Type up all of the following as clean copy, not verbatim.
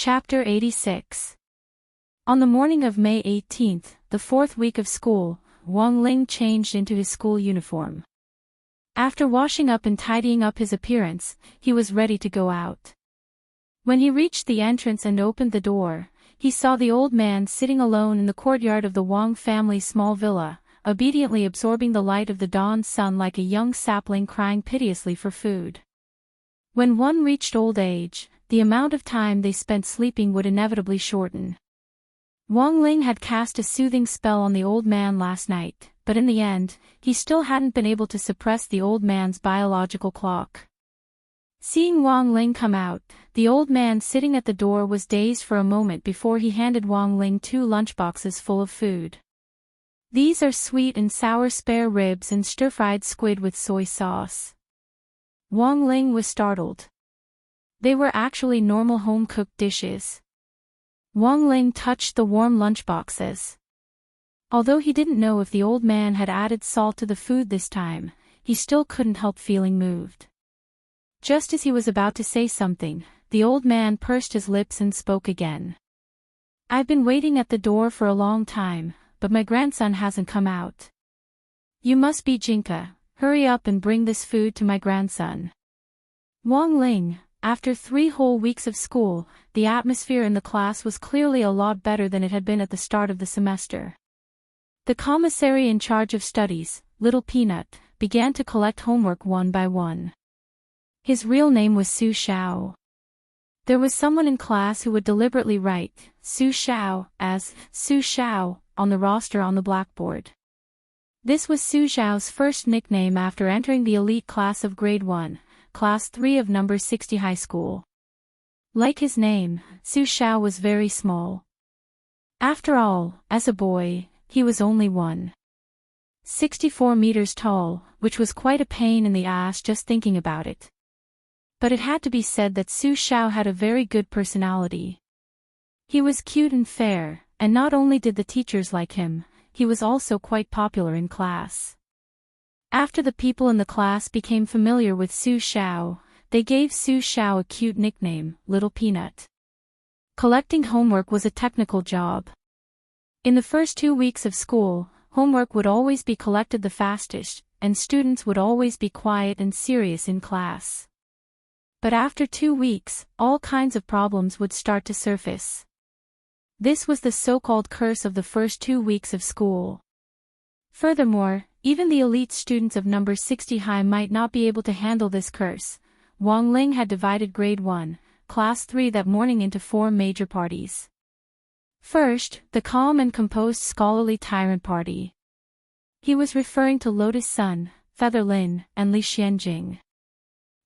Chapter 86. On the morning of May 18th, the fourth week of school, Wang Ling changed into his school uniform. After washing up and tidying up his appearance, he was ready to go out. When he reached the entrance and opened the door, he saw the old man sitting alone in the courtyard of the Wang family's small villa, obediently absorbing the light of the dawn sun like a young sapling crying piteously for food. When one reached old age, the amount of time they spent sleeping would inevitably shorten. Wang Ling had cast a soothing spell on the old man last night, but in the end, he still hadn't been able to suppress the old man's biological clock. Seeing Wang Ling come out, the old man sitting at the door was dazed for a moment before he handed Wang Ling 2 lunchboxes full of food. These are sweet and sour spare ribs and stir-fried squid with soy sauce. Wang Ling was startled. They were actually normal home-cooked dishes. Wang Ling touched the warm lunchboxes. Although he didn't know if the old man had added salt to the food this time, he still couldn't help feeling moved. Just as he was about to say something, the old man pursed his lips and spoke again. "I've been waiting at the door for a long time, but my grandson hasn't come out. You must be Jinka, hurry up and bring this food to my grandson." Wang Ling, after 3 whole weeks of school, the atmosphere in the class was clearly a lot better than it had been at the start of the semester. The commissary in charge of studies, Little Peanut, began to collect homework one by one. His real name was Su Xiao. There was someone in class who would deliberately write Su Xiao as Su Xiao on the roster on the blackboard. This was Su Xiao's first nickname after entering the elite class of grade 1. Class 3 of number 60 high school. Like his name, Su Xiao was very small. After all, as a boy, he was only 1.64 meters tall, which was quite a pain in the ass just thinking about it. But it had to be said that Su Xiao had a very good personality. He was cute and fair, and not only did the teachers like him, he was also quite popular in class. After the people in the class became familiar with Su Xiao, they gave Su Xiao a cute nickname, Little Peanut. Collecting homework was a technical job. In the first 2 weeks of school, homework would always be collected the fastest, and students would always be quiet and serious in class. But after 2 weeks, all kinds of problems would start to surface. This was the so-called curse of the first 2 weeks of school. Furthermore, even the elite students of number 60 high might not be able to handle this curse. Wang Ling had divided grade 1, class 3 that morning into 4 major parties. First, the calm and composed scholarly tyrant party. He was referring to Lotus Sun, Feather Lin, and Li Xianjing.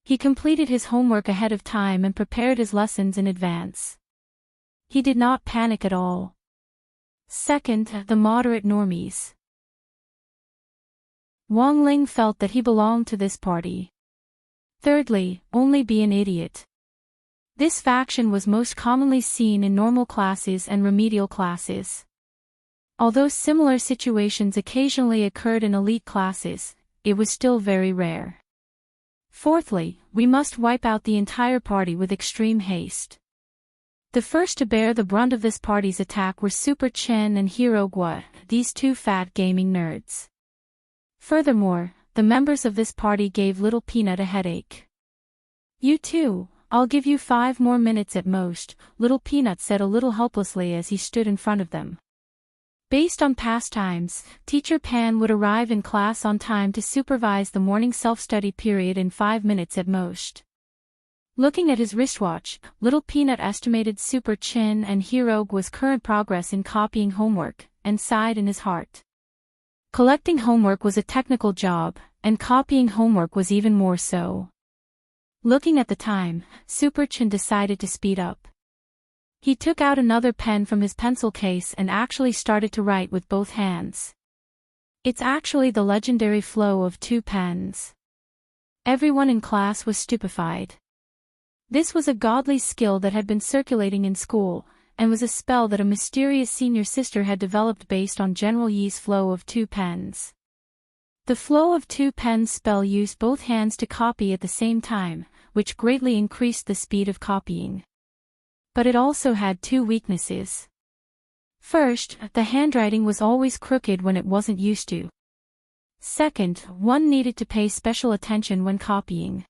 He completed his homework ahead of time and prepared his lessons in advance. He did not panic at all. Second, the moderate normies. Wang Ling felt that he belonged to this party. Thirdly, only be an idiot. This faction was most commonly seen in normal classes and remedial classes. Although similar situations occasionally occurred in elite classes, it was still very rare. Fourthly, we must wipe out the entire party with extreme haste. The first to bear the brunt of this party's attack were Super Chen and Hero Gua, these 2 fat gaming nerds. Furthermore, the members of this party gave Little Peanut a headache. "You too, I'll give you 5 more minutes at most," Little Peanut said a little helplessly as he stood in front of them. Based on past times, Teacher Pan would arrive in class on time to supervise the morning self-study period in 5 minutes at most. Looking at his wristwatch, Little Peanut estimated Super Chin and Hero Gua's current progress in copying homework, and sighed in his heart. Collecting homework was a technical job, and copying homework was even more so. Looking at the time, Super Chin decided to speed up. He took out another pen from his pencil case and actually started to write with both hands. It's actually the legendary flow of 2 pens. Everyone in class was stupefied. This was a godly skill that had been circulating in school, and was a spell that a mysterious senior sister had developed based on General Yi's flow of 2 pens. The flow of 2 pens spell used both hands to copy at the same time, which greatly increased the speed of copying. But it also had two weaknesses. First, the handwriting was always crooked when it wasn't used to. Second, one needed to pay special attention when copying.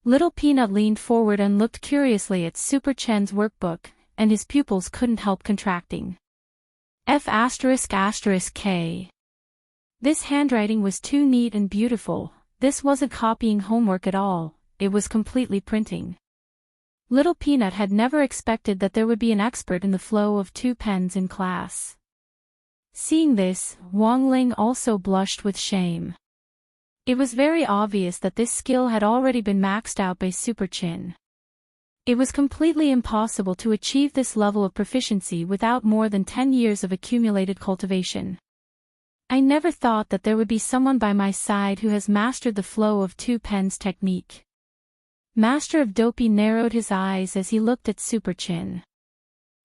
Little Peanut leaned forward and looked curiously at Super Chen's workbook, and his pupils couldn't help contracting. F***K. This handwriting was too neat and beautiful. This wasn't copying homework at all, it was completely printing. Little Peanut had never expected that there would be an expert in the flow of two pens in class. Seeing this, Wang Ling also blushed with shame. It was very obvious that this skill had already been maxed out by Super Chin. It was completely impossible to achieve this level of proficiency without more than 10 years of accumulated cultivation. I never thought that there would be someone by my side who has mastered the flow of two pens technique. Master of Dopey narrowed his eyes as he looked at Super Chin.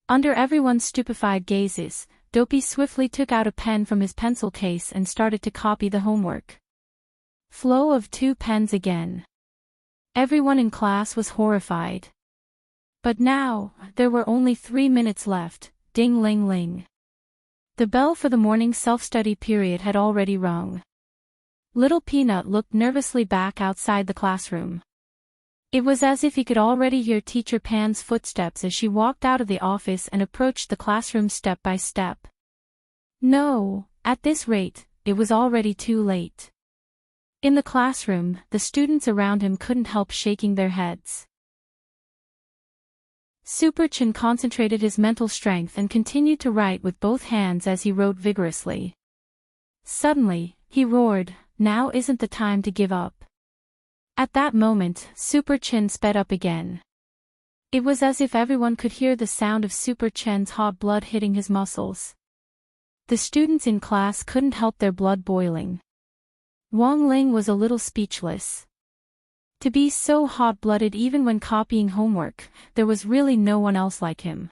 Under everyone's stupefied gazes, Dopey swiftly took out a pen from his pencil case and started to copy the homework. Flow of two pens again. Everyone in class was horrified. But now, there were only 3 minutes left. Ding-ling-ling. The bell for the morning self-study period had already rung. Little Peanut looked nervously back outside the classroom. It was as if he could already hear Teacher Pan's footsteps as she walked out of the office and approached the classroom step by step. No, at this rate, it was already too late. In the classroom, the students around him couldn't help shaking their heads. Super Chin concentrated his mental strength and continued to write with both hands as he wrote vigorously. Suddenly, he roared, "Now isn't the time to give up." At that moment, Super Chin sped up again. It was as if everyone could hear the sound of Super Chin's hot blood hitting his muscles. The students in class couldn't help their blood boiling. Wang Ling was a little speechless. To be so hot-blooded even when copying homework, there was really no one else like him.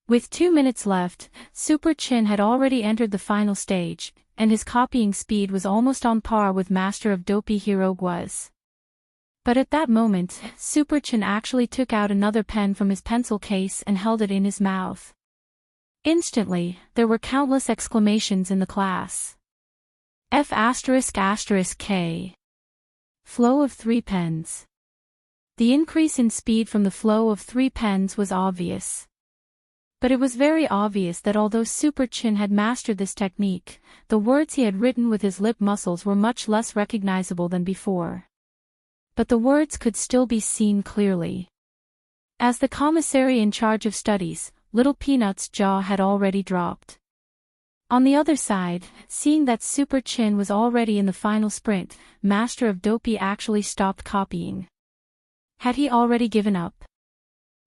With 2 minutes left, Super Chin had already entered the final stage, and his copying speed was almost on par with Master of Dopey Hirogua's. But at that moment, Super Chin actually took out another pen from his pencil case and held it in his mouth. Instantly, there were countless exclamations in the class. F***K. Flow of 3 pens. The increase in speed from the flow of 3 pens was obvious. But it was very obvious that although Super Chin had mastered this technique, the words he had written with his lip muscles were much less recognizable than before. But the words could still be seen clearly. As the commissary in charge of studies, Little Peanut's jaw had already dropped. On the other side, seeing that Super Chin was already in the final sprint, Master of Dopey actually stopped copying. Had he already given up?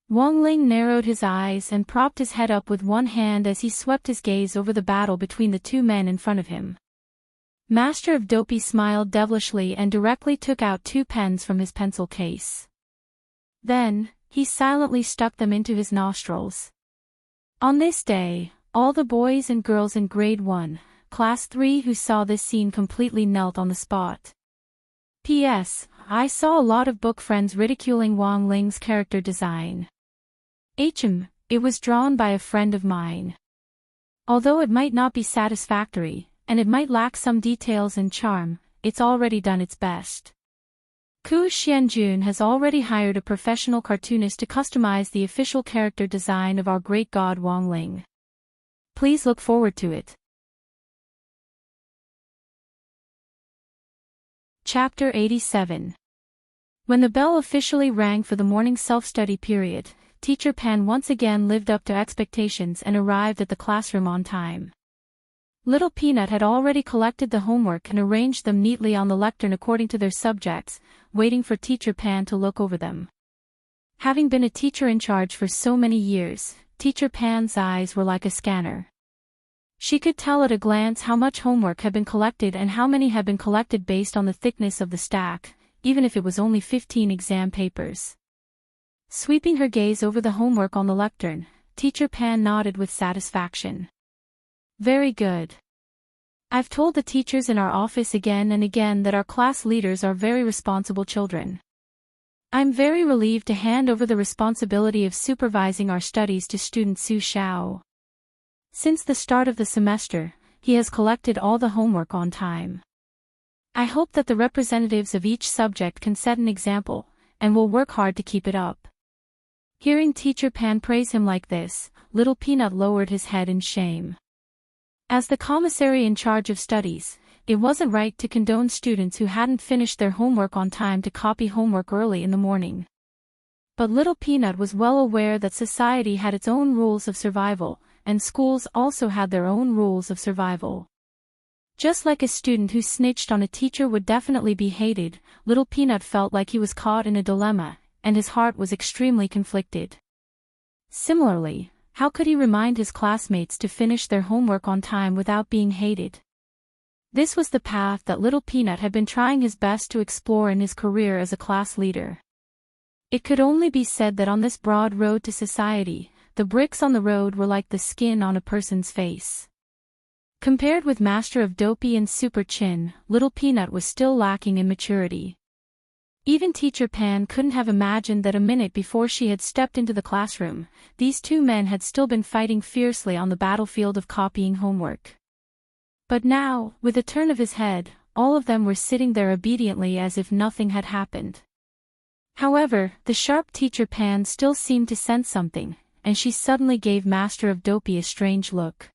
Wang Ling narrowed his eyes and propped his head up with one hand as he swept his gaze over the battle between the two men in front of him. Master of Dopey smiled devilishly and directly took out 2 pens from his pencil case. Then, he silently stuck them into his nostrils. On this day, all the boys and girls in Grade 1, Class 3 who saw this scene completely knelt on the spot. P.S. I saw a lot of book friends ridiculing Wang Ling's character design. It was drawn by a friend of mine. Although it might not be satisfactory, and it might lack some details and charm, it's already done its best. Ku Xianjun has already hired a professional cartoonist to customize the official character design of our great god Wang Ling. Please look forward to it. Chapter 87. When the bell officially rang for the morning self-study period, Teacher Pan once again lived up to expectations and arrived at the classroom on time. Little Peanut had already collected the homework and arranged them neatly on the lectern according to their subjects, waiting for Teacher Pan to look over them. Having been a teacher in charge for so many years, Teacher Pan's eyes were like a scanner. She could tell at a glance how much homework had been collected and how many had been collected based on the thickness of the stack, even if it was only 15 exam papers. Sweeping her gaze over the homework on the lectern, Teacher Pan nodded with satisfaction. Very good. I've told the teachers in our office again and again that our class leaders are very responsible children. I'm very relieved to hand over the responsibility of supervising our studies to student Su Xiao. Since the start of the semester, he has collected all the homework on time. I hope that the representatives of each subject can set an example, and will work hard to keep it up. Hearing Teacher Pan praise him like this, Little Peanut lowered his head in shame. As the commissary in charge of studies, it wasn't right to condone students who hadn't finished their homework on time to copy homework early in the morning. But Little Peanut was well aware that society had its own rules of survival, and schools also had their own rules of survival. Just like a student who snitched on a teacher would definitely be hated, Little Peanut felt like he was caught in a dilemma, and his heart was extremely conflicted. Similarly, how could he remind his classmates to finish their homework on time without being hated? This was the path that Little Peanut had been trying his best to explore in his career as a class leader. It could only be said that on this broad road to society, the bricks on the road were like the skin on a person's face. Compared with Master of Dopey and Super Chin, Little Peanut was still lacking in maturity. Even Teacher Pan couldn't have imagined that a minute before she had stepped into the classroom, these two men had still been fighting fiercely on the battlefield of copying homework. But now, with a turn of his head, all of them were sitting there obediently as if nothing had happened. However, the sharp Teacher Pan still seemed to sense something, and she suddenly gave Master of Dopey a strange look.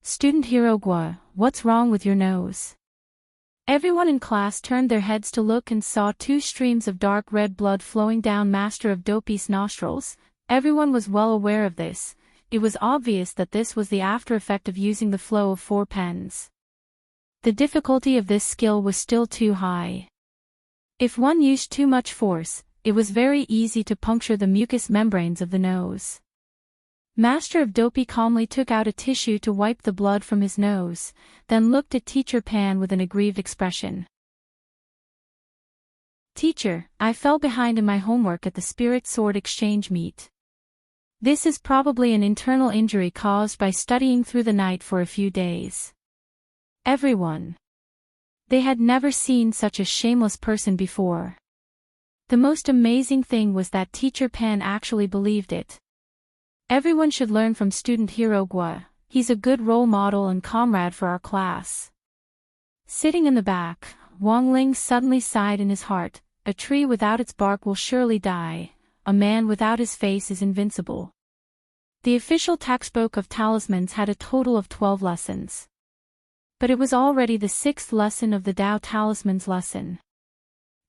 "Student Hirogwa, what's wrong with your nose?" Everyone in class turned their heads to look and saw two streams of dark red blood flowing down Master of Dopey's nostrils. Everyone was well aware of this. It was obvious that this was the after effect of using the flow of 4 pens. The difficulty of this skill was still too high. If one used too much force, it was very easy to puncture the mucous membranes of the nose. Master of Dopey calmly took out a tissue to wipe the blood from his nose, then looked at Teacher Pan with an aggrieved expression. "Teacher, I fell behind in my homework at the Spirit Sword Exchange meet. This is probably an internal injury caused by studying through the night for a few days." Everyone. They had never seen such a shameless person before. The most amazing thing was that Teacher Pan actually believed it. Everyone should learn from student Hirogwa. He's a good role model and comrade for our class. Sitting in the back, Wang Ling suddenly sighed in his heart. A tree without its bark will surely die. A man without his face is invincible. The official textbook of talismans had a total of 12 lessons. But it was already the 6th lesson of the Tao Talismans lesson.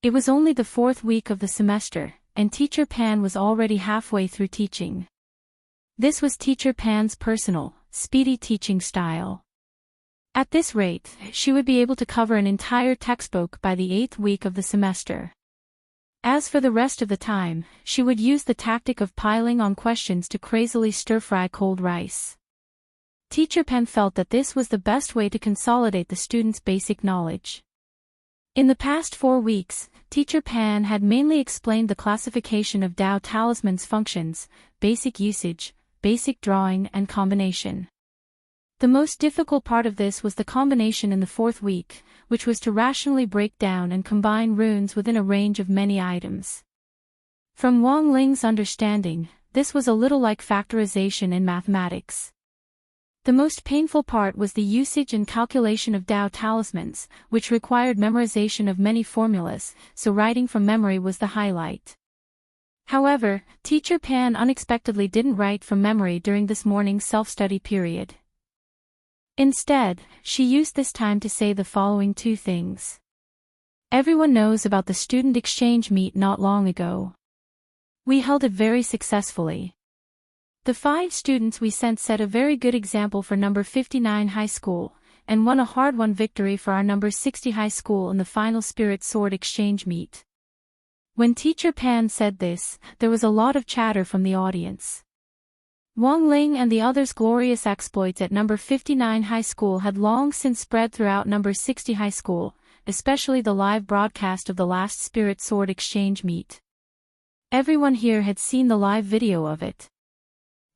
It was only the 4th week of the semester, and Teacher Pan was already halfway through teaching. This was Teacher Pan's personal, speedy teaching style. At this rate, she would be able to cover an entire textbook by the 8th week of the semester. As for the rest of the time, she would use the tactic of piling on questions to crazily stir-fry cold rice. Teacher Pan felt that this was the best way to consolidate the students' basic knowledge. In the past 4 weeks, Teacher Pan had mainly explained the classification of Tao Talisman's functions, basic usage, basic drawing and combination. The most difficult part of this was the combination in the 4th week, which was to rationally break down and combine runes within a range of many items. From Wang Ling's understanding, this was a little like factorization in mathematics. The most painful part was the usage and calculation of Tao Talismans, which required memorization of many formulas, so writing from memory was the highlight. However, Teacher Pan unexpectedly didn't write from memory during this morning's self-study period. Instead, she used this time to say the following 2 things. Everyone knows about the student exchange meet not long ago. We held it very successfully. The 5 students we sent set a very good example for number 59 high school, and won a hard-won victory for our number 60 high school in the final Spirit Sword exchange meet. When Teacher Pan said this, there was a lot of chatter from the audience. Wang Ling and the others' glorious exploits at number 59 high school had long since spread throughout number 60 high school, especially the live broadcast of the last Spirit Sword exchange meet. Everyone here had seen the live video of it.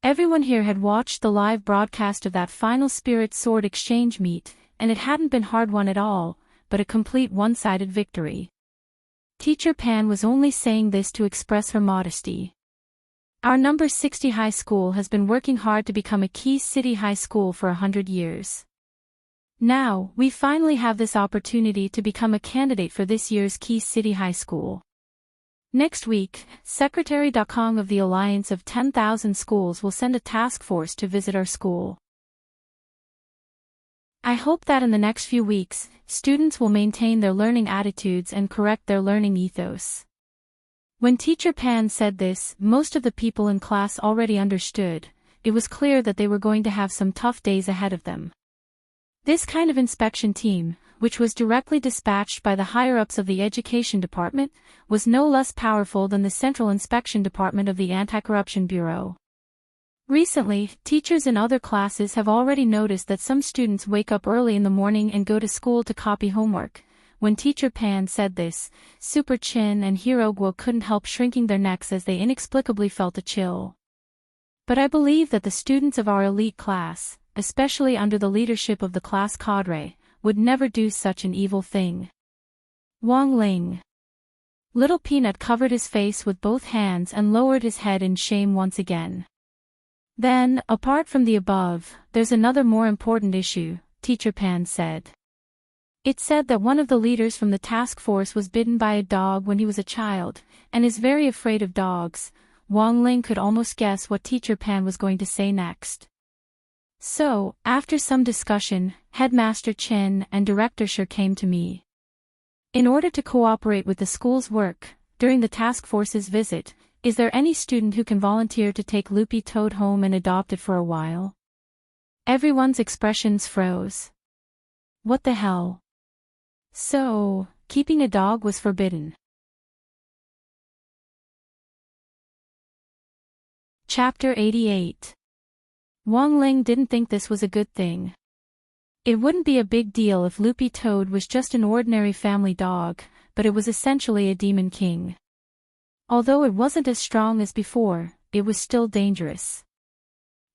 Everyone here had watched the live broadcast of that final Spirit Sword exchange meet, and it hadn't been hard won at all, but a complete one-sided victory. Teacher Pan was only saying this to express her modesty. Our number 60 high school has been working hard to become a key city high school for 100 years. Now, we finally have this opportunity to become a candidate for this year's key city high school. Next week, Secretary Dakong of the Alliance of 10,000 Schools will send a task force to visit our school. I hope that in the next few weeks, students will maintain their learning attitudes and correct their learning ethos. When Teacher Pan said this, most of the people in class already understood. It was clear that they were going to have some tough days ahead of them. This kind of inspection team, which was directly dispatched by the higher-ups of the Education Department, was no less powerful than the Central Inspection Department of the Anti-Corruption Bureau. Recently, teachers in other classes have already noticed that some students wake up early in the morning and go to school to copy homework. When Teacher Pan said this, Super Chin and Hero Guo couldn't help shrinking their necks as they inexplicably felt a chill. But I believe that the students of our elite class, especially under the leadership of the class cadre, would never do such an evil thing. Wang Ling. Little Peanut covered his face with both hands and lowered his head in shame once again. Then, apart from the above, there's another more important issue, Teacher Pan said. It said that one of the leaders from the task force was bitten by a dog when he was a child, and is very afraid of dogs. Wang Ling could almost guess what Teacher Pan was going to say next. So, after some discussion, Headmaster Chen and Director Shi came to me. In order to cooperate with the school's work, during the task force's visit, is there any student who can volunteer to take Loopy Toad home and adopt it for a while? Everyone's expressions froze. What the hell? So, keeping a dog was forbidden. Chapter 88. Wang Ling didn't think this was a good thing. It wouldn't be a big deal if Loopy Toad was just an ordinary family dog, but it was essentially a demon king. Although it wasn't as strong as before, it was still dangerous.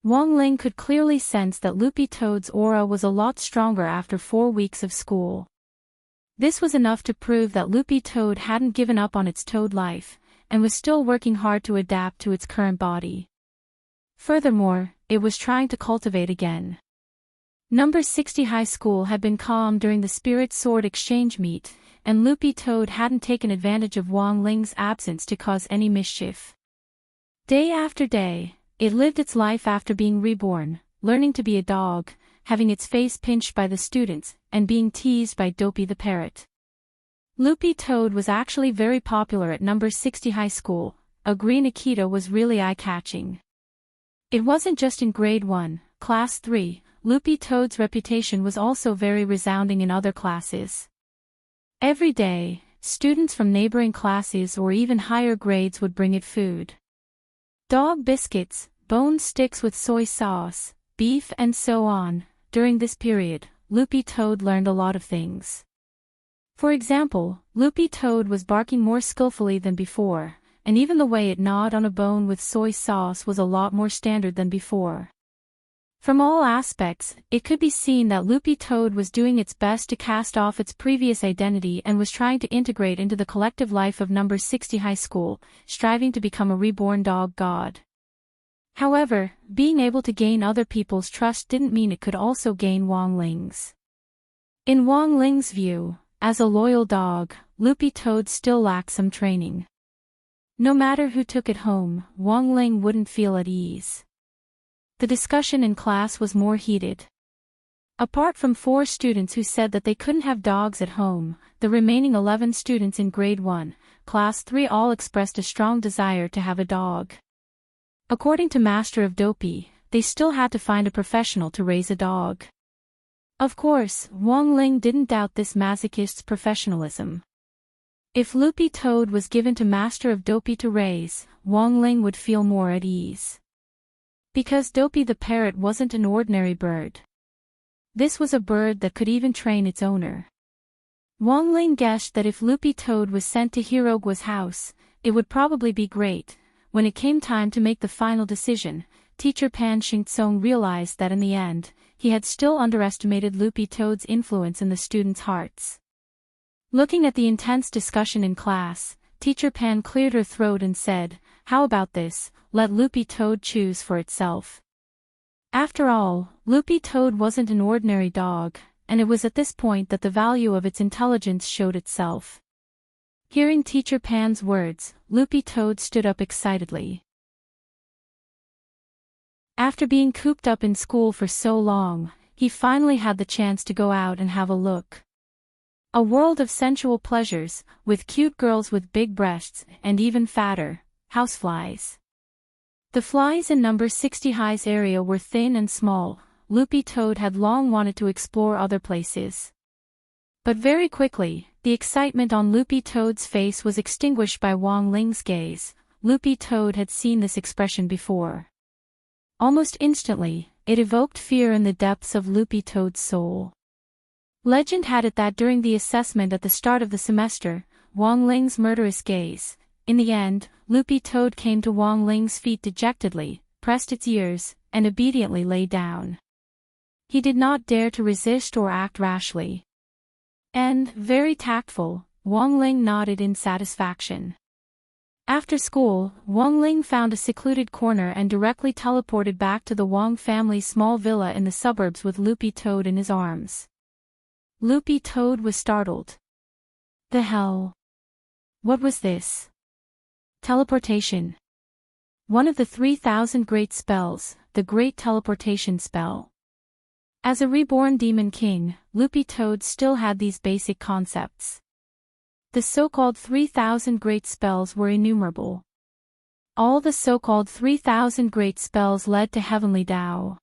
Wang Ling could clearly sense that Loopy Toad's aura was a lot stronger after 4 weeks of school. This was enough to prove that Loopy Toad hadn't given up on its toad life, and was still working hard to adapt to its current body. Furthermore, it was trying to cultivate again. Number 60 High School had been calm during the Spirit Sword exchange meet, and Loopy Toad hadn't taken advantage of Wang Ling's absence to cause any mischief. Day after day, it lived its life after being reborn, learning to be a dog, having its face pinched by the students, and being teased by Dopey the parrot. Loopy Toad was actually very popular at number 60 High School. A green Akita was really eye-catching. It wasn't just in grade 1, class 3, Loopy Toad's reputation was also very resounding in other classes. Every day, students from neighboring classes or even higher grades would bring it food. Dog biscuits, bone sticks with soy sauce, beef and so on. During this period, Loopy Toad learned a lot of things. For example, Loopy Toad was barking more skillfully than before, and even the way it gnawed on a bone with soy sauce was a lot more standard than before. From all aspects, it could be seen that Loopy Toad was doing its best to cast off its previous identity and was trying to integrate into the collective life of number 60 High School, striving to become a reborn dog god. However, being able to gain other people's trust didn't mean it could also gain Wang Ling's. In Wang Ling's view, as a loyal dog, Loopy Toad still lacked some training. No matter who took it home, Wang Ling wouldn't feel at ease. The discussion in class was more heated. Apart from 4 students who said that they couldn't have dogs at home, the remaining 11 students in grade 1, class 3 all expressed a strong desire to have a dog. According to Master of Dopey, they still had to find a professional to raise a dog. Of course, Wang Ling didn't doubt this masochist's professionalism. If Loopy Toad was given to Master of Dopey to raise, Wang Ling would feel more at ease. Because Dopey the parrot wasn't an ordinary bird. This was a bird that could even train its owner. Wang Ling guessed that if Loopy Toad was sent to Hirogua's house, it would probably be great. When it came time to make the final decision, Teacher Pan Xingtsong realized that in the end, he had still underestimated Loopy Toad's influence in the students' hearts. Looking at the intense discussion in class, Teacher Pan cleared her throat and said, "How about this, let Loopy Toad choose for itself." After all, Loopy Toad wasn't an ordinary dog, and it was at this point that the value of its intelligence showed itself. Hearing Teacher Pan's words, Loopy Toad stood up excitedly. After being cooped up in school for so long, he finally had the chance to go out and have a look. A world of sensual pleasures, with cute girls with big breasts, and even fatter, houseflies. The flies in number 60 High's area were thin and small. Loopy Toad had long wanted to explore other places. But very quickly, the excitement on Loopy Toad's face was extinguished by Wong Ling's gaze. Loopy Toad had seen this expression before. Almost instantly, it evoked fear in the depths of Loopy Toad's soul. Legend had it that during the assessment at the start of the semester, Wong Ling's murderous gaze. In the end, Loopy Toad came to Wong Ling's feet dejectedly, pressed its ears, and obediently lay down. He did not dare to resist or act rashly. And, very tactful, Wong Ling nodded in satisfaction. After school, Wong Ling found a secluded corner and directly teleported back to the Wong family's small villa in the suburbs with Loopy Toad in his arms. Loopy Toad was startled. The hell? What was this? Teleportation. One of the 3,000 great spells, the Great Teleportation Spell. As a reborn Demon King, Loopy Toad still had these basic concepts. The so-called 3,000 great spells were innumerable. All the so-called 3,000 great spells led to heavenly Tao.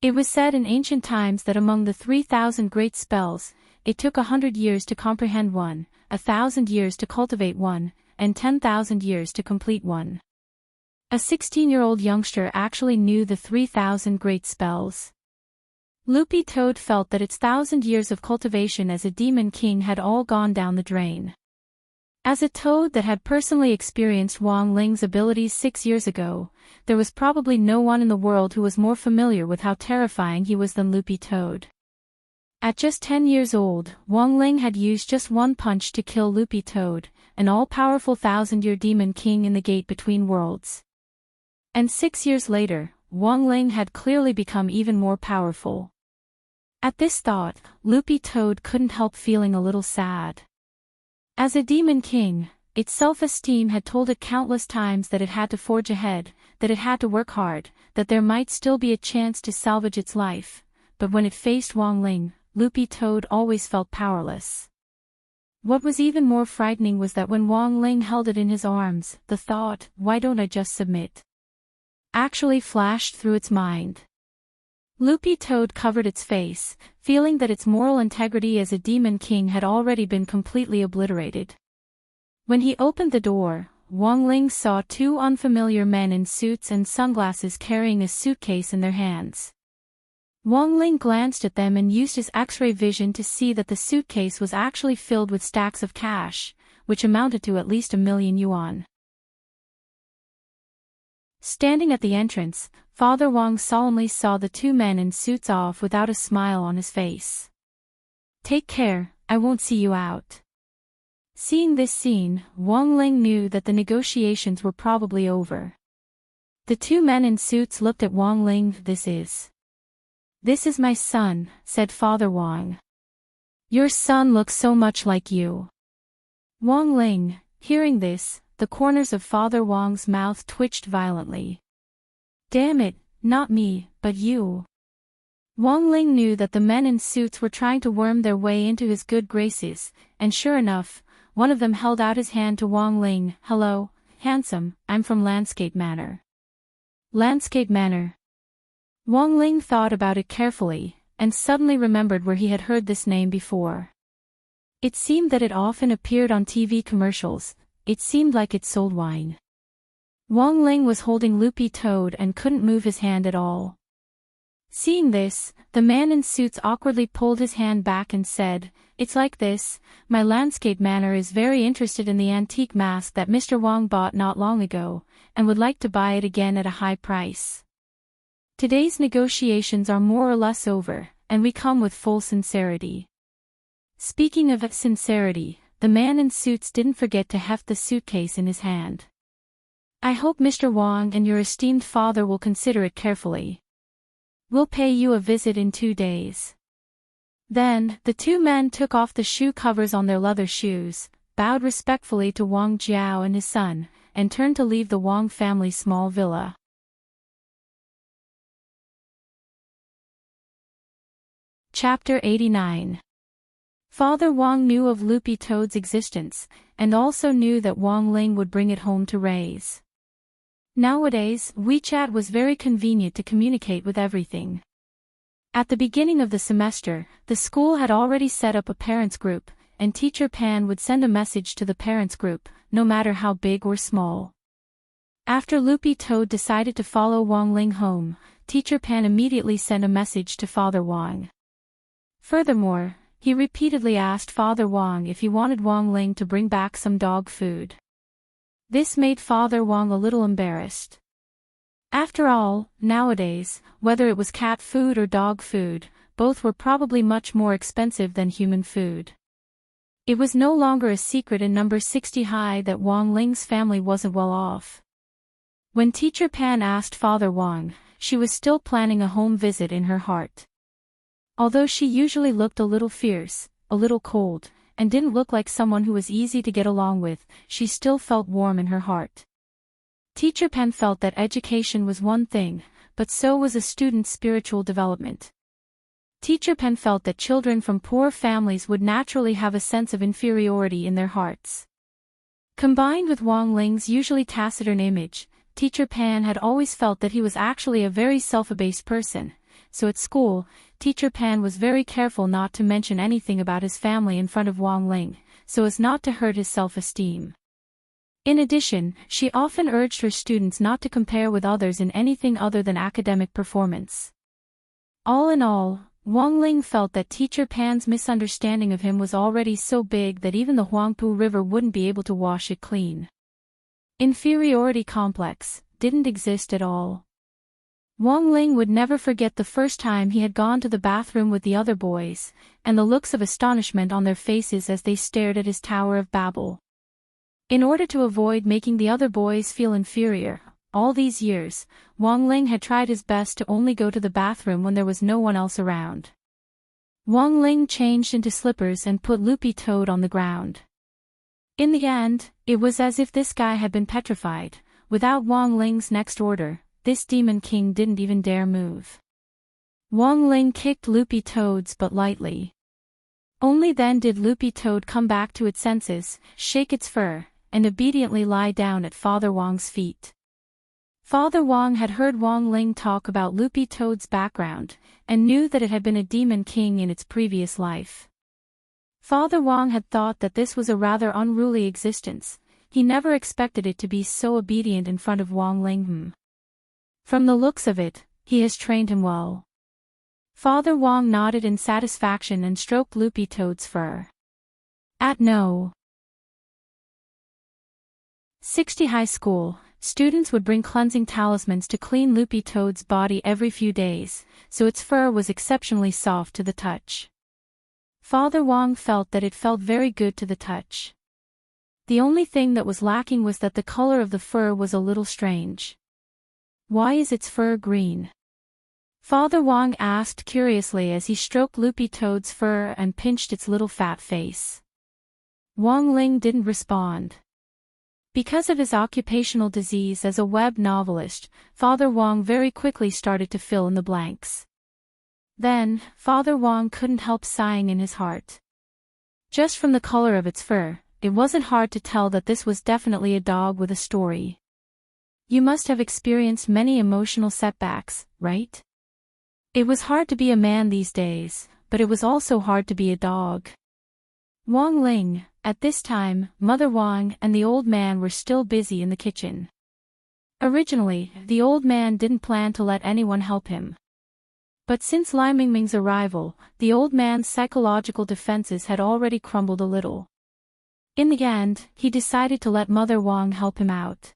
It was said in ancient times that among the 3,000 great spells, it took 100 years to comprehend one, 1,000 years to cultivate one, and 10,000 years to complete one. A 16-year-old youngster actually knew the 3,000 great spells. Loopy Toad felt that its 1,000 years of cultivation as a demon king had all gone down the drain. As a toad that had personally experienced Wong Ling's abilities 6 years ago, there was probably no one in the world who was more familiar with how terrifying he was than Loopy Toad. At just 10 years old, Wong Ling had used just one punch to kill Loopy Toad, an all-powerful 1,000-year demon king in the gate between worlds. And 6 years later, Wong Ling had clearly become even more powerful. At this thought, Loopy Toad couldn't help feeling a little sad. As a demon king, its self-esteem had told it countless times that it had to forge ahead, that it had to work hard, that there might still be a chance to salvage its life, but when it faced Wong Ling, Loopy Toad always felt powerless. What was even more frightening was that when Wong Ling held it in his arms, the thought, "Why don't I just submit?" actually flashed through its mind. Loopy Toad covered its face, feeling that its moral integrity as a demon king had already been completely obliterated. When he opened the door, Wong Ling saw two unfamiliar men in suits and sunglasses carrying a suitcase in their hands. Wong Ling glanced at them and used his X-ray vision to see that the suitcase was actually filled with stacks of cash, which amounted to at least 1,000,000 yuan. Standing at the entrance, Father Wong solemnly saw the two men in suits off without a smile on his face. "Take care, I won't see you out." Seeing this scene, Wong Ling knew that the negotiations were probably over. The two men in suits looked at Wong Ling. This is my son," said Father Wong. "Your son looks so much like you." Wong Ling, hearing this, the corners of Father Wong's mouth twitched violently. "Damn it, not me, but you." Wong Ling knew that the men in suits were trying to worm their way into his good graces, and sure enough, one of them held out his hand to Wong Ling. "Hello, handsome, I'm from Landscape Manor." Landscape Manor. Wong Ling thought about it carefully, and suddenly remembered where he had heard this name before. It seemed that it often appeared on TV commercials. It seemed like it sold wine. Wong Ling was holding Loopy Toad and couldn't move his hand at all. Seeing this, the man in suits awkwardly pulled his hand back and said, "It's like this, my Landscape Manor is very interested in the antique mask that Mr. Wong bought not long ago, and would like to buy it again at a high price. Today's negotiations are more or less over, and we come with full sincerity." Speaking of sincerity, the man in suits didn't forget to heft the suitcase in his hand. I hope Mr. Wang and your esteemed father will consider it carefully. We'll pay you a visit in 2 days. Then, the two men took off the shoe covers on their leather shoes, bowed respectfully to Wang Jiao and his son, and turned to leave the Wang family's small villa. Chapter 89. Father Wang knew of Loopy Toad's existence, and also knew that Wang Ling would bring it home to raise. Nowadays, WeChat was very convenient to communicate with everything. At the beginning of the semester, the school had already set up a parents group, and Teacher Pan would send a message to the parents group, no matter how big or small. After Loopy Toad decided to follow Wang Ling home, Teacher Pan immediately sent a message to Father Wang. Furthermore, he repeatedly asked Father Wang if he wanted Wang Ling to bring back some dog food. This made Father Wang a little embarrassed. After all, nowadays, whether it was cat food or dog food, both were probably much more expensive than human food. It was no longer a secret in number 60 high that Wang Ling's family wasn't well off. When Teacher Pan asked Father Wang, she was still planning a home visit in her heart. Although she usually looked a little fierce, a little cold, and didn't look like someone who was easy to get along with, she still felt warm in her heart. Teacher Pan felt that education was one thing, but so was a student's spiritual development. Teacher Pan felt that children from poor families would naturally have a sense of inferiority in their hearts. Combined with Wang Ling's usually taciturn image, Teacher Pan had always felt that he was actually a very self-abased person, so at school, Teacher Pan was very careful not to mention anything about his family in front of Wang Ling, so as not to hurt his self-esteem. In addition, she often urged her students not to compare with others in anything other than academic performance. All in all, Wang Ling felt that Teacher Pan's misunderstanding of him was already so big that even the Huangpu River wouldn't be able to wash it clean. Inferiority complex didn't exist at all. Wang Ling would never forget the first time he had gone to the bathroom with the other boys, and the looks of astonishment on their faces as they stared at his Tower of Babel. In order to avoid making the other boys feel inferior, all these years, Wang Ling had tried his best to only go to the bathroom when there was no one else around. Wang Ling changed into slippers and put Loopy Toad on the ground. In the end, it was as if this guy had been petrified. Without Wang Ling's next order, this Demon King didn't even dare move. Wang Ling kicked Loopy Toad's butt lightly. Only then did Loopy Toad come back to its senses, shake its fur, and obediently lie down at Father Wang's feet. Father Wang had heard Wang Ling talk about Loopy Toad's background, and knew that it had been a Demon King in its previous life. Father Wang had thought that this was a rather unruly existence. He never expected it to be so obedient in front of Wang Ling. From the looks of it, he has trained him well. Father Wang nodded in satisfaction and stroked Loopy Toad's fur. At No. 60 High School, students would bring cleansing talismans to clean Loopy Toad's body every few days, so its fur was exceptionally soft to the touch. Father Wang felt that it felt very good to the touch. The only thing that was lacking was that the color of the fur was a little strange. Why is its fur green? Father Wang asked curiously as he stroked Loopy Toad's fur and pinched its little fat face. Wang Ling didn't respond. Because of his occupational disease as a web novelist, Father Wang very quickly started to fill in the blanks. Then, Father Wang couldn't help sighing in his heart. Just from the color of its fur, it wasn't hard to tell that this was definitely a dog with a story. You must have experienced many emotional setbacks, right? It was hard to be a man these days, but it was also hard to be a dog. Wang Ling, at this time, Mother Wang and the old man were still busy in the kitchen. Originally, the old man didn't plan to let anyone help him. But since Lai Mingming's arrival, the old man's psychological defenses had already crumbled a little. In the end, he decided to let Mother Wang help him out.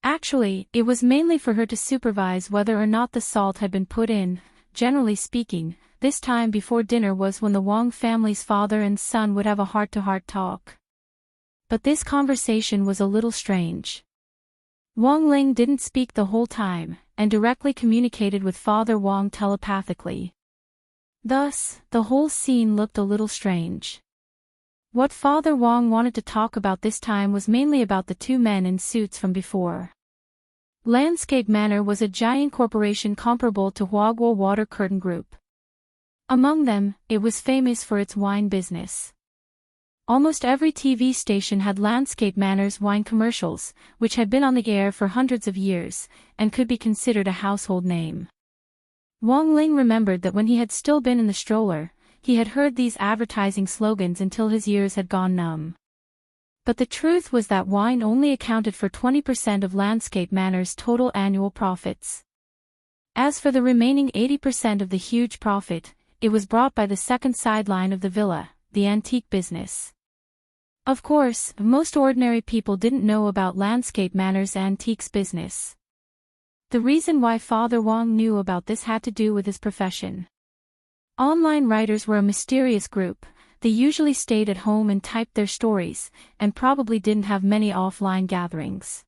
Actually, it was mainly for her to supervise whether or not the salt had been put in, generally speaking, this time before dinner was when the Wong family's father and son would have a heart-to-heart talk. But this conversation was a little strange. Wong Ling didn't speak the whole time, and directly communicated with Father Wong telepathically. Thus, the whole scene looked a little strange. What Father Wong wanted to talk about this time was mainly about the two men in suits from before. Landscape Manor was a giant corporation comparable to Huaguo Water Curtain Group. Among them, it was famous for its wine business. Almost every TV station had Landscape Manor's wine commercials, which had been on the air for hundreds of years, and could be considered a household name. Wong Ling remembered that when he had still been in the stroller, he had heard these advertising slogans until his ears had gone numb. But the truth was that wine only accounted for 20% of Landscape Manor's total annual profits. As for the remaining 80% of the huge profit, it was brought by the second sideline of the villa, the antique business. Of course, most ordinary people didn't know about Landscape Manor's antiques business. The reason why Father Wong knew about this had to do with his profession. Online writers were a mysterious group. They usually stayed at home and typed their stories, and probably didn't have many offline gatherings.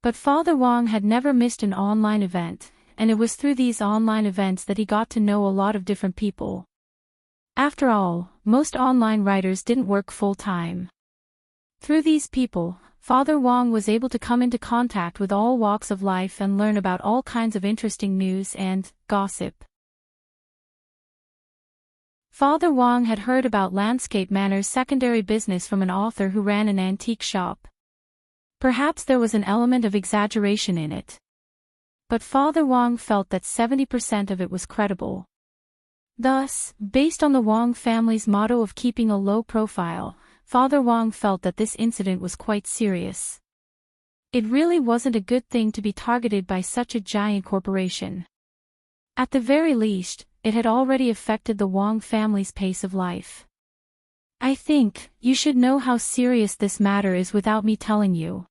But Father Wong had never missed an online event, and it was through these online events that he got to know a lot of different people. After all, most online writers didn't work full-time. Through these people, Father Wong was able to come into contact with all walks of life and learn about all kinds of interesting news and gossip. Father Wong had heard about Landscape Manor's secondary business from an author who ran an antique shop. Perhaps there was an element of exaggeration in it. But Father Wong felt that 70% of it was credible. Thus, based on the Wong family's motto of keeping a low profile, Father Wong felt that this incident was quite serious. It really wasn't a good thing to be targeted by such a giant corporation. At the very least, it had already affected the Wong family's pace of life. I think, you should know how serious this matter is without me telling you.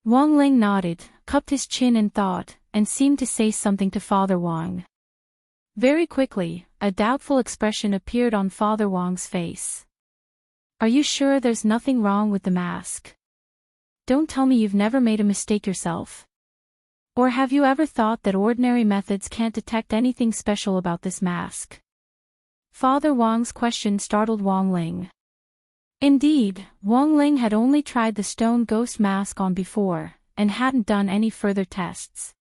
Wong Ling nodded, cupped his chin in thought, and seemed to say something to Father Wong. Very quickly, a doubtful expression appeared on Father Wong's face. Are you sure there's nothing wrong with the mask? Don't tell me you've never made a mistake yourself. Or have you ever thought that ordinary methods can't detect anything special about this mask? Father Wong's question startled Wong Ling. Indeed, Wong Ling had only tried the stone ghost mask on before, and hadn't done any further tests.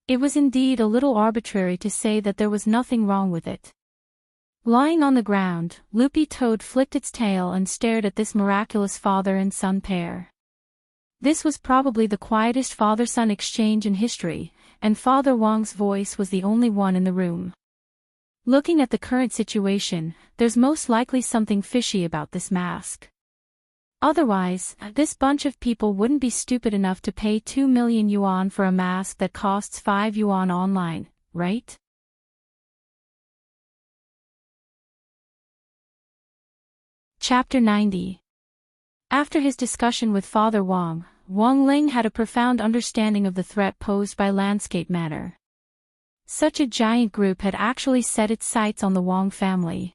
It was indeed a little arbitrary to say that there was nothing wrong with it. Lying on the ground, Loopy Toad flicked its tail and stared at this miraculous father and son pair. This was probably the quietest father-son exchange in history, and Father Wong's voice was the only one in the room. Looking at the current situation, there's most likely something fishy about this mask. Otherwise, this bunch of people wouldn't be stupid enough to pay 2 million yuan for a mask that costs 5 yuan online, right? Chapter 90. After his discussion with Father Wong, Wong Ling had a profound understanding of the threat posed by Landscape Manor. Such a giant group had actually set its sights on the Wong family.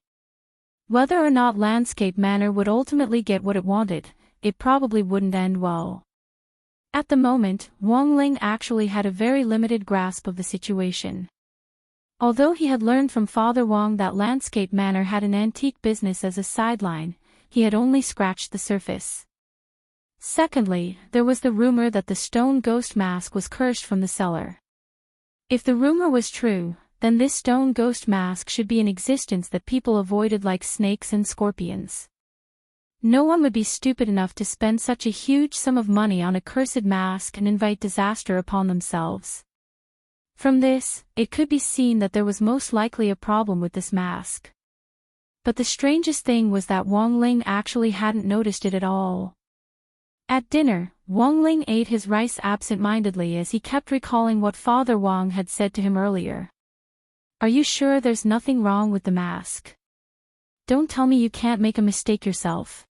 Whether or not Landscape Manor would ultimately get what it wanted, it probably wouldn't end well. At the moment, Wong Ling actually had a very limited grasp of the situation. Although he had learned from Father Wong that Landscape Manor had an antique business as a sideline, he had only scratched the surface. Secondly, there was the rumor that the stone ghost mask was cursed from the cellar. If the rumor was true, then this stone ghost mask should be in existence that people avoided like snakes and scorpions. No one would be stupid enough to spend such a huge sum of money on a cursed mask and invite disaster upon themselves. From this, it could be seen that there was most likely a problem with this mask. But the strangest thing was that Wong Ling actually hadn't noticed it at all. At dinner, Wong Ling ate his rice absent-mindedly as he kept recalling what Father Wong had said to him earlier. Are you sure there's nothing wrong with the mask? Don't tell me you can't make a mistake yourself.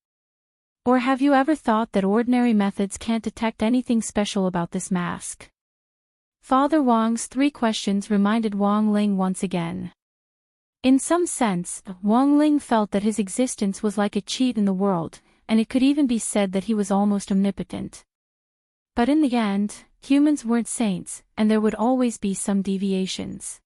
Or have you ever thought that ordinary methods can't detect anything special about this mask? Father Wang's 3 questions reminded Wang Ling once again. In some sense, Wang Ling felt that his existence was like a cheat in the world, and it could even be said that he was almost omnipotent. But in the end, humans weren't saints, and there would always be some deviations.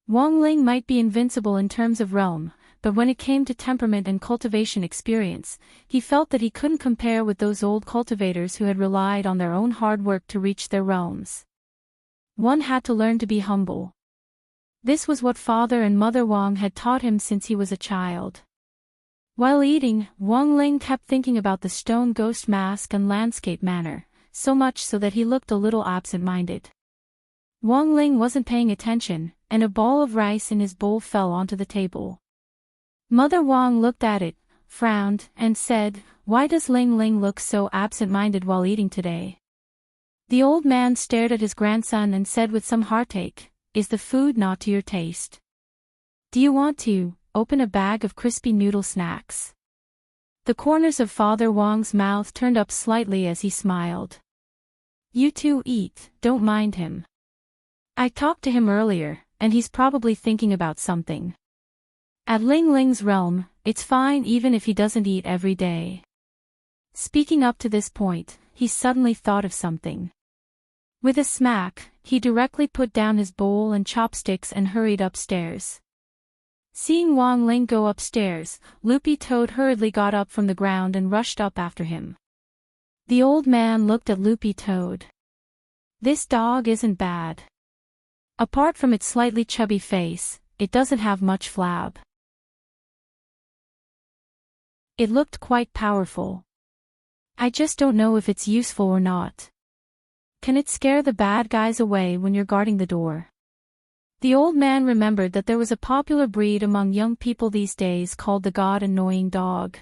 Wang Ling might be invincible in terms of realm, but when it came to temperament and cultivation experience, he felt that he couldn't compare with those old cultivators who had relied on their own hard work to reach their realms. One had to learn to be humble. This was what Father and Mother Wang had taught him since he was a child. While eating, Wang Ling kept thinking about the stone ghost mask and landscape manor, so much so that he looked a little absent-minded. Wang Ling wasn't paying attention, and a ball of rice in his bowl fell onto the table. Mother Wang looked at it, frowned, and said, "Why does Ling Ling look so absent-minded while eating today?" The old man stared at his grandson and said with some heartache, "Is the food not to your taste? Do you want to open a bag of crispy noodle snacks?" The corners of Father Wang's mouth turned up slightly as he smiled. "You two eat, don't mind him. I talked to him earlier, and he's probably thinking about something. At Ling Ling's realm, it's fine even if he doesn't eat every day." Speaking up to this point, he suddenly thought of something. With a smack, he directly put down his bowl and chopsticks and hurried upstairs. Seeing Wang Ling go upstairs, Loopy Toad hurriedly got up from the ground and rushed up after him. The old man looked at Loopy Toad. "This dog isn't bad. Apart from its slightly chubby face, it doesn't have much flab. It looked quite powerful. I just don't know if it's useful or not. Can it scare the bad guys away when you're guarding the door?" The old man remembered that there was a popular breed among young people these days called the God-annoying dog.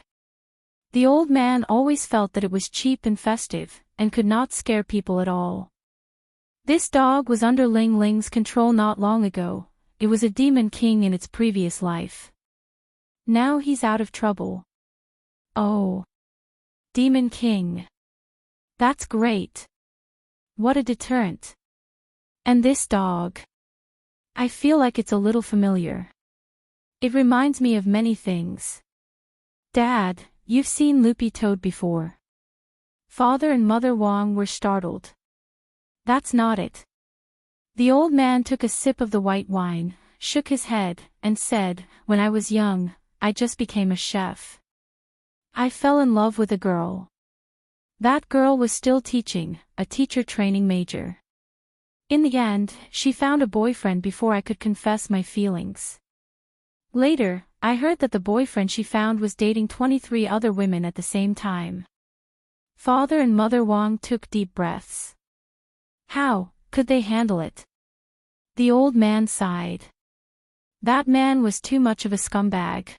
The old man always felt that it was cheap and festive, and could not scare people at all. This dog was under Ling Ling's control not long ago. It was a demon king in its previous life. Now he's out of trouble. Oh. Demon King. That's great. What a deterrent. And this dog. I feel like it's a little familiar. It reminds me of many things. Dad, you've seen Loopy Toad before. Father and Mother Wang were startled. That's not it. The old man took a sip of the white wine, shook his head, and said, "When I was young, I just became a chef. I fell in love with a girl. That girl was still teaching, a teacher training major. In the end, she found a boyfriend before I could confess my feelings. Later, I heard that the boyfriend she found was dating 23 other women at the same time." Father and Mother Wang took deep breaths. How could they handle it? The old man sighed. That man was too much of a scumbag.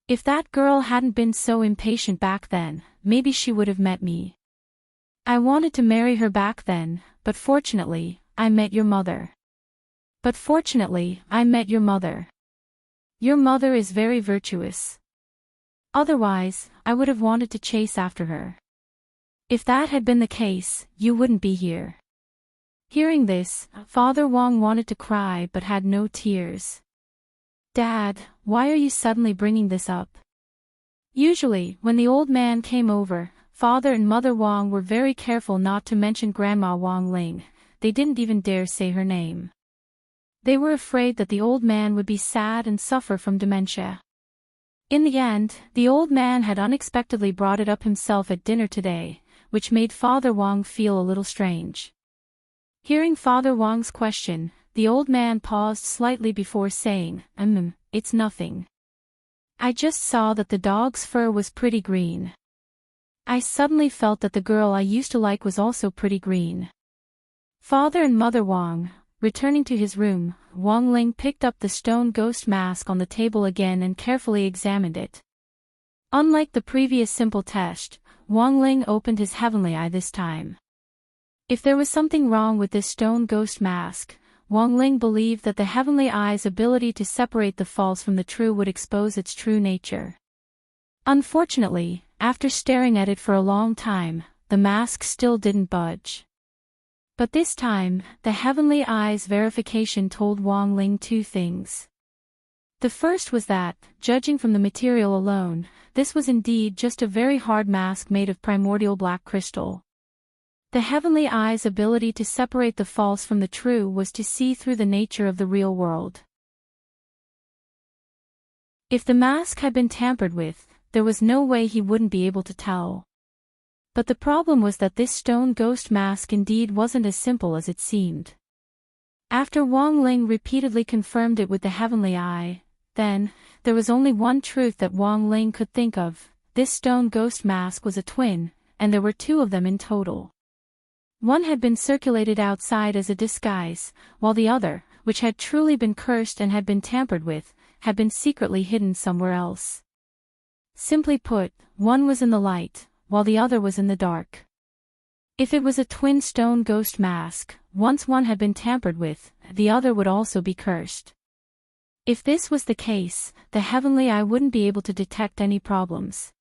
If that girl hadn't been so impatient back then, maybe she would have met me. I wanted to marry her back then, but fortunately, I met your mother. Your mother is very virtuous. Otherwise, I would have wanted to chase after her. If that had been the case, you wouldn't be here." Hearing this, Father Wang wanted to cry but had no tears. "Dad, why are you suddenly bringing this up?" Usually, when the old man came over, Father and Mother Wang were very careful not to mention Grandma Wang Ling. They didn't even dare say her name. They were afraid that the old man would be sad and suffer from dementia. In the end, the old man had unexpectedly brought it up himself at dinner today, which made Father Wang feel a little strange. Hearing Father Wang's question, the old man paused slightly before saying, "It's nothing. I just saw that the dog's fur was pretty green. I suddenly felt that the girl I used to like was also pretty green." Father and Mother Wang, returning to his room, Wang Ling picked up the stone ghost mask on the table again and carefully examined it. Unlike the previous simple test, Wang Ling opened his heavenly eye this time. If there was something wrong with this stone ghost mask, Wang Ling believed that the heavenly eye's ability to separate the false from the true would expose its true nature. Unfortunately, after staring at it for a long time, the mask still didn't budge. But this time, the Heavenly Eye's verification told Wang Ling two things. The first was that, judging from the material alone, this was indeed just a very hard mask made of primordial black crystal. The Heavenly Eye's ability to separate the false from the true was to see through the nature of the real world. If the mask had been tampered with, there was no way he wouldn't be able to tell. But the problem was that this stone ghost mask indeed wasn't as simple as it seemed. After Wang Ling repeatedly confirmed it with the Heavenly Eye, then, there was only one truth that Wang Ling could think of: this stone ghost mask was a twin, and there were two of them in total. One had been circulated outside as a disguise, while the other, which had truly been cursed and had been tampered with, had been secretly hidden somewhere else. Simply put, one was in the light, while the other was in the dark. If it was a twin stone ghost mask, once one had been tampered with, the other would also be cursed. If this was the case, the Heavenly Eye wouldn't be able to detect any problems.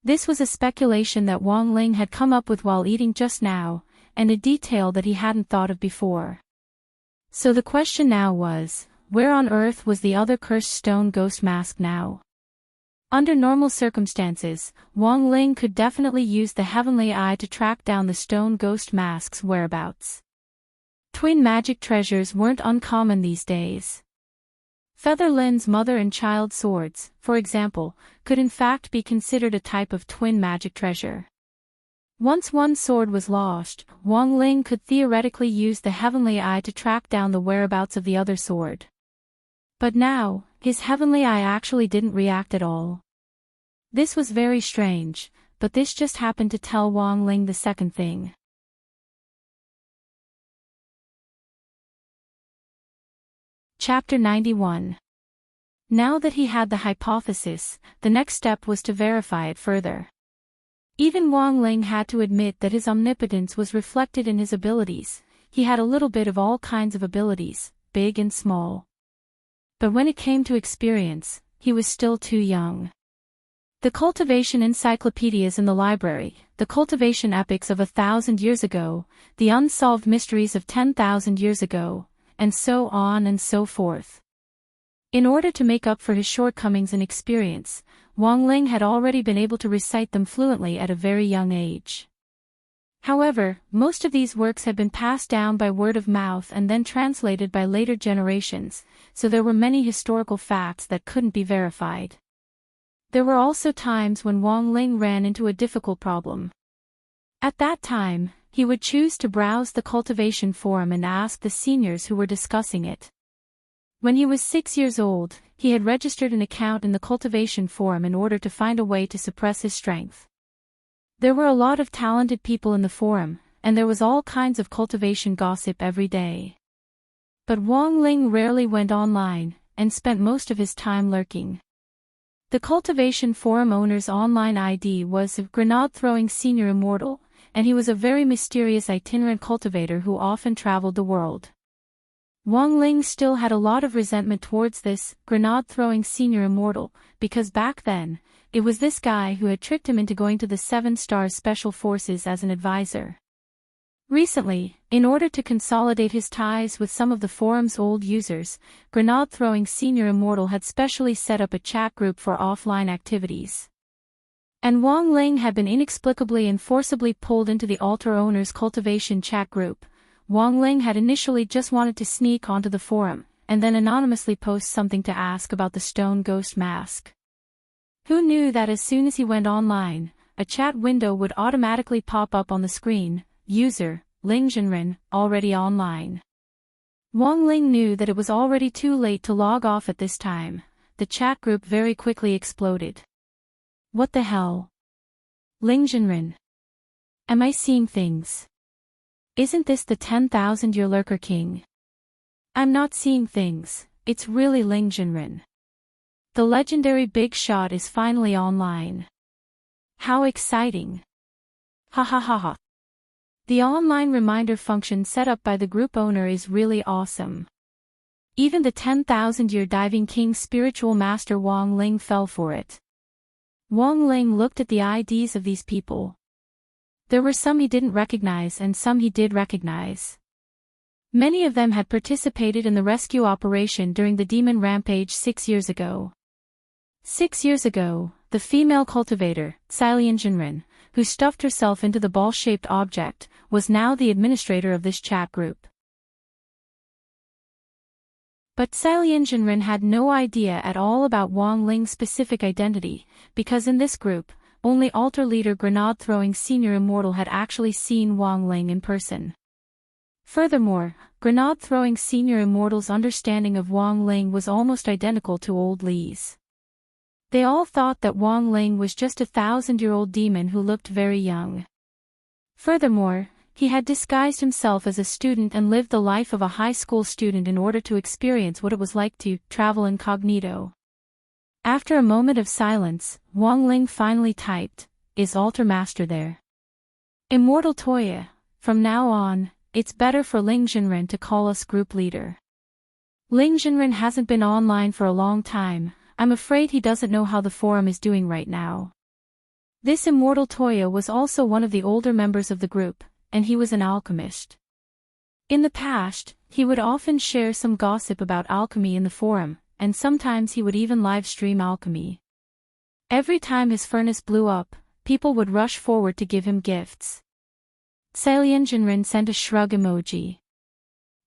This was a speculation that Wang Ling had come up with while eating just now, and a detail that he hadn't thought of before. So the question now was, where on earth was the other cursed stone ghost mask now? Under normal circumstances, Wang Ling could definitely use the Heavenly Eye to track down the stone ghost mask's whereabouts. Twin magic treasures weren't uncommon these days. Feather Lin's mother and child swords, for example, could in fact be considered a type of twin magic treasure. Once one sword was lost, Wang Ling could theoretically use the Heavenly Eye to track down the whereabouts of the other sword. But now, his Heavenly Eye actually didn't react at all. This was very strange, but this just happened to tell Wang Ling the second thing. Chapter 91. Now that he had the hypothesis, the next step was to verify it further. Even Wang Ling had to admit that his omnipotence was reflected in his abilities. He had a little bit of all kinds of abilities, big and small. But when it came to experience, he was still too young. The cultivation encyclopedias in the library, the cultivation epics of 1,000 years ago, the unsolved mysteries of 10,000 years ago, and so on and so forth. In order to make up for his shortcomings in experience, Wang Ling had already been able to recite them fluently at a very young age. However, most of these works had been passed down by word of mouth and then translated by later generations, so there were many historical facts that couldn't be verified. There were also times when Wang Ling ran into a difficult problem. At that time, he would choose to browse the cultivation forum and ask the seniors who were discussing it. When he was 6 years old, he had registered an account in the cultivation forum in order to find a way to suppress his strength. There were a lot of talented people in the forum, and there was all kinds of cultivation gossip every day. But Wang Ling rarely went online, and spent most of his time lurking. The cultivation forum owner's online ID was Grenade-Throwing Senior Immortal, and he was a very mysterious itinerant cultivator who often traveled the world. Wang Ling still had a lot of resentment towards this Grenade-Throwing Senior Immortal, because back then, it was this guy who had tricked him into going to the 7 Stars Special Forces as an advisor. Recently, in order to consolidate his ties with some of the forum's old users, Grenade-Throwing Senior Immortal had specially set up a chat group for offline activities. And Wang Ling had been inexplicably and forcibly pulled into the altar owner's cultivation chat group. Wang Ling had initially just wanted to sneak onto the forum, and then anonymously post something to ask about the stone ghost mask. Who knew that as soon as he went online, a chat window would automatically pop up on the screen, user, Ling Zhenren, already online. Wang Ling knew that it was already too late to log off at this time. The chat group very quickly exploded. What the hell? Ling Zhenren. Am I seeing things? Isn't this the 10,000-year lurker king? I'm not seeing things, it's really Ling Zhenren. The legendary big shot is finally online. How exciting! Ha ha ha ha. The online reminder function set up by the group owner is really awesome. Even the 10,000-year diving king spiritual master Wang Ling fell for it. Wang Ling looked at the IDs of these people. There were some he didn't recognize and some he did recognize. Many of them had participated in the rescue operation during the demon rampage 6 years ago. 6 years ago, the female cultivator, Jinrin, who stuffed herself into the ball-shaped object, was now the administrator of this chat group. But Jinrin had no idea at all about Wang Ling's specific identity, because in this group, only altar leader Grenade-throwing Senior Immortal had actually seen Wang Ling in person. Furthermore, Grenade-throwing Senior Immortal's understanding of Wang Ling was almost identical to old Li's. They all thought that Wang Ling was just a 1,000-year-old demon who looked very young. Furthermore, he had disguised himself as a student and lived the life of a high school student in order to experience what it was like to travel incognito. After a moment of silence, Wang Ling finally typed, "Is Altar Master there?" Immortal Toya, from now on, it's better for Ling Jinren to call us group leader. Ling Jinren hasn't been online for a long time. I'm afraid he doesn't know how the forum is doing right now. This Immortal Toya was also one of the older members of the group, and he was an alchemist. In the past, he would often share some gossip about alchemy in the forum, and sometimes he would even live stream alchemy. Every time his furnace blew up, people would rush forward to give him gifts. Jinrin sent a shrug emoji.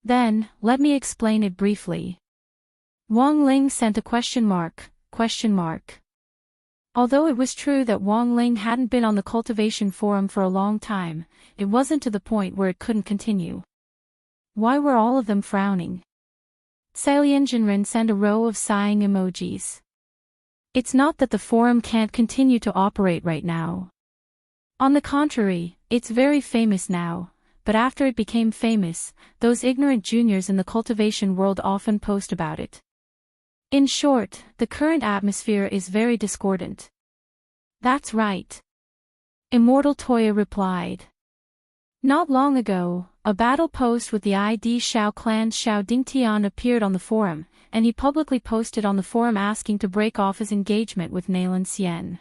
Then, let me explain it briefly. Wang Ling sent a question mark. Although it was true that Wang Ling hadn't been on the cultivation forum for a long time, it wasn't to the point where it couldn't continue. Why were all of them frowning? Jinrin sent a row of sighing emojis. It's not that the forum can't continue to operate right now. On the contrary, it's very famous now, but after it became famous, those ignorant juniors in the cultivation world often post about it. In short, the current atmosphere is very discordant. That's right. Immortal Toya replied. Not long ago, a battle post with the ID Shao Clan's Shao Dingtian appeared on the forum, and he publicly posted on the forum asking to break off his engagement with Naylan Xian.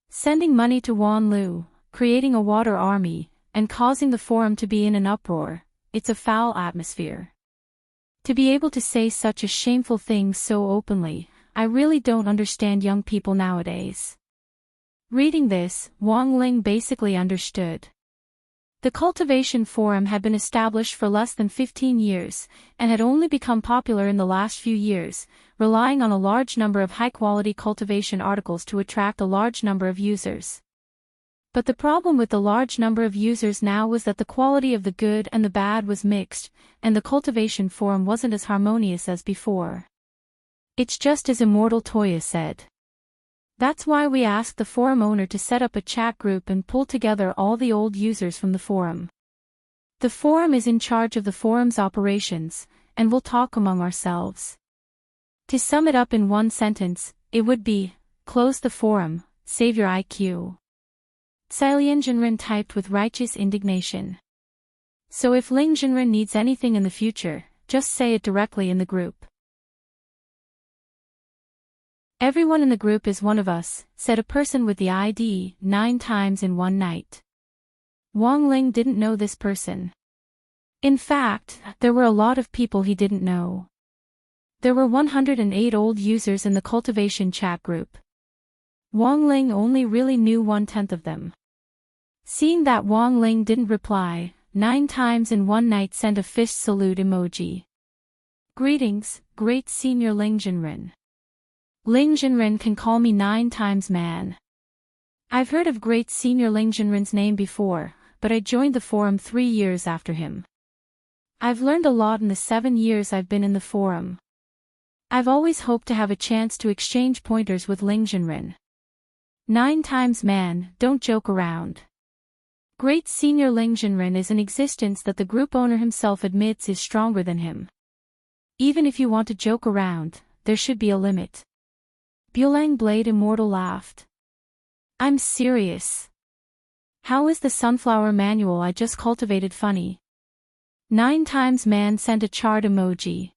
Sending money to Wan Lu, creating a water army, and causing the forum to be in an uproar, it's a foul atmosphere. To be able to say such a shameful thing so openly, I really don't understand young people nowadays. Reading this, Wang Ling basically understood. The cultivation forum had been established for less than 15 years, and had only become popular in the last few years, relying on a large number of high-quality cultivation articles to attract a large number of users. But the problem with the large number of users now was that the quality of the good and the bad was mixed, and the cultivation forum wasn't as harmonious as before. It's just as Immortal Toya said. That's why we asked the forum owner to set up a chat group and pull together all the old users from the forum. The forum is in charge of the forum's operations, and we'll talk among ourselves. To sum it up in one sentence, it would be, close the forum, save your IQ. Jinren typed with righteous indignation. So if Ling Jinren needs anything in the future, just say it directly in the group. Everyone in the group is one of us, said a person with the ID 9 times in one night. Wang Ling didn't know this person. In fact, there were a lot of people he didn't know. There were 108 old users in the cultivation chat group. Wang Ling only really knew 1/10 of them. Seeing that Wang Ling didn't reply, 9 times in one night sent a fist salute emoji. Greetings, great senior Ling Jinren. Ling Jinren can call me 9 times man. I've heard of great senior Ling Jinren's name before, but I joined the forum 3 years after him. I've learned a lot in the 7 years I've been in the forum. I've always hoped to have a chance to exchange pointers with Ling Jinren. 9 times man, don't joke around. Great senior Ling Jinren is an existence that the group owner himself admits is stronger than him. Even if you want to joke around, there should be a limit. Bulang Blade Immortal laughed. I'm serious. How is the sunflower manual I just cultivated funny? 9 times man sent a chart emoji.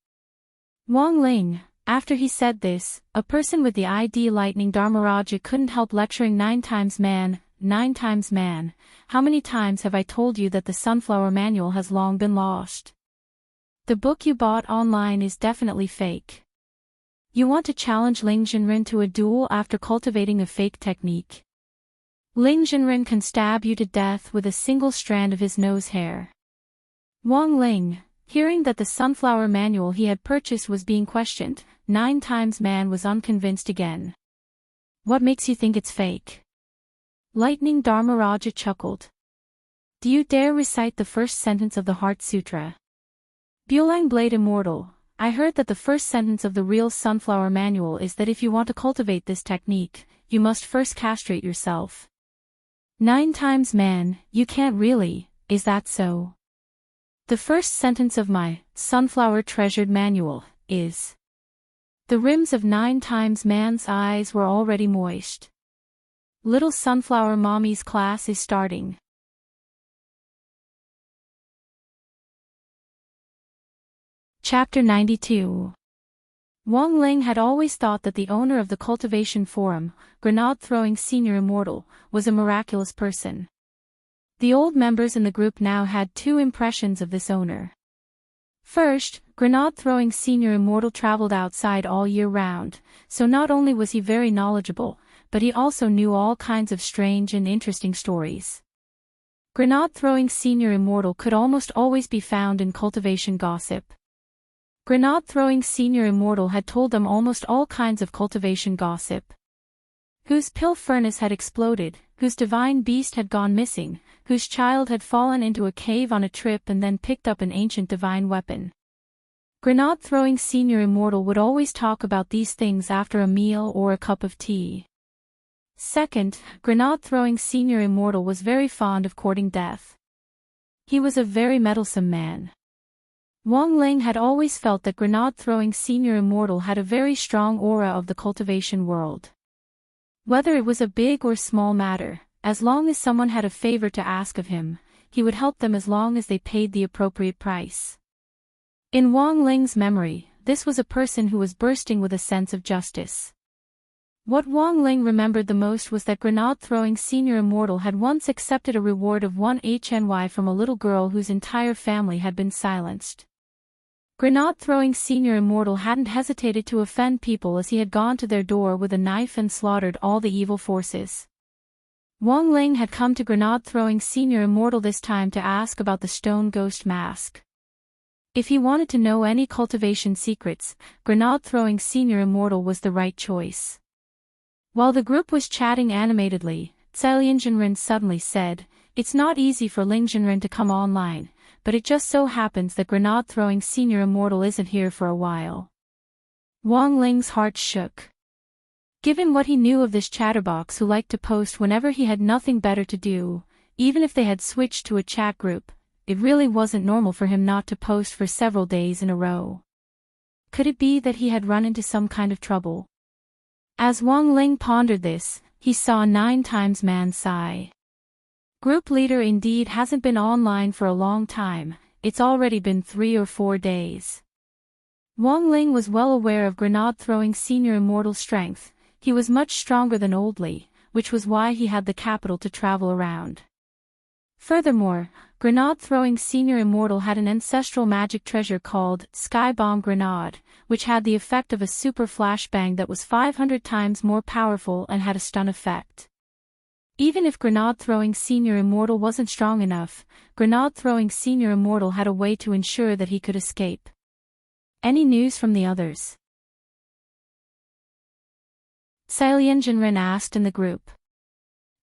Wang Ling, after he said this, a person with the ID Lightning Dharmaraja couldn't help lecturing 9 times man, 9 times man, how many times have I told you that the Sunflower Manual has long been lost? The book you bought online is definitely fake. You want to challenge Ling Jinren to a duel after cultivating a fake technique. Ling Jinren can stab you to death with a single strand of his nose hair. Wang Ling, hearing that the Sunflower Manual he had purchased was being questioned, 9 times man was unconvinced again. What makes you think it's fake? Lightning Dharmaraja chuckled. Do you dare recite the first sentence of the Heart Sutra? Bulang Blade Immortal, I heard that the first sentence of the real Sunflower Manual is that if you want to cultivate this technique, you must first castrate yourself. 9 times man, you can't really, is that so? The first sentence of my Sunflower Treasured Manual is. The rims of 9 times man's eyes were already moist. Little Sunflower Mommy's class is starting. Chapter 92. Wang Ling had always thought that the owner of the Cultivation Forum, Grenade-throwing Senior Immortal, was a miraculous person. The old members in the group now had 2 impressions of this owner. First, Grenade-throwing Senior Immortal traveled outside all year round, so not only was he very knowledgeable, but he also knew all kinds of strange and interesting stories. Grenade-throwing Senior Immortal could almost always be found in cultivation gossip. Grenade-throwing Senior Immortal had told them almost all kinds of cultivation gossip. Whose pill furnace had exploded, whose divine beast had gone missing, whose child had fallen into a cave on a trip and then picked up an ancient divine weapon. Grenade-throwing Senior Immortal would always talk about these things after a meal or a cup of tea. Second, Grenade-throwing Senior Immortal was very fond of courting death. He was a very meddlesome man. Wang Ling had always felt that Grenade-throwing Senior Immortal had a very strong aura of the cultivation world. Whether it was a big or small matter, as long as someone had a favor to ask of him, he would help them as long as they paid the appropriate price. In Wang Ling's memory, this was a person who was bursting with a sense of justice. What Wang Ling remembered the most was that Grenade-throwing Senior Immortal had once accepted a reward of 1 HNY from a little girl whose entire family had been silenced. Grenade-throwing Senior Immortal hadn't hesitated to offend people as he had gone to their door with a knife and slaughtered all the evil forces. Wang Ling had come to Grenade-throwing Senior Immortal this time to ask about the stone ghost mask. If he wanted to know any cultivation secrets, Grenade-throwing Senior Immortal was the right choice. While the group was chatting animatedly, Ling Jinren suddenly said, "It's not easy for Ling Jinren to come online, but it just so happens that Grenade-throwing Senior Immortal isn't here for a while." Wang Ling's heart shook. Given what he knew of this chatterbox who liked to post whenever he had nothing better to do, even if they had switched to a chat group, it really wasn't normal for him not to post for several days in a row. Could it be that he had run into some kind of trouble? As Wang Ling pondered this, he saw 9 times man sigh. Group leader indeed hasn't been online for a long time, it's already been 3 or 4 days. Wang Ling was well aware of Grenade-throwing Senior Immortal's strength. He was much stronger than Old Li, which was why he had the capital to travel around. Furthermore, Grenade-throwing Senior Immortal had an ancestral magic treasure called Sky Bomb Grenade, which had the effect of a super flashbang that was 500 times more powerful and had a stun effect. Even if Grenade-throwing Senior Immortal wasn't strong enough, Grenade-throwing Senior Immortal had a way to ensure that he could escape. Any news from the others? Ling Jinren asked in the group.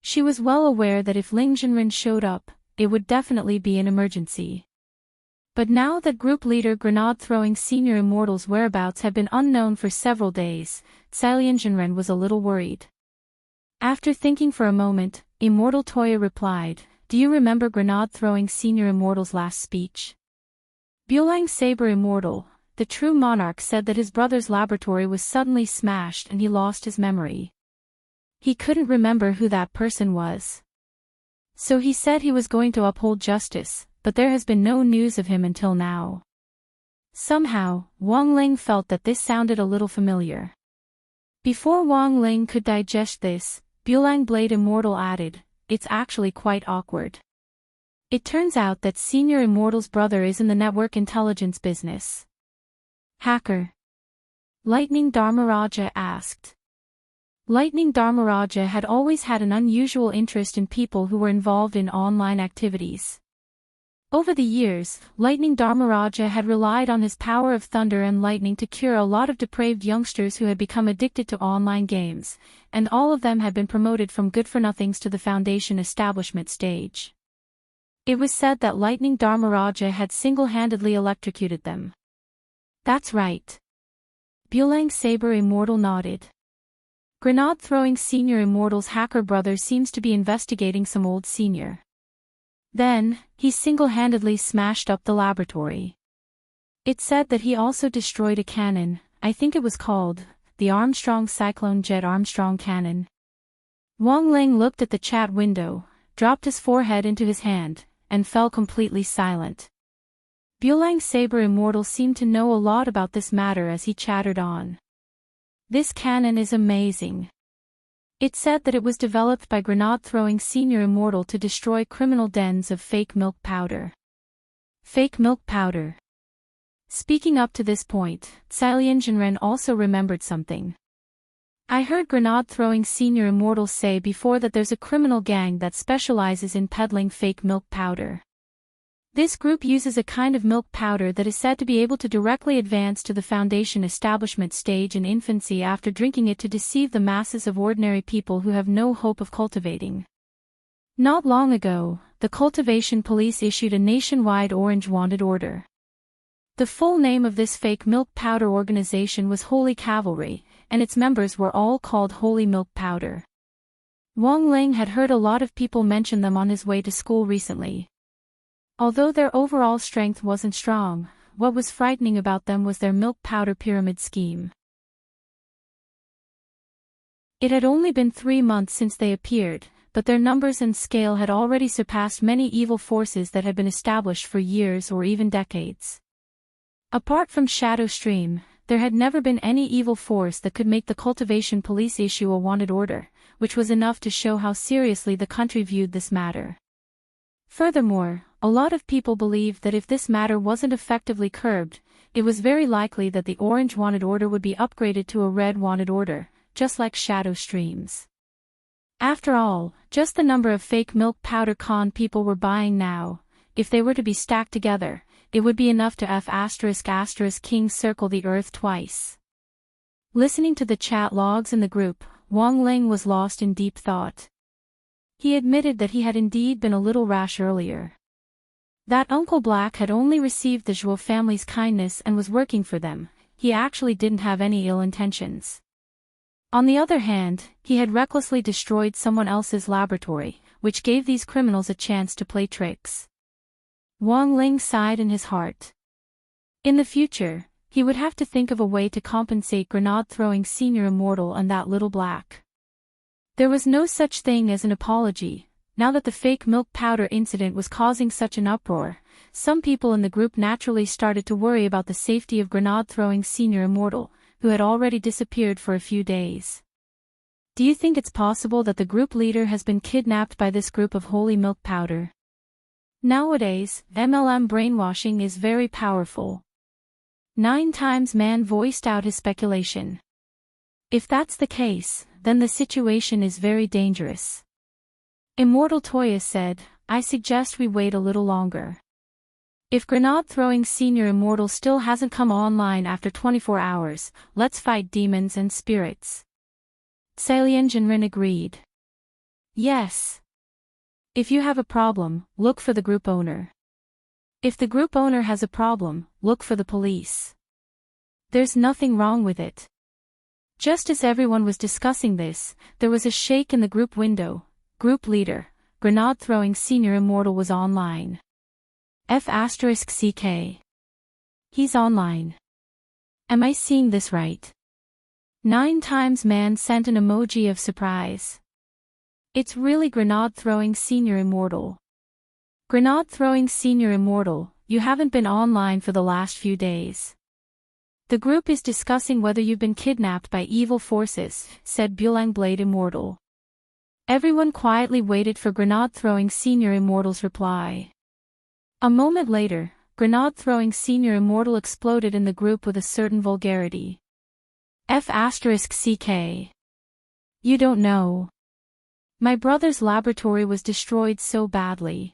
She was well aware that if Ling Jinren showed up, it would definitely be an emergency. But now that group leader Grenade-throwing Senior Immortal's whereabouts had been unknown for several days, Ling Jinren was a little worried. After thinking for a moment, Immortal Toya replied, "Do you remember Grenade-throwing Senior Immortal's last speech? Bulang Saber Immortal, the true monarch, said that his brother's laboratory was suddenly smashed and he lost his memory. He couldn't remember who that person was. So he said he was going to uphold justice, but there has been no news of him until now." Somehow, Wang Ling felt that this sounded a little familiar. Before Wang Ling could digest this, Bulang Blade Immortal added, it's actually quite awkward. It turns out that Senior Immortal's brother is in the network intelligence business. Hacker? Lightning Dharmaraja asked. Lightning Dharmaraja had always had an unusual interest in people who were involved in online activities. Over the years, Lightning Dharmaraja had relied on his power of thunder and lightning to cure a lot of depraved youngsters who had become addicted to online games, and all of them had been promoted from good-for-nothings to the Foundation establishment stage. It was said that Lightning Dharmaraja had single-handedly electrocuted them. That's right. Bulang Saber Immortal nodded. Grenade-throwing Senior Immortal's hacker brother seems to be investigating some old senior. Then, he single-handedly smashed up the laboratory. It said that he also destroyed a cannon, I think it was called, the Armstrong Cyclone Jet Armstrong Cannon. Wang Ling looked at the chat window, dropped his forehead into his hand, and fell completely silent. Bulang Saber Immortal seemed to know a lot about this matter as he chattered on. This cannon is amazing. It said that it was developed by grenade-throwing Senior Immortal to destroy criminal dens of fake milk powder. Fake milk powder. Speaking up to this point, Cailiangenren also remembered something. I heard grenade-throwing Senior Immortal say before that there's a criminal gang that specializes in peddling fake milk powder. This group uses a kind of milk powder that is said to be able to directly advance to the Foundation establishment stage in infancy after drinking it to deceive the masses of ordinary people who have no hope of cultivating. Not long ago, the Cultivation Police issued a nationwide Orange Wanted order. The full name of this fake milk powder organization was Holy Cavalry, and its members were all called Holy Milk Powder. Wang Ling had heard a lot of people mention them on his way to school recently. Although their overall strength wasn't strong, what was frightening about them was their milk powder pyramid scheme. It had only been 3 months since they appeared, but their numbers and scale had already surpassed many evil forces that had been established for years or even decades. Apart from Shadow Stream, there had never been any evil force that could make the Cultivation Police issue a wanted order, which was enough to show how seriously the country viewed this matter. Furthermore, a lot of people believed that if this matter wasn't effectively curbed, it was very likely that the Orange Wanted Order would be upgraded to a Red Wanted Order, just like Shadow Streams. After all, just the number of fake milk powder con people were buying now, if they were to be stacked together, it would be enough to King circle the earth twice. Listening to the chat logs in the group, Wang Ling was lost in deep thought. He admitted that he had indeed been a little rash earlier. That Uncle Black had only received the Zhuo family's kindness and was working for them, he actually didn't have any ill intentions. On the other hand, he had recklessly destroyed someone else's laboratory, which gave these criminals a chance to play tricks. Wang Ling sighed in his heart. In the future, he would have to think of a way to compensate grenade-throwing Senior Immortal and that little Black. There was no such thing as an apology. Now that the fake milk powder incident was causing such an uproar, some people in the group naturally started to worry about the safety of grenade-throwing Senior Immortal, who had already disappeared for a few days. Do you think it's possible that the group leader has been kidnapped by this group of holy milk powder? Nowadays, MLM brainwashing is very powerful. 9 times Man voiced out his speculation. If that's the case, then the situation is very dangerous. Immortal Toya said, I suggest we wait a little longer. If grenade-throwing Senior Immortal still hasn't come online after 24 hours, let's fight demons and spirits. Cailiangenren agreed. Yes. If you have a problem, look for the group owner. If the group owner has a problem, look for the police. There's nothing wrong with it. Just as everyone was discussing this, there was a shake in the group window. Group leader, grenade-throwing Senior Immortal was online. F***CK. He's online. Am I seeing this right? 9 times Man sent an emoji of surprise. It's really grenade-throwing Senior Immortal. Grenade-throwing Senior Immortal, you haven't been online for the last few days. The group is discussing whether you've been kidnapped by evil forces, said Bulang Blade Immortal. Everyone quietly waited for grenade-throwing Senior Immortal's reply. A moment later, grenade-throwing Senior Immortal exploded in the group with a certain vulgarity. F***CK. You don't know. My brother's laboratory was destroyed so badly.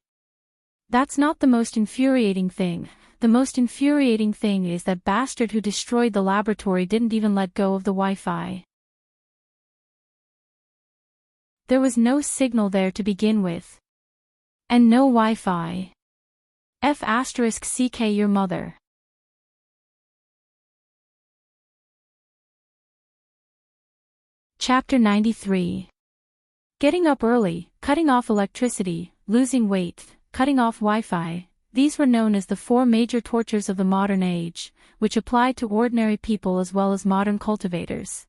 That's not the most infuriating thing. The most infuriating thing is that bastard who destroyed the laboratory didn't even let go of the Wi-Fi. There was no signal there to begin with. And no Wi-Fi. F***CK your mother. Chapter 93. Getting up early, cutting off electricity, losing weight, cutting off Wi-Fi, these were known as the 4 major tortures of the modern age, which applied to ordinary people as well as modern cultivators.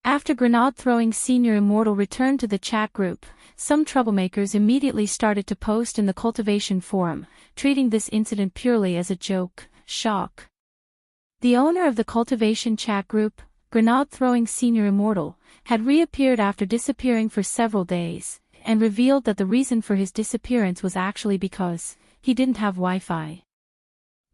After grenade-throwing Senior Immortal returned to the chat group, some troublemakers immediately started to post in the cultivation forum, treating this incident purely as a joke, shock. The owner of the cultivation chat group, grenade-throwing Senior Immortal, had reappeared after disappearing for several days, and revealed that the reason for his disappearance was actually because he didn't have Wi-Fi.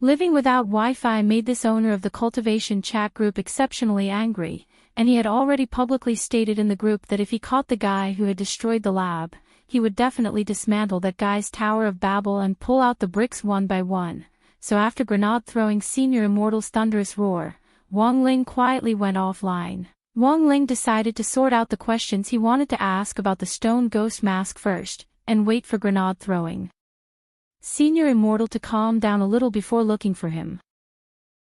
Living without Wi-Fi made this owner of the cultivation chat group exceptionally angry, and he had already publicly stated in the group that if he caught the guy who had destroyed the lab, he would definitely dismantle that guy's Tower of Babel and pull out the bricks one by one. So after grenade-throwing Senior Immortal's thunderous roar, Wang Ling quietly went offline. Wang Ling decided to sort out the questions he wanted to ask about the stone ghost mask first, and wait for grenade-throwing Senior Immortal to calm down a little before looking for him.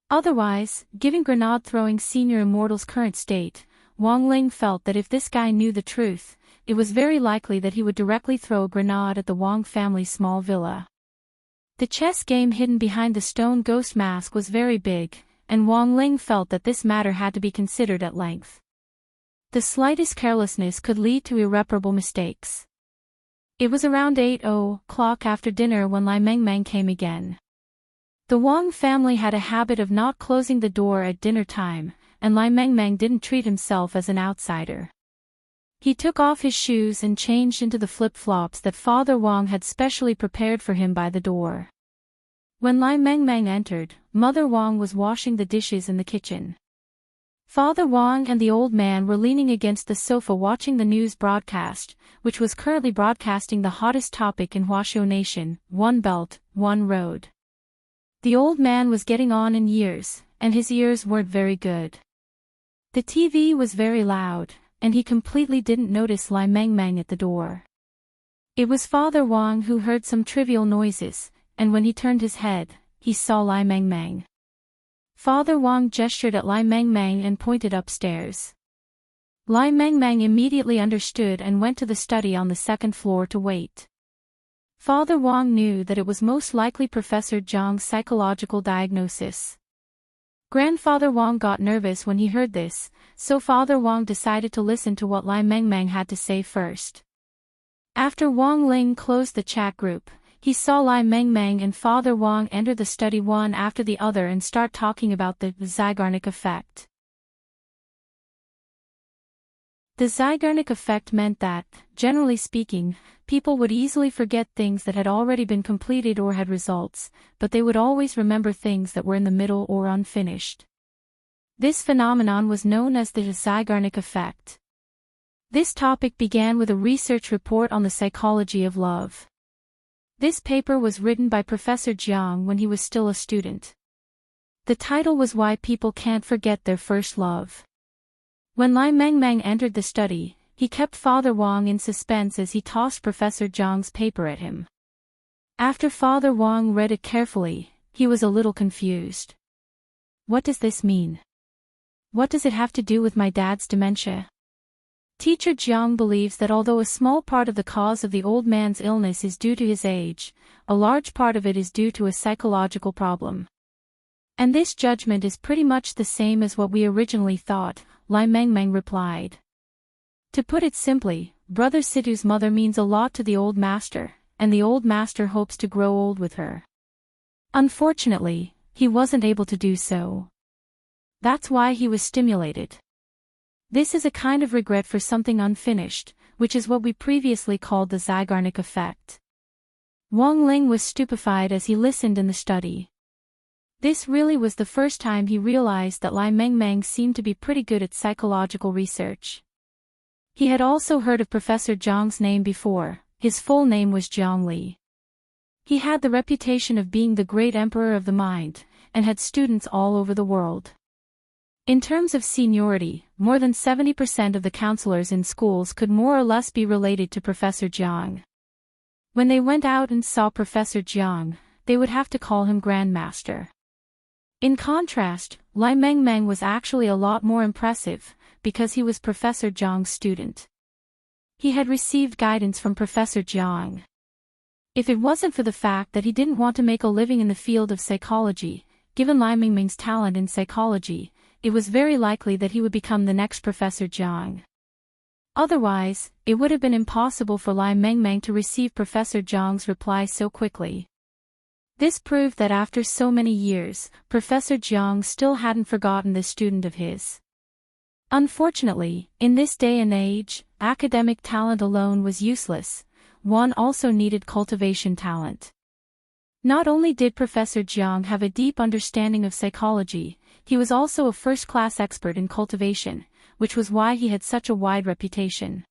Otherwise, given grenade-throwing Senior Immortal's current state, Wang Ling felt that if this guy knew the truth, it was very likely that he would directly throw a grenade at the Wang family's small villa. The chess game hidden behind the stone ghost mask was very big, and Wang Ling felt that this matter had to be considered at length. The slightest carelessness could lead to irreparable mistakes. It was around 8:00 after dinner when Lai Mengmeng came again. The Wang family had a habit of not closing the door at dinner time, and Lai Mengmeng didn't treat himself as an outsider. He took off his shoes and changed into the flip-flops that Father Wang had specially prepared for him by the door. When Lai Mengmeng entered, Mother Wang was washing the dishes in the kitchen. Father Wang and the old man were leaning against the sofa watching the news broadcast, which was currently broadcasting the hottest topic in Huaxiu Nation, One Belt, One Road. The old man was getting on in years, and his ears weren't very good. The TV was very loud, and he completely didn't notice Lai Mengmeng at the door. It was Father Wang who heard some trivial noises, and when he turned his head, he saw Lai Mengmeng. Father Wang gestured at Lai Mengmeng and pointed upstairs. Lai Mengmeng immediately understood and went to the study on the second floor to wait. Father Wang knew that it was most likely Professor Zhang's psychological diagnosis. Grandfather Wang got nervous when he heard this, so Father Wang decided to listen to what Lai Mengmeng had to say first. After Wang Ling closed the chat group, he saw Lai Mengmeng and Father Wang enter the study one after the other and start talking about the Zeigarnik effect. The Zeigarnik effect meant that, generally speaking, people would easily forget things that had already been completed or had results, but they would always remember things that were in the middle or unfinished. This phenomenon was known as the Zeigarnik effect. This topic began with a research report on the psychology of love. This paper was written by Professor Jiang when he was still a student. The title was Why People Can't Forget Their First Love. When Lai Mengmeng entered the study, he kept Father Wang in suspense as he tossed Professor Jiang's paper at him. After Father Wang read it carefully, he was a little confused. What does this mean? What does it have to do with my dad's dementia? Teacher Jiang believes that although a small part of the cause of the old man's illness is due to his age, a large part of it is due to a psychological problem. And this judgment is pretty much the same as what we originally thought, Lai Mengmeng replied. To put it simply, Brother Situ's mother means a lot to the old master, and the old master hopes to grow old with her. Unfortunately, he wasn't able to do so. That's why he was stimulated. This is a kind of regret for something unfinished, which is what we previously called the Zeigarnik effect. Wang Ling was stupefied as he listened in the study. This really was the first time he realized that Lai Mengmeng seemed to be pretty good at psychological research. He had also heard of Professor Zhang's name before. His full name was Zhang Li. He had the reputation of being the great emperor of the mind, and had students all over the world. In terms of seniority, more than 70% of the counselors in schools could more or less be related to Professor Zhang. When they went out and saw Professor Zhang, they would have to call him Grandmaster. In contrast, Lai Mengmeng was actually a lot more impressive, because he was Professor Zhang's student. He had received guidance from Professor Zhang. If it wasn't for the fact that he didn't want to make a living in the field of psychology, given Lai Mengmeng's talent in psychology, it was very likely that he would become the next Professor Zhang. Otherwise, it would have been impossible for Lai Mengmeng to receive Professor Zhang's reply so quickly. This proved that after so many years, Professor Zhang still hadn't forgotten this student of his. Unfortunately, in this day and age, academic talent alone was useless. One also needed cultivation talent. Not only did Professor Zhang have a deep understanding of psychology, he was also a first-class expert in cultivation, which was why he had such a wide reputation.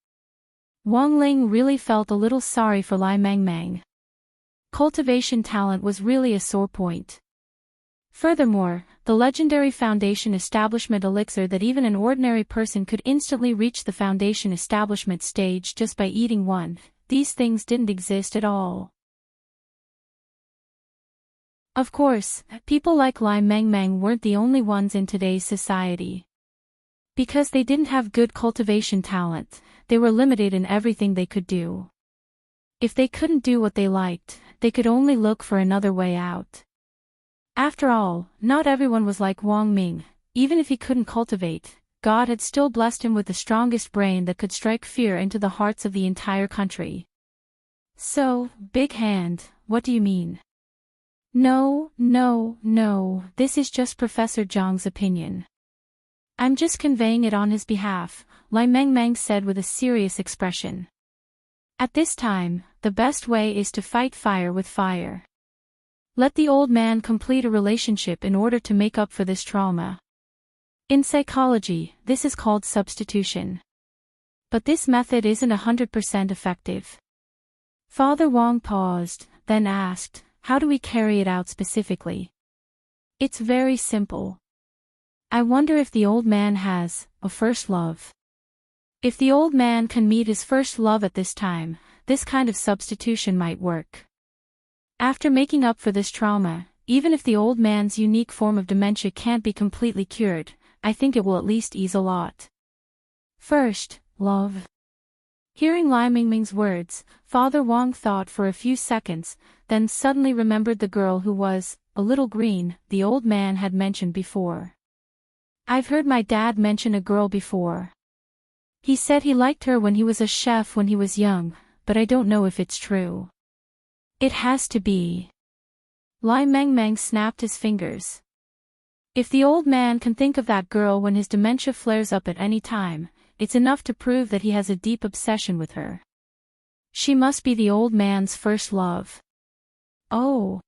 Wang Ling really felt a little sorry for Lai Mengmeng. Cultivation talent was really a sore point. Furthermore, the legendary foundation establishment elixir that even an ordinary person could instantly reach the foundation establishment stage just by eating one, these things didn't exist at all. Of course, people like Lai Mengmeng weren't the only ones in today's society. Because they didn't have good cultivation talent, they were limited in everything they could do. If they couldn't do what they liked, they could only look for another way out. After all, not everyone was like Wang Ming. Even if he couldn't cultivate, God had still blessed him with the strongest brain that could strike fear into the hearts of the entire country. So, Big Hand, what do you mean? No, this is just Professor Zhang's opinion. I'm just conveying it on his behalf, Lai Mengmeng said with a serious expression. At this time, the best way is to fight fire with fire. Let the old man complete a relationship in order to make up for this trauma. In psychology, this is called substitution. But this method isn't 100% effective. Father Wang paused, then asked, how do we carry it out specifically? It's very simple. I wonder if the old man has a first love. If the old man can meet his first love at this time, this kind of substitution might work. After making up for this trauma, even if the old man's unique form of dementia can't be completely cured, I think it will at least ease a lot. First, love. Hearing Lai Mengmeng's words, Father Wang thought for a few seconds, then suddenly remembered the girl who was a little green, the old man had mentioned before. I've heard my dad mention a girl before. He said he liked her when he was a chef when he was young, but I don't know if it's true. It has to be. Lai Mengmeng snapped his fingers. If the old man can think of that girl when his dementia flares up at any time, it's enough to prove that he has a deep obsession with her. She must be the old man's first love. Oh.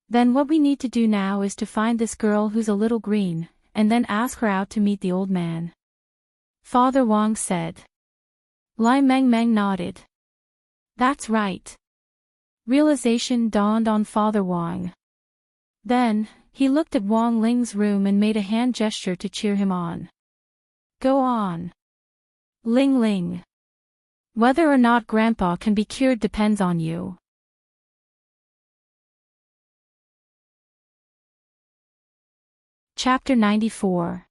Then what we need to do now is to find this girl who's a little green, and then ask her out to meet the old man. Father Wang said. Lai Mengmeng nodded. That's right. Realization dawned on Father Wang. Then, he looked at Wang Ling's room and made a hand gesture to cheer him on. Go on. Ling Ling. Whether or not Grandpa can be cured depends on you. Chapter 94.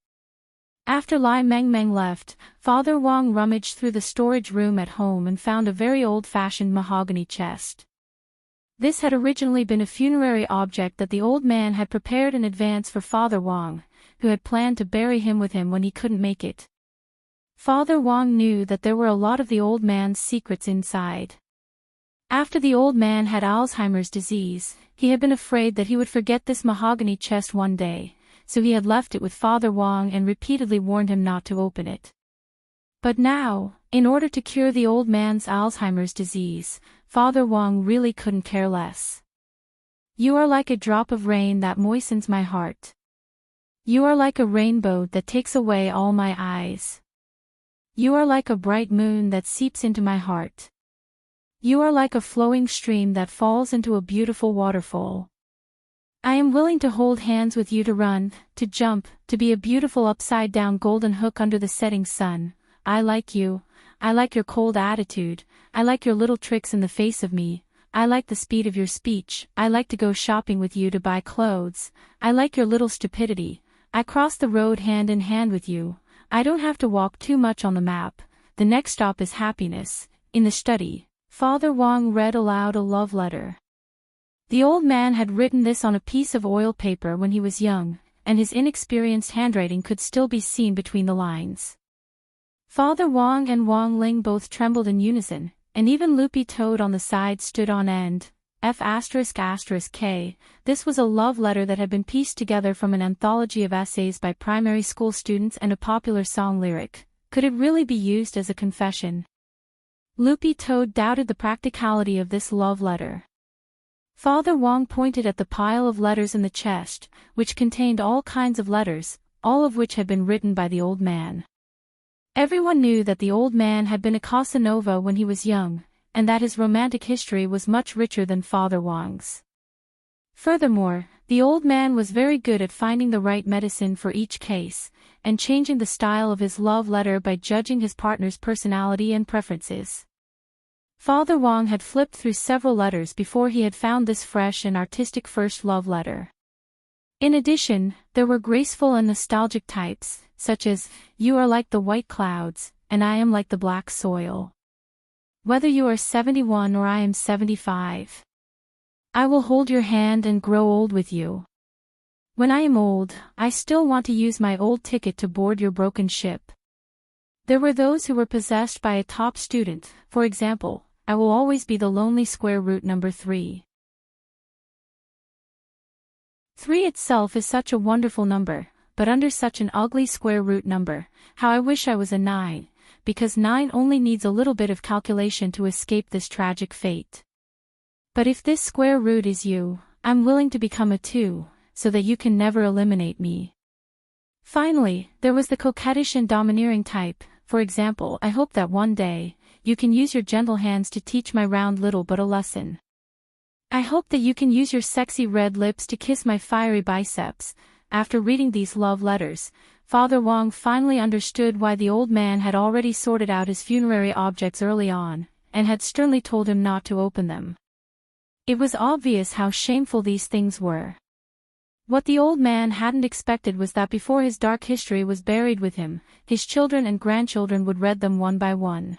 After Lai Mengmeng left, Father Wang rummaged through the storage room at home and found a very old-fashioned mahogany chest. This had originally been a funerary object that the old man had prepared in advance for Father Wang, who had planned to bury him with him when he couldn't make it. Father Wang knew that there were a lot of the old man's secrets inside. After the old man had Alzheimer's disease, he had been afraid that he would forget this mahogany chest one day, so he had left it with Father Wang and repeatedly warned him not to open it. But now, In order to cure the old man's Alzheimer's disease, Father Wang really couldn't care less. You are like a drop of rain that moistens my heart. You are like a rainbow that takes away all my eyes. You are like a bright moon that seeps into my heart. You are like a flowing stream that falls into a beautiful waterfall. I am willing to hold hands with you, to run, to jump, to be a beautiful upside-down golden hook under the setting sun. I like you. I like your cold attitude. I like your little tricks in the face of me. I like the speed of your speech. I like to go shopping with you to buy clothes. I like your little stupidity. I cross the road hand in hand with you. I don't have to walk too much on the map. The next stop is happiness. In the study, Father Wang read aloud a love letter. The old man had written this on a piece of oil paper when he was young, and his inexperienced handwriting could still be seen between the lines. Father Wang and Wang Ling both trembled in unison, and even Loopy Toad on the side stood on end. F***K. This was a love letter that had been pieced together from an anthology of essays by primary school students and a popular song lyric. Could it really be used as a confession? Loopy Toad doubted the practicality of this love letter. Father Wang pointed at the pile of letters in the chest, which contained all kinds of letters, all of which had been written by the old man. Everyone knew that the old man had been a Casanova when he was young, and that his romantic history was much richer than Father Wang's. Furthermore, the old man was very good at finding the right medicine for each case, and changing the style of his love letter by judging his partner's personality and preferences. Father Wang had flipped through several letters before he had found this fresh and artistic first love letter. In addition, there were graceful and nostalgic types, such as, "You are like the white clouds, and I am like the black soil. Whether you are 71 or I am 75. I will hold your hand and grow old with you. When I am old, I still want to use my old ticket to board your broken ship." There were those who were possessed by a top student, for example, "I will always be the lonely square root number 3. 3 itself is such a wonderful number, but under such an ugly square root number, how I wish I was a 9, because 9 only needs a little bit of calculation to escape this tragic fate. But if this square root is you, I'm willing to become a 2, so that you can never eliminate me." Finally, there was the coquettish and domineering type, for example, "I hope that one day, you can use your gentle hands to teach my round little but a lesson. I hope that you can use your sexy red lips to kiss my fiery biceps." After reading these love letters, Father Wang finally understood why the old man had already sorted out his funerary objects early on, and had sternly told him not to open them. It was obvious how shameful these things were. What the old man hadn't expected was that before his dark history was buried with him, his children and grandchildren would read them one by one.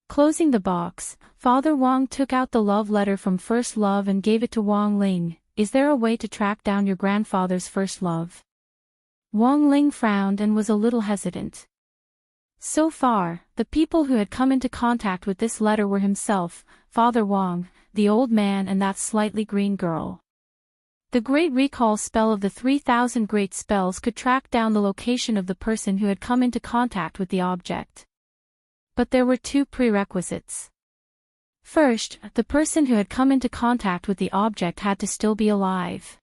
Closing the box, Father Wang took out the love letter from First Love and gave it to Wang Ling. "Is there a way to track down your grandfather's first love?" Wang Ling frowned and was a little hesitant. So far, the people who had come into contact with this letter were himself, Father Wang, the old man and that slightly green girl. The Great Recall spell of the 3,000 great spells could track down the location of the person who had come into contact with the object. But there were 2 prerequisites. First, the person who had come into contact with the object had to still be alive.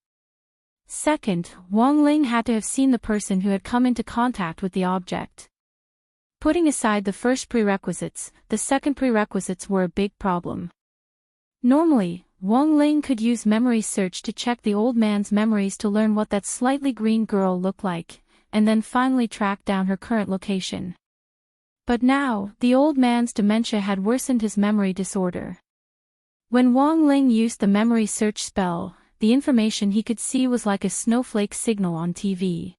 Second, Wang Ling had to have seen the person who had come into contact with the object. Putting aside the first prerequisites, the second prerequisites were a big problem. Normally, Wang Ling could use memory search to check the old man's memories to learn what that slightly green girl looked like, and then finally track down her current location. But now, the old man's dementia had worsened his memory disorder. When Wang Ling used the memory search spell, the information he could see was like a snowflake signal on TV.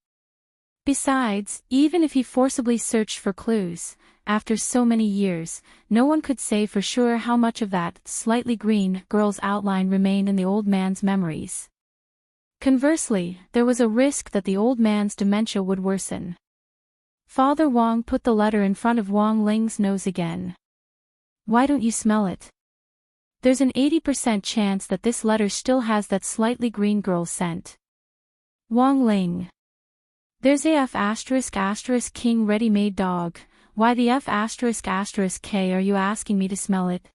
Besides, even if he forcibly searched for clues, after so many years, no one could say for sure how much of that slightly green girl's outline remained in the old man's memories. Conversely, there was a risk that the old man's dementia would worsen. Father Wang put the letter in front of Wang Ling's nose again. "Why don't you smell it? There's an 80% chance that this letter still has that slightly green girl scent." Wang Ling. "There's a F***king ready-made dog," Why the F***K are you asking me to smell it?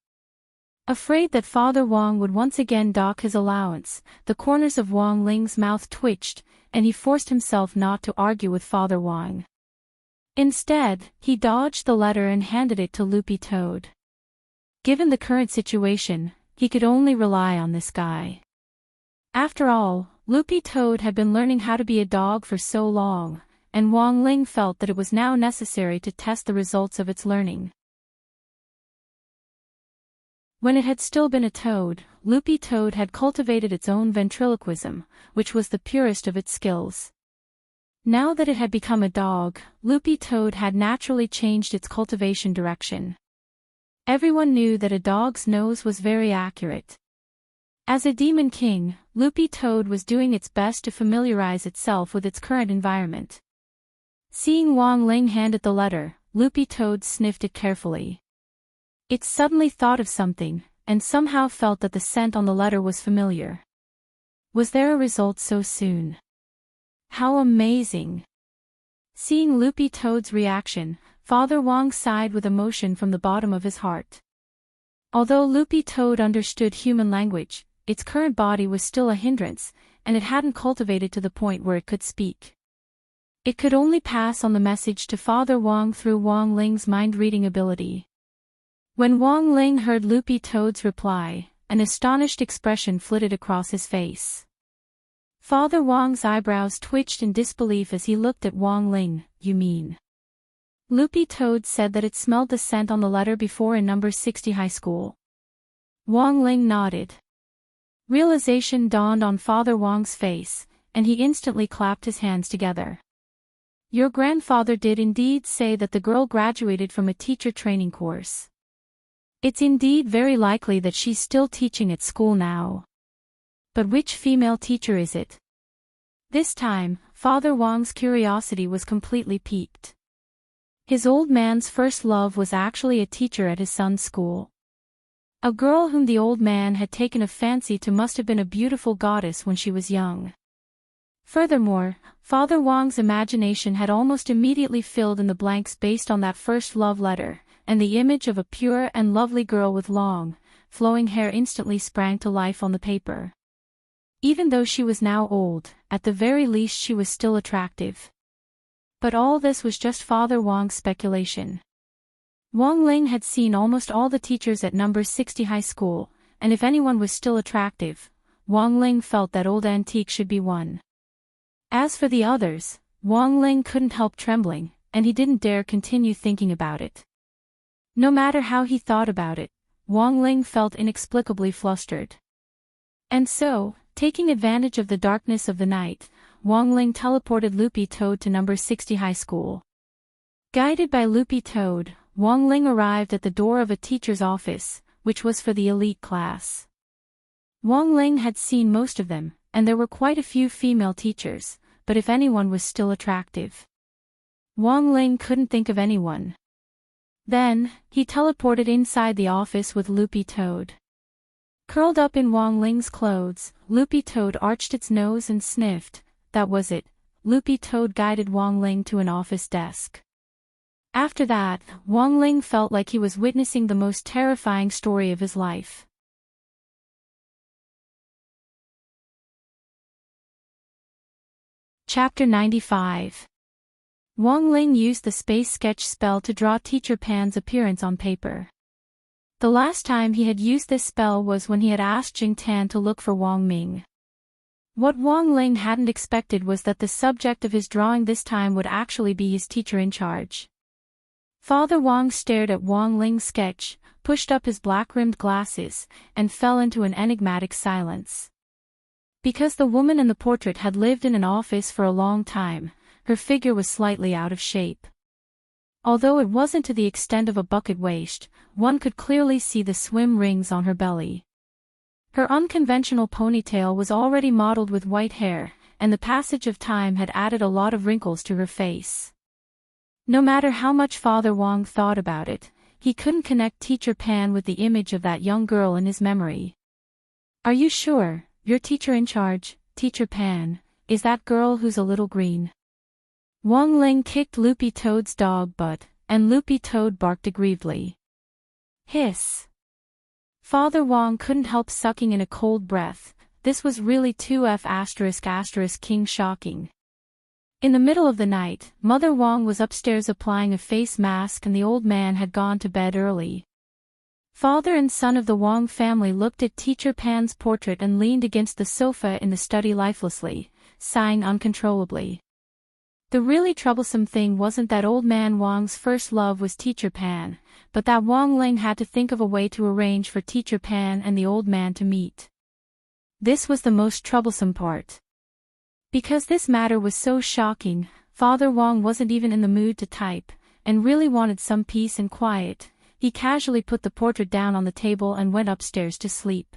Afraid that Father Wang would once again dock his allowance, the corners of Wang Ling's mouth twitched, and he forced himself not to argue with Father Wang. Instead, he dodged the letter and handed it to Loopy Toad. Given the current situation, he could only rely on this guy. After all, Loopy Toad had been learning how to be a dog for so long, and Wang Ling felt that it was now necessary to test the results of its learning. When it had still been a toad, Loopy Toad had cultivated its own ventriloquism, which was the purest of its skills. Now that it had become a dog, Loopy Toad had naturally changed its cultivation direction. Everyone knew that a dog's nose was very accurate. As a demon king, Loopy Toad was doing its best to familiarize itself with its current environment. Seeing Wang Ling hand it the letter, Loopy Toad sniffed it carefully. It suddenly thought of something, and somehow felt that the scent on the letter was familiar. Was there a result so soon? How amazing! Seeing Loopy Toad's reaction, Father Wang sighed with emotion from the bottom of his heart. Although Loopy Toad understood human language, its current body was still a hindrance, and it hadn't cultivated to the point where it could speak. It could only pass on the message to Father Wang through Wang Ling's mind-reading ability. When Wang Ling heard Loopy Toad's reply, an astonished expression flitted across his face. Father Wang's eyebrows twitched in disbelief as he looked at Wang Ling. You mean? Loopy Toad said that it smelled the scent on the letter before in number 60 high school. Wang Ling nodded. Realization dawned on Father Wang's face, and he instantly clapped his hands together. Your grandfather did indeed say that the girl graduated from a teacher training course. It's indeed very likely that she's still teaching at school now. But which female teacher is it? This time, Father Wang's curiosity was completely piqued. His old man's first love was actually a teacher at his son's school. A girl whom the old man had taken a fancy to must have been a beautiful goddess when she was young. Furthermore, Father Wang's imagination had almost immediately filled in the blanks based on that first love letter, and the image of a pure and lovely girl with long, flowing hair instantly sprang to life on the paper. Even though she was now old, at the very least she was still attractive. But all this was just Father Wang's speculation. Wang Ling had seen almost all the teachers at number 60 high school, and if anyone was still attractive, Wang Ling felt that old antique should be one. As for the others, Wang Ling couldn't help trembling, and he didn't dare continue thinking about it. No matter how he thought about it, Wang Ling felt inexplicably flustered. And so, taking advantage of the darkness of the night, Wang Ling teleported Loopy Toad to number 60 high school. Guided by Loopy Toad, Wang Ling arrived at the door of a teacher's office, which was for the elite class. Wang Ling had seen most of them, and there were quite a few female teachers, but if anyone was still attractive, Wang Ling couldn't think of anyone. Then, he teleported inside the office with Loopy Toad. Curled up in Wang Ling's clothes, Loopy Toad arched its nose and sniffed. That was it. Loopy Toad guided Wang Ling to an office desk. After that, Wang Ling felt like he was witnessing the most terrifying story of his life. Chapter 95. Wang Ling used the space sketch spell to draw Teacher Pan's appearance on paper. The last time he had used this spell was when he had asked Jing Tan to look for Wang Ming. What Wang Ling hadn't expected was that the subject of his drawing this time would actually be his teacher in charge. Father Wang stared at Wang Ling's sketch, pushed up his black-rimmed glasses, and fell into an enigmatic silence. Because the woman in the portrait had lived in an office for a long time, her figure was slightly out of shape. Although it wasn't to the extent of a bucket waist, one could clearly see the swim rings on her belly. Her unconventional ponytail was already mottled with white hair, and the passage of time had added a lot of wrinkles to her face. No matter how much Father Wang thought about it, he couldn't connect Teacher Pan with the image of that young girl in his memory. Are you sure, your teacher in charge, Teacher Pan, is that girl who's a little green? Wang Ling kicked Loopy Toad's dog butt, and Loopy Toad barked aggrievedly. Hiss! Father Wong couldn't help sucking in a cold breath. This was really too king shocking. In the middle of the night, Mother Wong was upstairs applying a face mask and the old man had gone to bed early. Father and son of the Wong family looked at Teacher Pan's portrait and leaned against the sofa in the study lifelessly, sighing uncontrollably. The really troublesome thing wasn't that old man Wong's first love was Teacher Pan, but that Wong Ling had to think of a way to arrange for Teacher Pan and the old man to meet. This was the most troublesome part. Because this matter was so shocking, Father Wong wasn't even in the mood to type, and really wanted some peace and quiet. He casually put the portrait down on the table and went upstairs to sleep.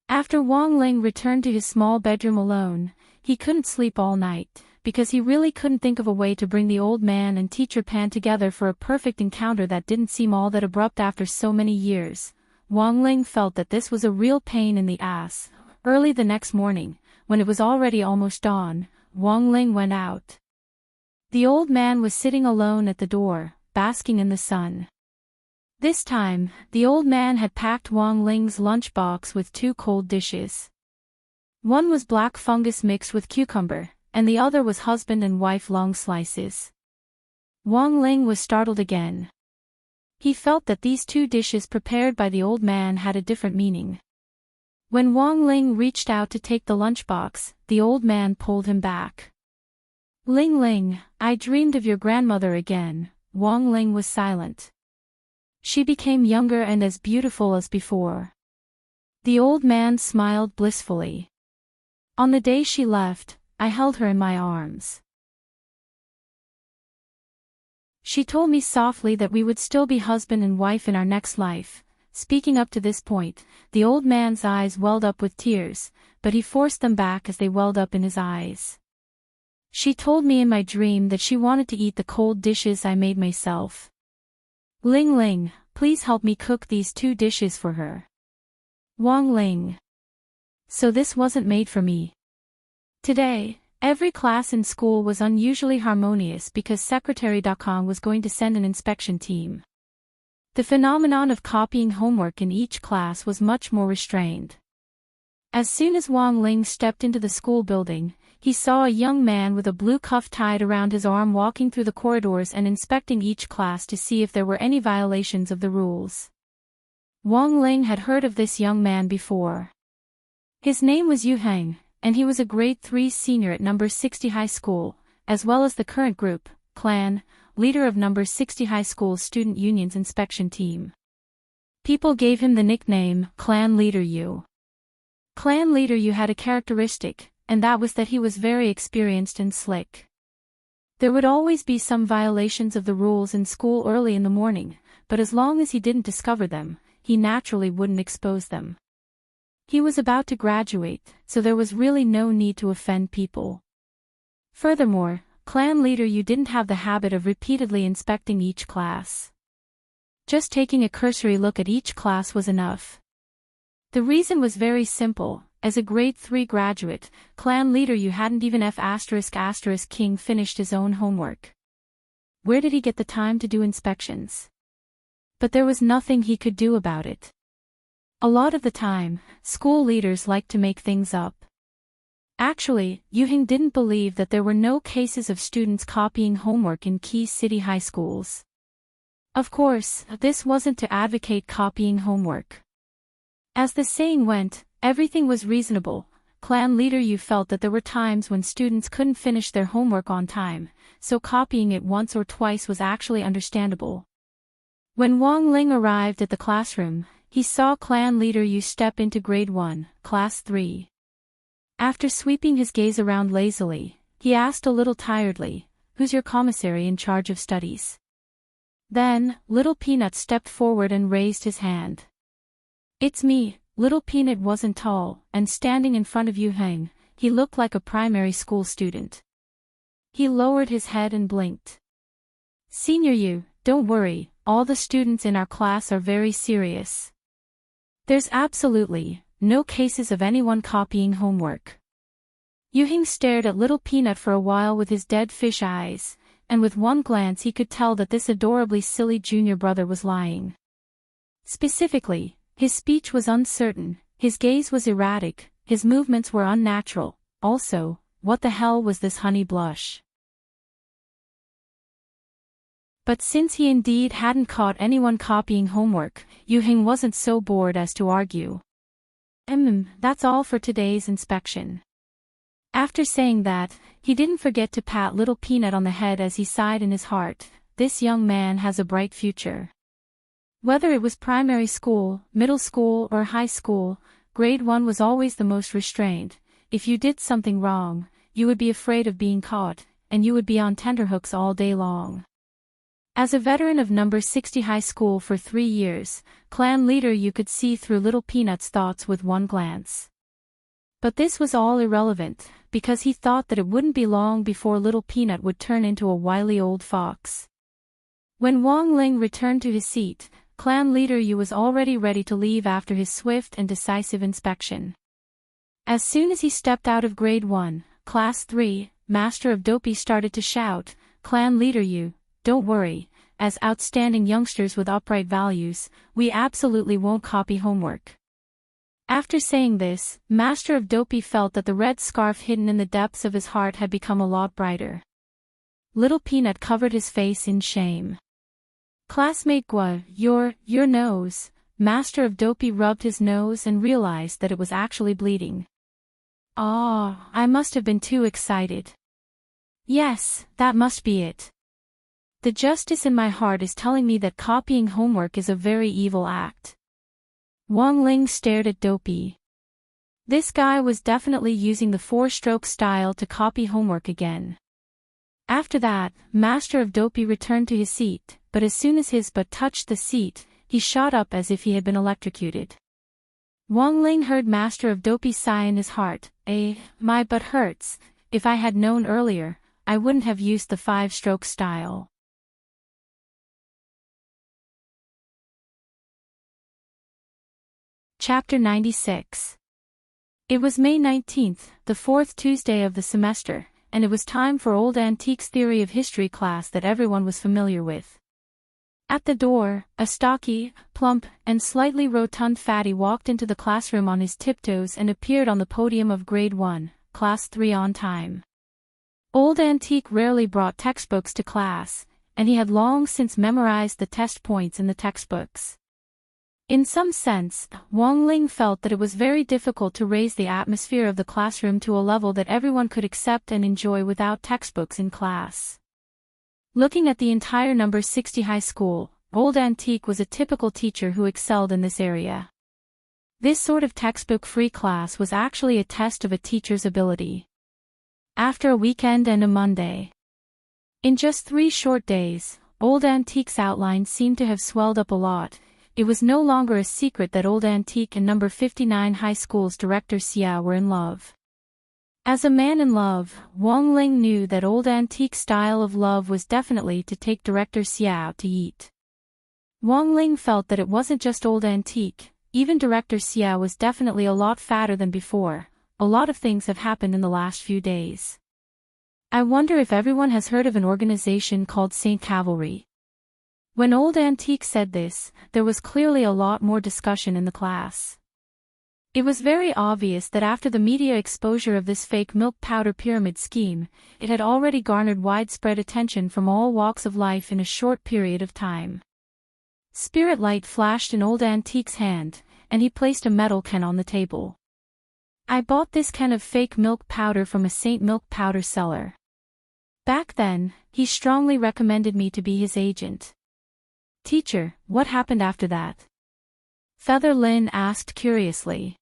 After Wong Ling returned to his small bedroom alone, he couldn't sleep all night, because he really couldn't think of a way to bring the old man and Teacher Pan together for a perfect encounter that didn't seem all that abrupt after so many years. Wong Ling felt that this was a real pain in the ass. Early the next morning, when it was already almost dawn, Wong Ling went out. The old man was sitting alone at the door, basking in the sun. This time, the old man had packed Wong Ling's lunchbox with 2 cold dishes. One was black fungus mixed with cucumber, and the other was husband and wife long slices. Wong Ling was startled again. He felt that these 2 dishes prepared by the old man had a different meaning. When Wong Ling reached out to take the lunchbox, the old man pulled him back. Ling Ling, I dreamed of your grandmother again. Wong Ling was silent. She became younger and as beautiful as before. The old man smiled blissfully. On the day she left, I held her in my arms. She told me softly that we would still be husband and wife in our next life. Speaking up to this point, the old man's eyes welled up with tears, but he forced them back as they welled up in his eyes. She told me in my dream that she wanted to eat the cold dishes I made myself. Ling Ling, please help me cook these 2 dishes for her. Wong Ling. So this wasn't made for me. Today, every class in school was unusually harmonious because Secretary.com was going to send an inspection team. The phenomenon of copying homework in each class was much more restrained. As soon as Wong Ling stepped into the school building, he saw a young man with a blue cuff tied around his arm walking through the corridors and inspecting each class to see if there were any violations of the rules. Wong Ling had heard of this young man before. His name was Yu Heng, and he was a grade 3 senior at number 60 high school, as well as the current group, clan, leader of number 60 high school student union's inspection team. People gave him the nickname, Clan Leader Yu. Clan Leader Yu had a characteristic, and that was that he was very experienced and slick. There would always be some violations of the rules in school early in the morning, but as long as he didn't discover them, he naturally wouldn't expose them. He was about to graduate, so there was really no need to offend people. Furthermore, Clan Leader Yu didn't have the habit of repeatedly inspecting each class. Just taking a cursory look at each class was enough. The reason was very simple. As a grade 3 graduate, Clan Leader Yu hadn't even King finished his own homework. Where did he get the time to do inspections? But there was nothing he could do about it. A lot of the time, school leaders liked to make things up. Actually, Yu Heng didn't believe that there were no cases of students copying homework in key city high schools. Of course, this wasn't to advocate copying homework. As the saying went, everything was reasonable. Clan Leader Yu felt that there were times when students couldn't finish their homework on time, so copying it once or twice was actually understandable. When Wong Ling arrived at the classroom, he saw Clan Leader Yu step into grade 1, class 3. After sweeping his gaze around lazily, he asked a little tiredly, "Who's your commissary in charge of studies?" Then, Little Peanut stepped forward and raised his hand. "It's me." Little Peanut wasn't tall, and standing in front of Yu Heng, he looked like a primary school student. He lowered his head and blinked. "Senior Yu, don't worry, all the students in our class are very serious. There's absolutely no cases of anyone copying homework." Yu Heng stared at Little Peanut for a while with his dead fish eyes, and with one glance he could tell that this adorably silly junior brother was lying. Specifically, his speech was uncertain, his gaze was erratic, his movements were unnatural. Also, what the hell was this honey blush? But since he indeed hadn't caught anyone copying homework, Yu-hing wasn't so bored as to argue. That's all for today's inspection. After saying that, he didn't forget to pat little Peanut on the head as he sighed in his heart. This young man has a bright future. Whether it was primary school, middle school or high school, grade 1 was always the most restrained. If you did something wrong, you would be afraid of being caught, and you would be on tenterhooks all day long. As a veteran of number 60 high school for 3 years, clan leader, you could see through little Peanut's thoughts with one glance. But this was all irrelevant, because he thought that it wouldn't be long before little Peanut would turn into a wily old fox. When Wang Ling returned to his seat, clan leader Yu was already ready to leave after his swift and decisive inspection. As soon as he stepped out of grade 1, class 3, Master of Dopey started to shout, "Clan leader Yu, don't worry, as outstanding youngsters with upright values, we absolutely won't copy homework." After saying this, Master of Dopey felt that the red scarf hidden in the depths of his heart had become a lot brighter. Little Peanut covered his face in shame. "Classmate Gua, your nose." Master of Dopey rubbed his nose and realized that it was actually bleeding. I must have been too excited. Yes, that must be it. The justice in my heart is telling me that copying homework is a very evil act. Wang Ling stared at Dopey. This guy was definitely using the 4-stroke style to copy homework again. After that, Master of Dopey returned to his seat, but as soon as his butt touched the seat, he shot up as if he had been electrocuted. Wang Ling heard Master of Dopey sigh in his heart. My butt hurts. If I had known earlier, I wouldn't have used the 5-stroke style. Chapter 96. It was May 19th, the 4th Tuesday of the semester, and it was time for Old Antique's Theory of History class that everyone was familiar with. At the door, a stocky, plump, and slightly rotund fatty walked into the classroom on his tiptoes and appeared on the podium of grade 1, class 3 on time. Old Antique rarely brought textbooks to class, and he had long since memorized the test points in the textbooks. In some sense, Wang Ling felt that it was very difficult to raise the atmosphere of the classroom to a level that everyone could accept and enjoy without textbooks in class. Looking at the entire number 60 high school, Old Antique was a typical teacher who excelled in this area. This sort of textbook-free class was actually a test of a teacher's ability. After a weekend and a Monday. In just 3 short days, Old Antique's outline seemed to have swelled up a lot. It was no longer a secret that Old Antique and number 59 high school's director Xiao were in love. As a man in love, Wang Ling knew that Old Antique's style of love was definitely to take director Xiao to eat. Wang Ling felt that it wasn't just Old Antique, even director Xiao was definitely a lot fatter than before. A lot of things have happened in the last few days. I wonder if everyone has heard of an organization called Saint Cavalry. When Old Antique said this, there was clearly a lot more discussion in the class. It was very obvious that after the media exposure of this fake milk powder pyramid scheme, it had already garnered widespread attention from all walks of life in a short period of time. Spirit light flashed in Old Antique's hand, and he placed a metal can on the table. I bought this can of fake milk powder from a Saint milk powder seller. Back then, he strongly recommended me to be his agent. Teacher, what happened after that? Feather Lin asked curiously.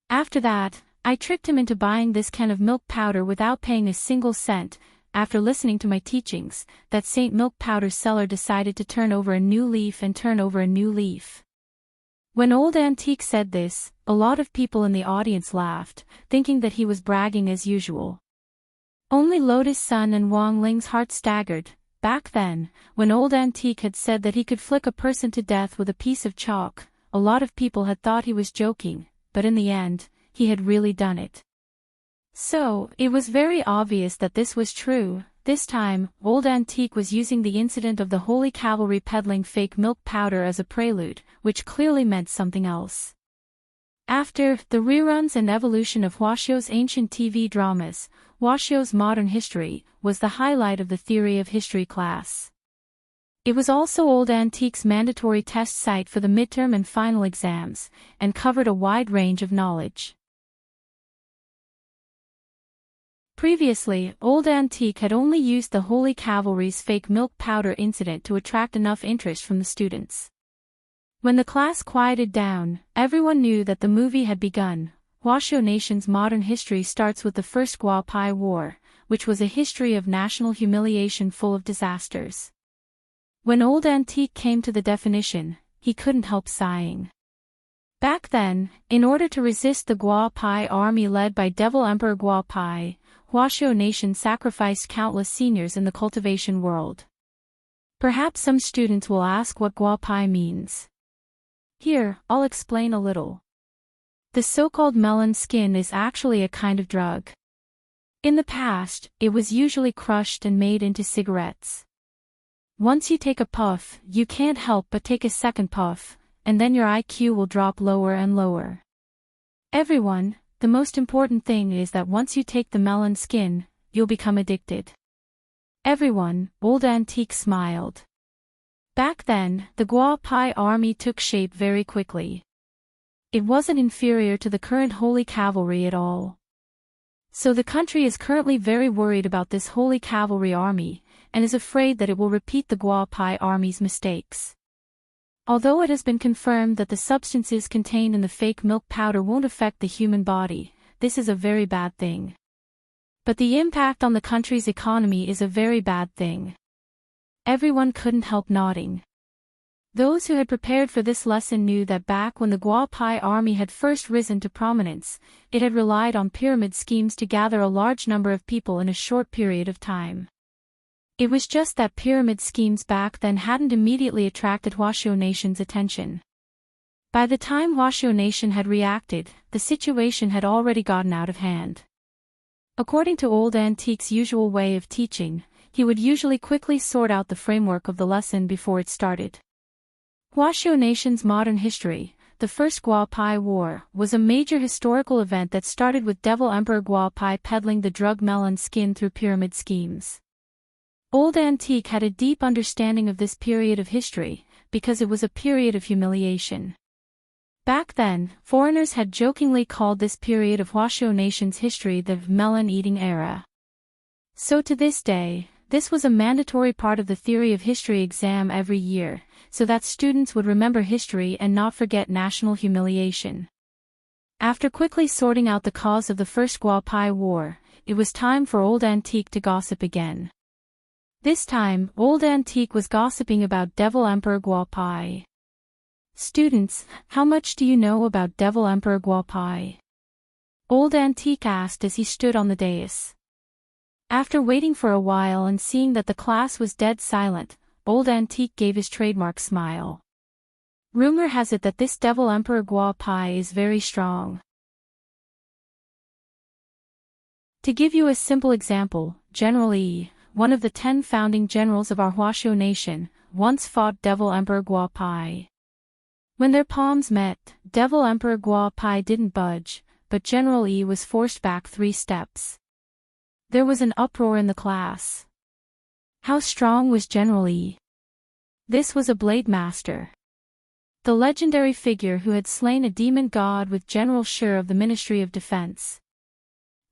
After that, I tricked him into buying this can of milk powder without paying a single cent. After listening to my teachings, that Saint milk powder seller decided to turn over a new leaf and turn over a new leaf. When Old Antique said this, a lot of people in the audience laughed, thinking that he was bragging as usual. Only Lotus Sun and Wang Ling's heart staggered. Back then, when Old Antique had said that he could flick a person to death with a piece of chalk, a lot of people had thought he was joking, but in the end, he had really done it. So, it was very obvious that this was true. This time, Old Antique was using the incident of the Holy Cavalry peddling fake milk powder as a prelude, which clearly meant something else. After the reruns and evolution of Washo's ancient TV dramas, Washo's modern history was the highlight of the theory of history class. It was also Old Antique's mandatory test site for the midterm and final exams, and covered a wide range of knowledge. Previously, Old Antique had only used the Holy Cavalry's fake milk powder incident to attract enough interest from the students. When the class quieted down, everyone knew that the movie had begun. Washoe Nation's modern history starts with the First Guapai War, which was a history of national humiliation full of disasters. When Old Antique came to the definition, he couldn't help sighing. Back then, in order to resist the Guapai army led by Devil Emperor Guapai, Washoe Nation sacrificed countless seniors in the cultivation world. Perhaps some students will ask what Guapai means. Here, I'll explain a little. The so-called melon skin is actually a kind of drug. In the past, it was usually crushed and made into cigarettes. Once you take a puff, you can't help but take a second puff, and then your IQ will drop lower and lower. Everyone, the most important thing is that once you take the melon skin, you'll become addicted. Everyone, Old Antique smiled. Back then, the Guapai army took shape very quickly. It wasn't inferior to the current Holy Cavalry at all. So the country is currently very worried about this Holy Cavalry army, and is afraid that it will repeat the Guapai army's mistakes. Although it has been confirmed that the substances contained in the fake milk powder won't affect the human body, this is a very bad thing. But the impact on the country's economy is a very bad thing. Everyone couldn't help nodding. Those who had prepared for this lesson knew that back when the Guapai army had first risen to prominence, it had relied on pyramid schemes to gather a large number of people in a short period of time. It was just that pyramid schemes back then hadn't immediately attracted Washoe Nation's attention. By the time Washoe Nation had reacted, the situation had already gotten out of hand. According to Old Antique's usual way of teaching, he would usually quickly sort out the framework of the lesson before it started. Washoe Nation's modern history, the First Guapai War, was a major historical event that started with Devil Emperor Guapai peddling the drug melon skin through pyramid schemes. Old Antique had a deep understanding of this period of history, because it was a period of humiliation. Back then, foreigners had jokingly called this period of Washoe Nation's history the melon-eating era. So to this day, this was a mandatory part of the theory of history exam every year, so that students would remember history and not forget national humiliation. After quickly sorting out the cause of the First Guapai War, it was time for Old Antique to gossip again. This time, Old Antique was gossiping about Devil Emperor Guapai. Students, how much do you know about Devil Emperor Guapai? Old Antique asked as he stood on the dais. After waiting for a while and seeing that the class was dead silent, Old Antique gave his trademark smile. Rumor has it that this Devil Emperor Guapai is very strong. To give you a simple example, General E, one of the 10 founding generals of our Washoe Nation, once fought Devil Emperor Guapai. When their palms met, Devil Emperor Guapai didn't budge, but General E was forced back 3 steps. There was an uproar in the class. How strong was General E? This was a blade master. The legendary figure who had slain a demon god with General Sure of the Ministry of Defense.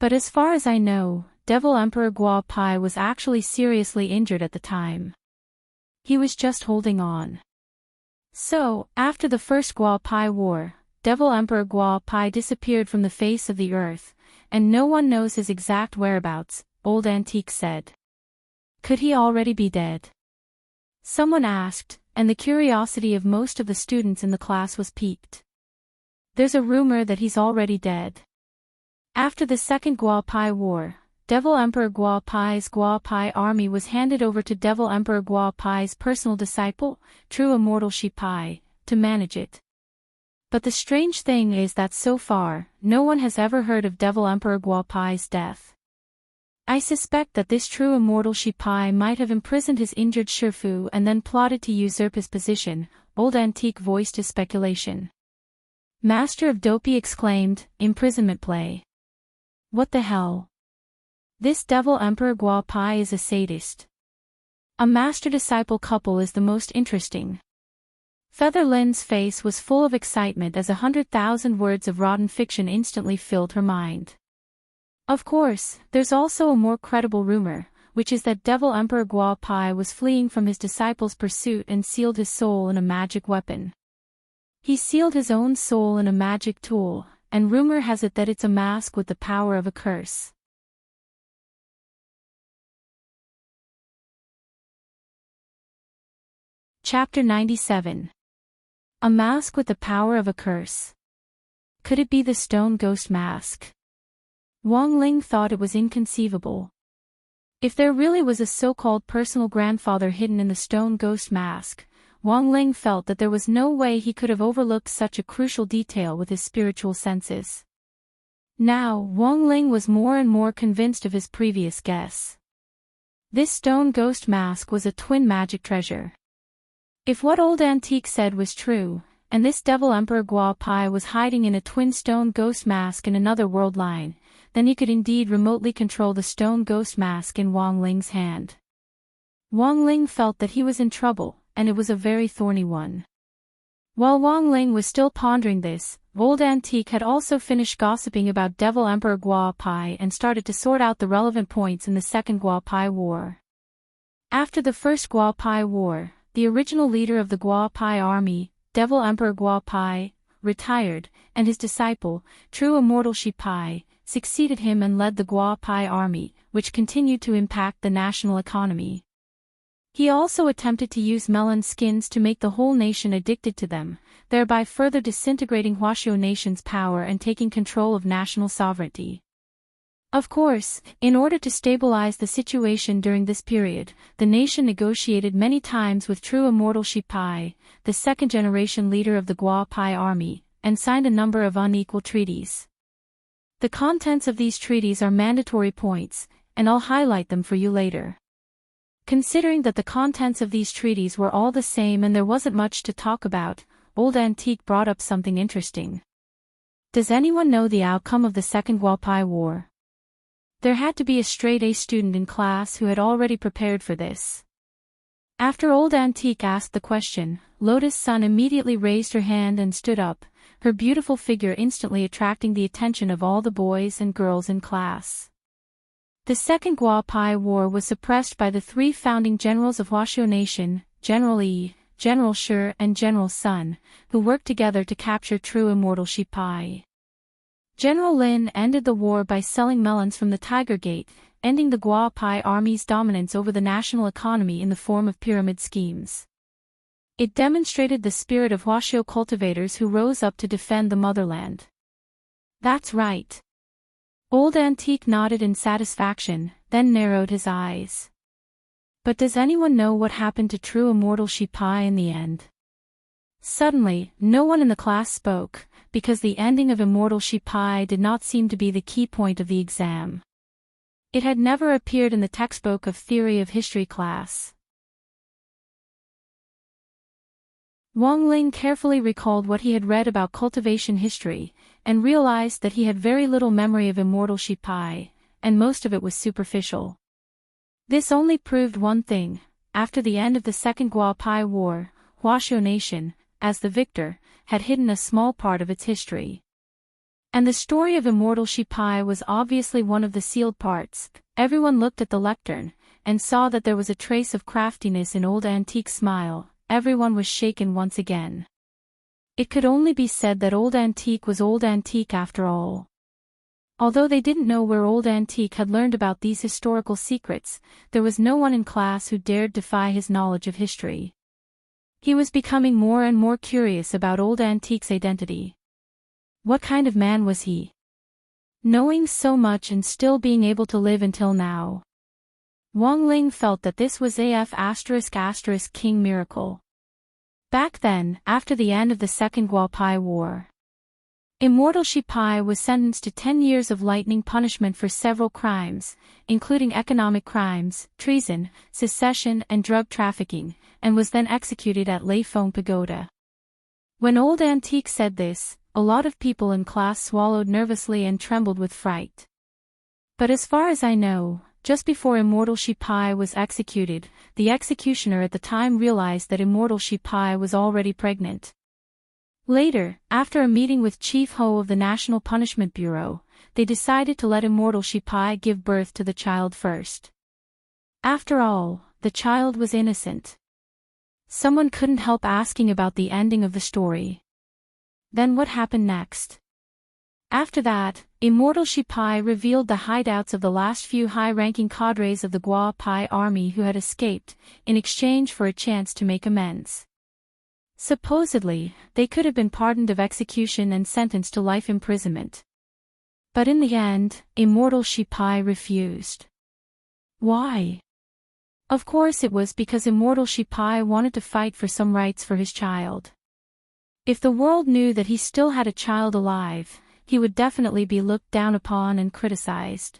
But as far as I know, Devil Emperor Guapai was actually seriously injured at the time. He was just holding on. So, after the First Guapai War, Devil Emperor Guapai disappeared from the face of the earth, and no one knows his exact whereabouts, Old Antique said. Could he already be dead? Someone asked, and the curiosity of most of the students in the class was piqued. There's a rumor that he's already dead. After the Second Guapai War, Devil Emperor Guapai's Guapai army was handed over to Devil Emperor Guapai's personal disciple, True Immortal Shipai, to manage it. But the strange thing is that so far, no one has ever heard of Devil Emperor Guapai's death. I suspect that this true immortal Shipai might have imprisoned his injured Shifu and then plotted to usurp his position, Old Antique voiced his speculation. Master of Dopey exclaimed, imprisonment play. What the hell? This devil Emperor Gua Pai is a sadist. A master-disciple couple is the most interesting. Feather Lin's face was full of excitement as 100,000 words of rotten fiction instantly filled her mind. Of course, there's also a more credible rumor, which is that Devil Emperor Gua Pai was fleeing from his disciples' pursuit and sealed his soul in a magic weapon. He sealed his own soul in a magic tool, and rumor has it that it's a mask with the power of a curse. Chapter 97. A mask with the power of a curse. Could it be the stone ghost mask? Wang Ling thought it was inconceivable. If there really was a so-called personal grandfather hidden in the stone ghost mask, Wang Ling felt that there was no way he could have overlooked such a crucial detail with his spiritual senses. Now, Wang Ling was more and more convinced of his previous guess. This stone ghost mask was a twin magic treasure. If what Old Antique said was true, and this Devil Emperor Gua Pai was hiding in a twin stone ghost mask in another world line, then he could indeed remotely control the stone ghost mask in Wang Ling's hand. Wang Ling felt that he was in trouble, and it was a very thorny one. While Wang Ling was still pondering this, Old Antique had also finished gossiping about Devil Emperor Gua Pai and started to sort out the relevant points in the Second Gua Pai War. After the First Gua Pai War, the original leader of the Gua Pai army, Devil Emperor Gua Pai, retired, and his disciple, True Immortal Shipai, succeeded him and led the Gua Pai army, which continued to impact the national economy. He also attempted to use melon skins to make the whole nation addicted to them, thereby further disintegrating Huaxiao nation's power and taking control of national sovereignty. Of course, in order to stabilize the situation during this period, the nation negotiated many times with True Immortal Shipai, the second-generation leader of the Gua Pai army, and signed a number of unequal treaties. The contents of these treaties are mandatory points, and I'll highlight them for you later. Considering that the contents of these treaties were all the same and there wasn't much to talk about, Old Antique brought up something interesting. Does anyone know the outcome of the Second Gua Pai War? There had to be a straight-A student in class who had already prepared for this. After Old Antique asked the question, Lotus Sun immediately raised her hand and stood up, her beautiful figure instantly attracting the attention of all the boys and girls in class. The Second Gua Pai War was suppressed by the three founding generals of Huaxiao Nation, General Yi, General Shi and General Sun, who worked together to capture True Immortal Shipai. General Lin ended the war by selling melons from the Tiger Gate, ending the Gua Pai army's dominance over the national economy in the form of pyramid schemes. It demonstrated the spirit of Huaxiao cultivators who rose up to defend the motherland. That's right. Old Antique nodded in satisfaction, then narrowed his eyes. But does anyone know what happened to True Immortal Shipai in the end? Suddenly, no one in the class spoke, because the ending of Immortal Shipai did not seem to be the key point of the exam. It had never appeared in the textbook of Theory of History class. Wang Ling carefully recalled what he had read about cultivation history, and realized that he had very little memory of Immortal Shipai, and most of it was superficial. This only proved one thing: after the end of the Second Gua Pai War, Huaxiao Nation, as the victor, had hidden a small part of its history. And the story of Immortal Shipai was obviously one of the sealed parts. Everyone looked at the lectern, and saw that there was a trace of craftiness in Old Antique's smile. Everyone was shaken once again. It could only be said that Old Antique was Old Antique after all. Although they didn't know where Old Antique had learned about these historical secrets, there was no one in class who dared defy his knowledge of history. He was becoming more and more curious about Old Antique's identity. What kind of man was he? Knowing so much and still being able to live until now. Wang Ling felt that this was ***King miracle. Back then, after the end of the Second Gua Pai War. Immortal Shipai was sentenced to 10 years of lightning punishment for several crimes, including economic crimes, treason, secession and drug trafficking, and was then executed at Leifong Pagoda. When Old Antique said this, a lot of people in class swallowed nervously and trembled with fright. But as far as I know, just before Immortal Shipai was executed, the executioner at the time realized that Immortal Shipai was already pregnant. Later, after a meeting with Chief Ho of the National Punishment Bureau, they decided to let Immortal Shipai give birth to the child first. After all, the child was innocent. Someone couldn't help asking about the ending of the story. Then what happened next? After that, Immortal Shipai revealed the hideouts of the last few high-ranking cadres of the Gua Pai army who had escaped, in exchange for a chance to make amends. Supposedly, they could have been pardoned of execution and sentenced to life imprisonment. But in the end, Immortal Shipai refused. Why? Of course it was because Immortal Shipai wanted to fight for some rights for his child. If the world knew that he still had a child alive, he would definitely be looked down upon and criticized.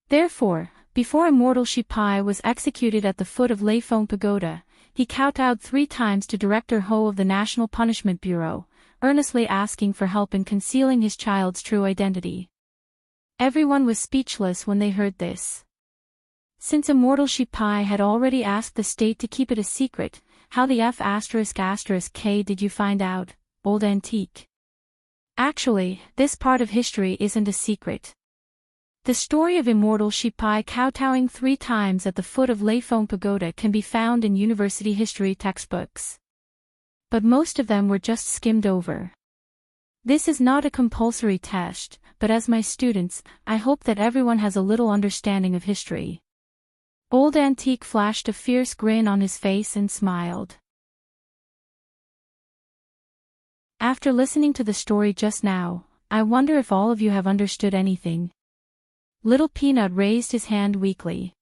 Therefore, before Immortal Shipai was executed at the foot of Leifong Pagoda, he kowtowed 3 times to Director Ho of the National Punishment Bureau, earnestly asking for help in concealing his child's true identity. Everyone was speechless when they heard this. Since Immortal Shipai had already asked the state to keep it a secret, how the F***K did you find out, Old Antique? Actually, this part of history isn't a secret. The story of Immortal Shipai kowtowing 3 times at the foot of Leifong Pagoda can be found in university history textbooks. But most of them were just skimmed over. This is not a compulsory test, but as my students, I hope that everyone has a little understanding of history. Old Antique flashed a fierce grin on his face and smiled. After listening to the story just now, I wonder if all of you have understood anything. Little Peanut raised his hand weakly.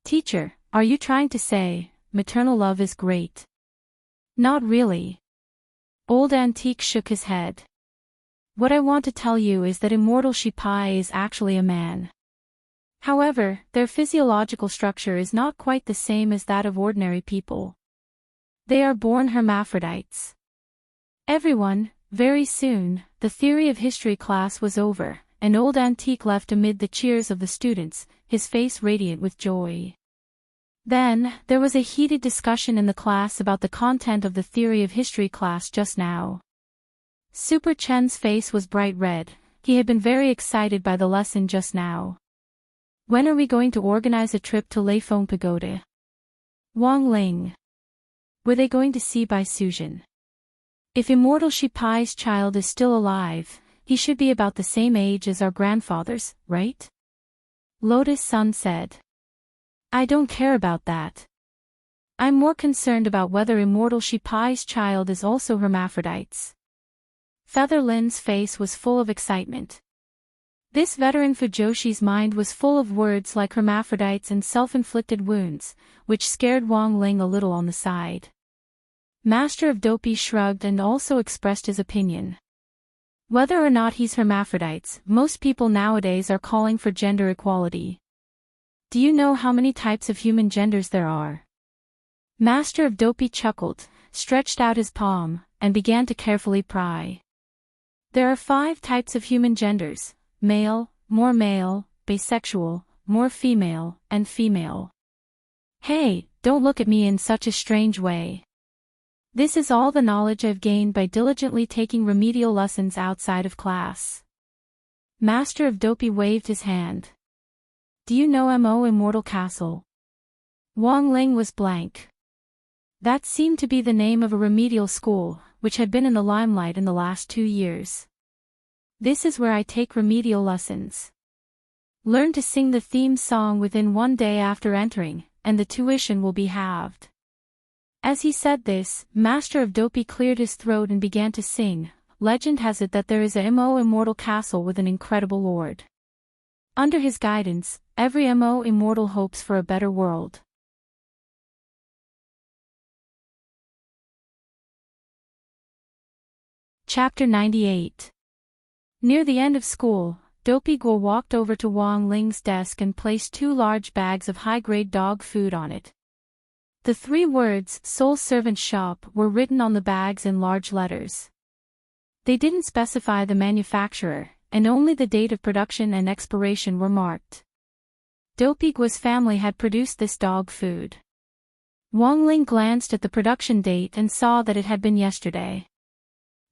Teacher, are you trying to say, maternal love is great? Not really. Old Antique shook his head. What I want to tell you is that Immortal Shipai is actually a man. However, their physiological structure is not quite the same as that of ordinary people. They are born hermaphrodites. Everyone, very soon, the theory of history class was over, and Old Antique left amid the cheers of the students, his face radiant with joy. Then, there was a heated discussion in the class about the content of the theory of history class just now. Super Chen's face was bright red, he had been very excited by the lesson just now. When are we going to organize a trip to Leifong Pagoda? Wang Ling. Were they going to see Bai Sujin? If Immortal Shipai's child is still alive, he should be about the same age as our grandfathers, right? Lotus Sun said. I don't care about that. I'm more concerned about whether Immortal Shipai's child is also hermaphrodites. Feather Lin's face was full of excitement. This veteran Fujoshi's mind was full of words like hermaphrodites and self-inflicted wounds, which scared Wang Ling a little on the side. Master of Dopey shrugged and also expressed his opinion. Whether or not he's hermaphrodites, most people nowadays are calling for gender equality. Do you know how many types of human genders there are? Master of Dopey chuckled, stretched out his palm, and began to carefully pry. There are 5 types of human genders: male, bisexual, more female, and female. Hey, don't look at me in such a strange way. This is all the knowledge I've gained by diligently taking remedial lessons outside of class. Master of Dopey waved his hand. Do you know Mo Immortal Castle? Wang Ling was blank. That seemed to be the name of a remedial school, which had been in the limelight in the last 2 years. This is where I take remedial lessons. Learn to sing the theme song within 1 day after entering, and the tuition will be halved. As he said this, Master of Dopey cleared his throat and began to sing. Legend has it that there is a Mo Immortal Castle with an incredible lord. Under his guidance, every Mo Immortal hopes for a better world. Chapter 98. Near the end of school, Dopey Guo walked over to Wang Ling's desk and placed 2 large bags of high-grade dog food on it. The 3 words, "Soul Servant Shop," were written on the bags in large letters. They didn't specify the manufacturer, and only the date of production and expiration were marked. Dopey Guo's family had produced this dog food. Wang Ling glanced at the production date and saw that it had been yesterday.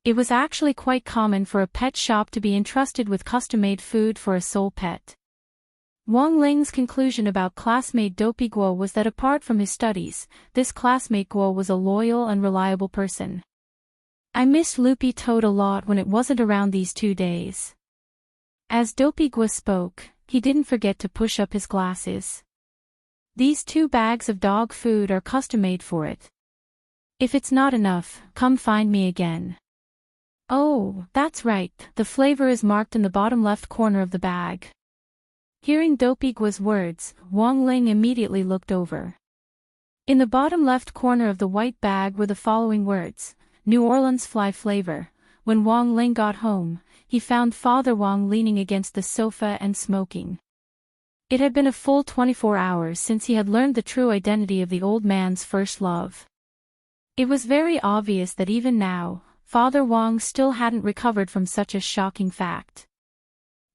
It was actually quite common for a pet shop to be entrusted with custom-made food for a soul pet. Wang Ling's conclusion about classmate Dopey Guo was that apart from his studies, this classmate Guo was a loyal and reliable person. I missed Loopy Toad a lot when it wasn't around these 2 days. As Dopey Guo spoke, he didn't forget to push up his glasses. These 2 bags of dog food are custom-made for it. If it's not enough, come find me again. Oh, that's right, the flavor is marked in the bottom left corner of the bag. Hearing Dopey Guo's words, Wang Ling immediately looked over. In the bottom left corner of the white bag were the following words, "New Orleans Fly Flavor." When Wang Ling got home, he found Father Wang leaning against the sofa and smoking. It had been a full 24 hours since he had learned the true identity of the old man's first love. It was very obvious that even now, Father Wang still hadn't recovered from such a shocking fact.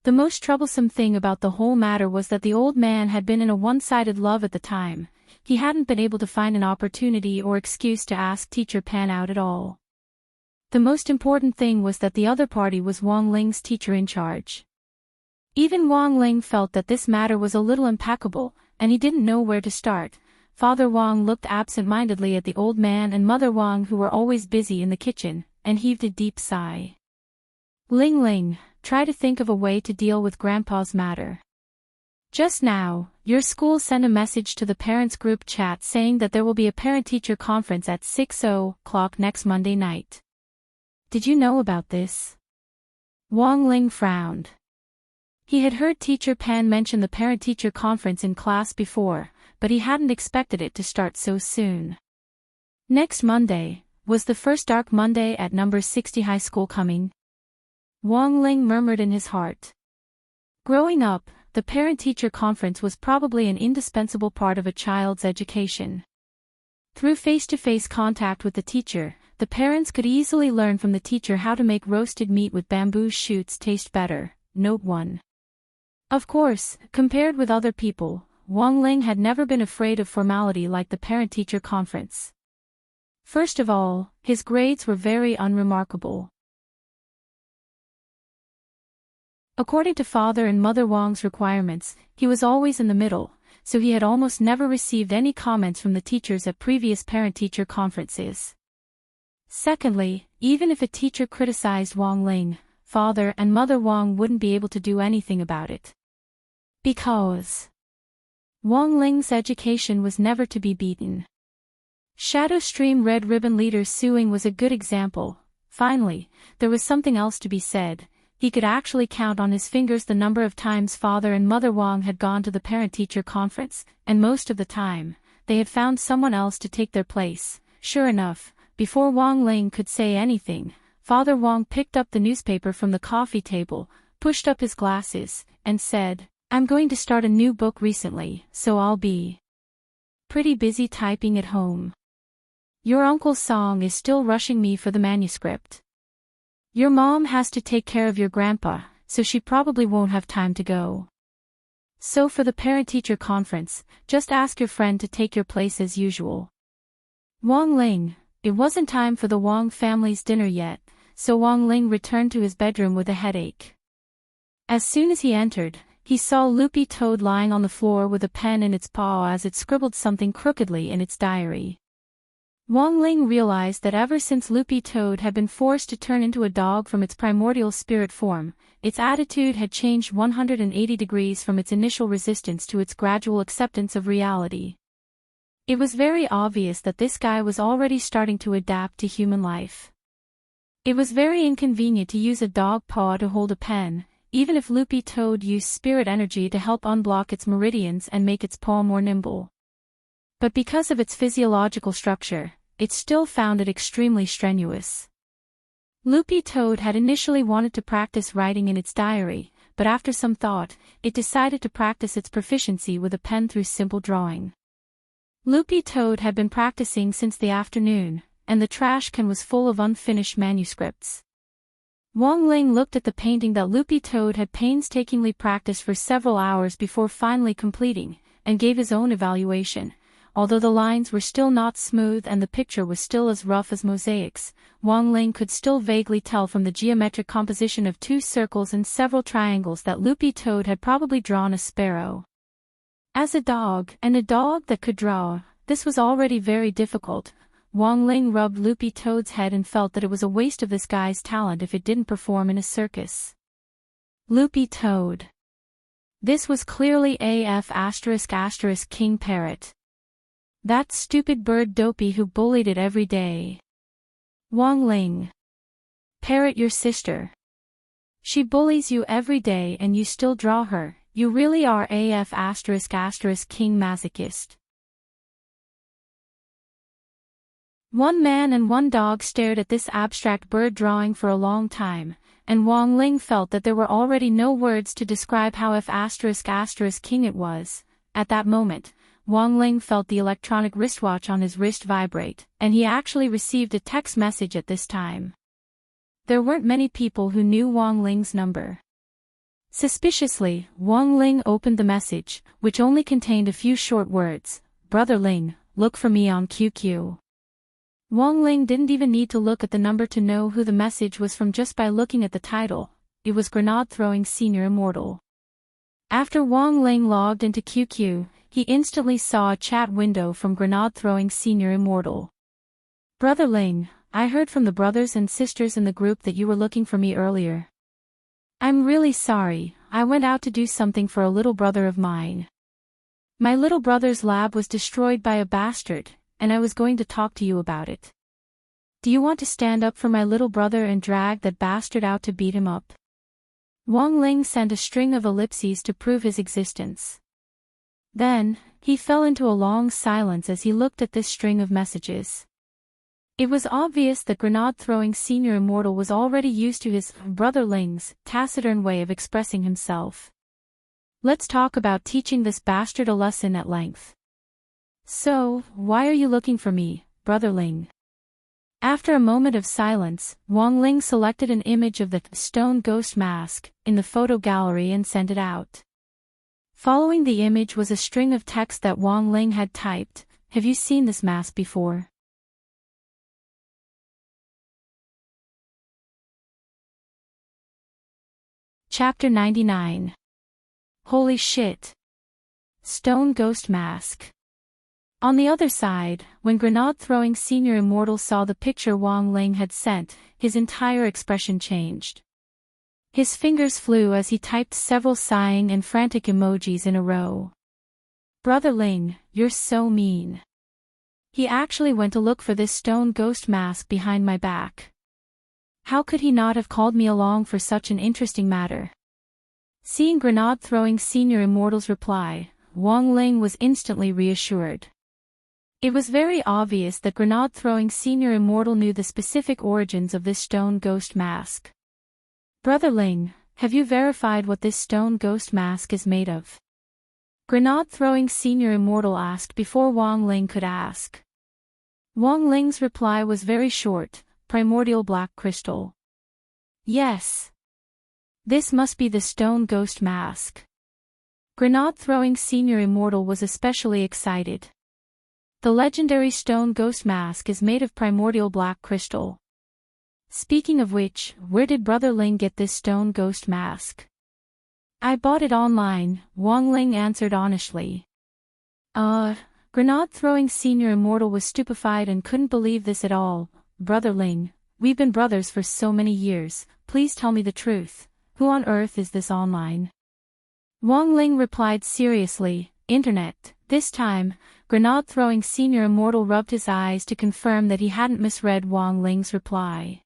The most troublesome thing about the whole matter was that the old man had been in a one-sided love at the time. He hadn't been able to find an opportunity or excuse to ask Teacher Pan out at all. The most important thing was that the other party was Wang Ling's teacher in charge. Even Wang Ling felt that this matter was a little impeccable, and he didn't know where to start. Father Wang looked absent-mindedly at the old man and Mother Wang, who were always busy in the kitchen, and heaved a deep sigh. "Ling Ling, try to think of a way to deal with Grandpa's matter. Just now, your school sent a message to the parents' group chat saying that there will be a parent-teacher conference at 6:00 next Monday night. Did you know about this?" Wang Ling frowned. He had heard Teacher Pan mention the parent-teacher conference in class before, but he hadn't expected it to start so soon. Next Monday, was the first dark Monday at number 60 high school coming? Wang Ling murmured in his heart. Growing up, the parent-teacher conference was probably an indispensable part of a child's education. Through face-to-face contact with the teacher, the parents could easily learn from the teacher how to make roasted meat with bamboo shoots taste better. Note 1. Of course, compared with other people, Wang Ling had never been afraid of formality like the parent-teacher conference. First of all, his grades were very unremarkable. According to Father and Mother Wang's requirements, he was always in the middle, so he had almost never received any comments from the teachers at previous parent-teacher conferences. Secondly, even if a teacher criticized Wang Ling, Father and Mother Wang wouldn't be able to do anything about it. Because Wang Ling's education was never to be beaten. Shadow Stream Red Ribbon Leader suing was a good example. Finally, there was something else to be said. He could actually count on his fingers the number of times Father and Mother Wang had gone to the parent-teacher conference, and most of the time, they had found someone else to take their place. Sure enough, before Wang Ling could say anything, Father Wang picked up the newspaper from the coffee table, pushed up his glasses, and said, "I'm going to start a new book recently, so I'll be pretty busy typing at home. Your uncle's song is still rushing me for the manuscript. Your mom has to take care of your grandpa, so she probably won't have time to go. So for the parent-teacher conference, just ask your friend to take your place as usual." Wang Ling, it wasn't time for the Wang family's dinner yet, so Wang Ling returned to his bedroom with a headache. As soon as he entered, he saw Loopy Toad lying on the floor with a pen in its paw as it scribbled something crookedly in its diary. Wang Ling realized that ever since Loopy Toad had been forced to turn into a dog from its primordial spirit form, its attitude had changed 180 degrees from its initial resistance to its gradual acceptance of reality. It was very obvious that this guy was already starting to adapt to human life. It was very inconvenient to use a dog paw to hold a pen, even if Loopy Toad used spirit energy to help unblock its meridians and make its paw more nimble. But because of its physiological structure, it still found it extremely strenuous. Loopy Toad had initially wanted to practice writing in its diary, but after some thought, it decided to practice its proficiency with a pen through simple drawing. Loopy Toad had been practicing since the afternoon, and the trash can was full of unfinished manuscripts. Wang Ling looked at the painting that Loopy Toad had painstakingly practiced for several hours before finally completing, and gave his own evaluation. Although the lines were still not smooth and the picture was still as rough as mosaics, Wang Ling could still vaguely tell from the geometric composition of 2 circles and several triangles that Loopy Toad had probably drawn a sparrow. As a dog that could draw, this was already very difficult. Wang Ling rubbed Loopy Toad's head and felt that it was a waste of this guy's talent if it didn't perform in a circus. Loopy Toad. This was clearly AF*** King Parrot. That stupid bird Dopey who bullied it every day. Wang Ling. Parrot, your sister. She bullies you every day and you still draw her. You really are AF*** King masochist. One man and one dog stared at this abstract bird drawing for a long time, and Wang Ling felt that there were already no words to describe how King it was. At that moment, Wang Ling felt the electronic wristwatch on his wrist vibrate, and he actually received a text message at this time. There weren't many people who knew Wang Ling's number. Suspiciously, Wang Ling opened the message, which only contained a few short words. Brother Ling, look for me on QQ. Wang Ling didn't even need to look at the number to know who the message was from just by looking at the title. It was Grenade Throwing Senior Immortal. After Wang Ling logged into QQ, he instantly saw a chat window from Grenade Throwing Senior Immortal. Brother Ling, I heard from the brothers and sisters in the group that you were looking for me earlier. I'm really sorry, I went out to do something for a little brother of mine. My little brother's lab was destroyed by a bastard, and I was going to talk to you about it. Do you want to stand up for my little brother and drag that bastard out to beat him up? Wang Ling sent a string of ellipses to prove his existence. Then, he fell into a long silence as he looked at this string of messages. It was obvious that Grenade Throwing Senior Immortal was already used to his brother Ling's taciturn way of expressing himself. Let's talk about teaching this bastard a lesson at length. So, why are you looking for me, brother Ling? After a moment of silence, Wang Ling selected an image of the stone ghost mask in the photo gallery and sent it out. Following the image was a string of text that Wang Ling had typed. Have you seen this mask before? Chapter 99. Holy shit. Stone Ghost Mask. On the other side, when Grenade Throwing Senior Immortal saw the picture Wang Ling had sent, his entire expression changed. His fingers flew as he typed several sighing and frantic emojis in a row. Brother Ling, you're so mean. He actually went to look for this stone ghost mask behind my back. How could he not have called me along for such an interesting matter? Seeing Grenade Throwing Senior Immortal's reply, Wang Ling was instantly reassured. It was very obvious that Grenade Throwing Senior Immortal knew the specific origins of this stone ghost mask. Brother Ling, have you verified what this stone ghost mask is made of? Grenade Throwing Senior Immortal asked before Wang Ling could ask. Wang Ling's reply was very short. Primordial black crystal. Yes. This must be the stone ghost mask. Grenade Throwing Senior Immortal was especially excited. The legendary stone ghost mask is made of primordial black crystal. Speaking of which, where did Brother Ling get this stone ghost mask? I bought it online, Wang Ling answered honestly. Grenade Throwing Senior Immortal was stupefied and couldn't believe this at all. Brother Ling, we've been brothers for so many years, please tell me the truth. Who on earth is this online? Wang Ling replied seriously, Internet. This time, Grenade Throwing Senior Immortal rubbed his eyes to confirm that he hadn't misread Wang Ling's reply.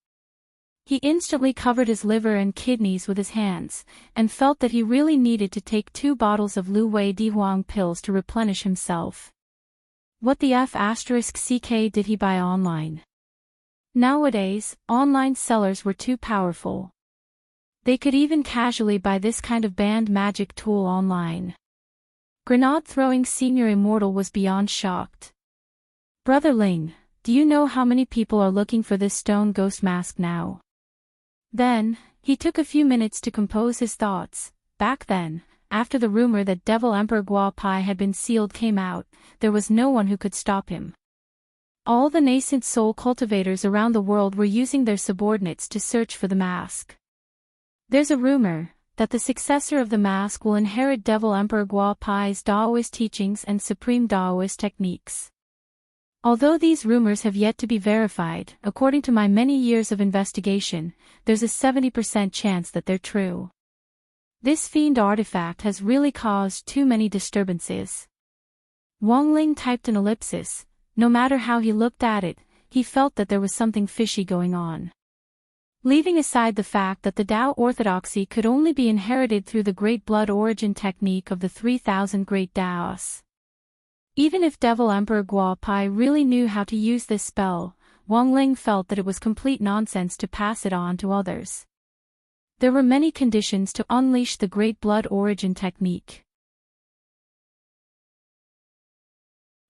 He instantly covered his liver and kidneys with his hands, and felt that he really needed to take 2 bottles of Lu Wei Di Huang pills to replenish himself. What the F*** did he buy online? Nowadays, online sellers were too powerful. They could even casually buy this kind of band magic tool online. Grenade-throwing Senior Immortal was beyond shocked. "Brother Ling, do you know how many people are looking for this stone ghost mask now?" Then, he took a few minutes to compose his thoughts. Back then, after the rumor that Devil Emperor Guo Pai had been sealed came out, there was no one who could stop him. All the nascent soul cultivators around the world were using their subordinates to search for the mask. There's a rumor that the successor of the mask will inherit Devil Emperor Guo Pai's Daoist teachings and supreme Daoist techniques. Although these rumors have yet to be verified, according to my many years of investigation, there's a 70% chance that they're true. This fiend artifact has really caused too many disturbances. Wang Ling typed an ellipsis. No matter how he looked at it, he felt that there was something fishy going on. Leaving aside the fact that the Tao orthodoxy could only be inherited through the great blood origin technique of the 3,000 great Taos. Even if Devil Emperor Guo Pai really knew how to use this spell, Wang Ling felt that it was complete nonsense to pass it on to others. There were many conditions to unleash the great blood origin technique.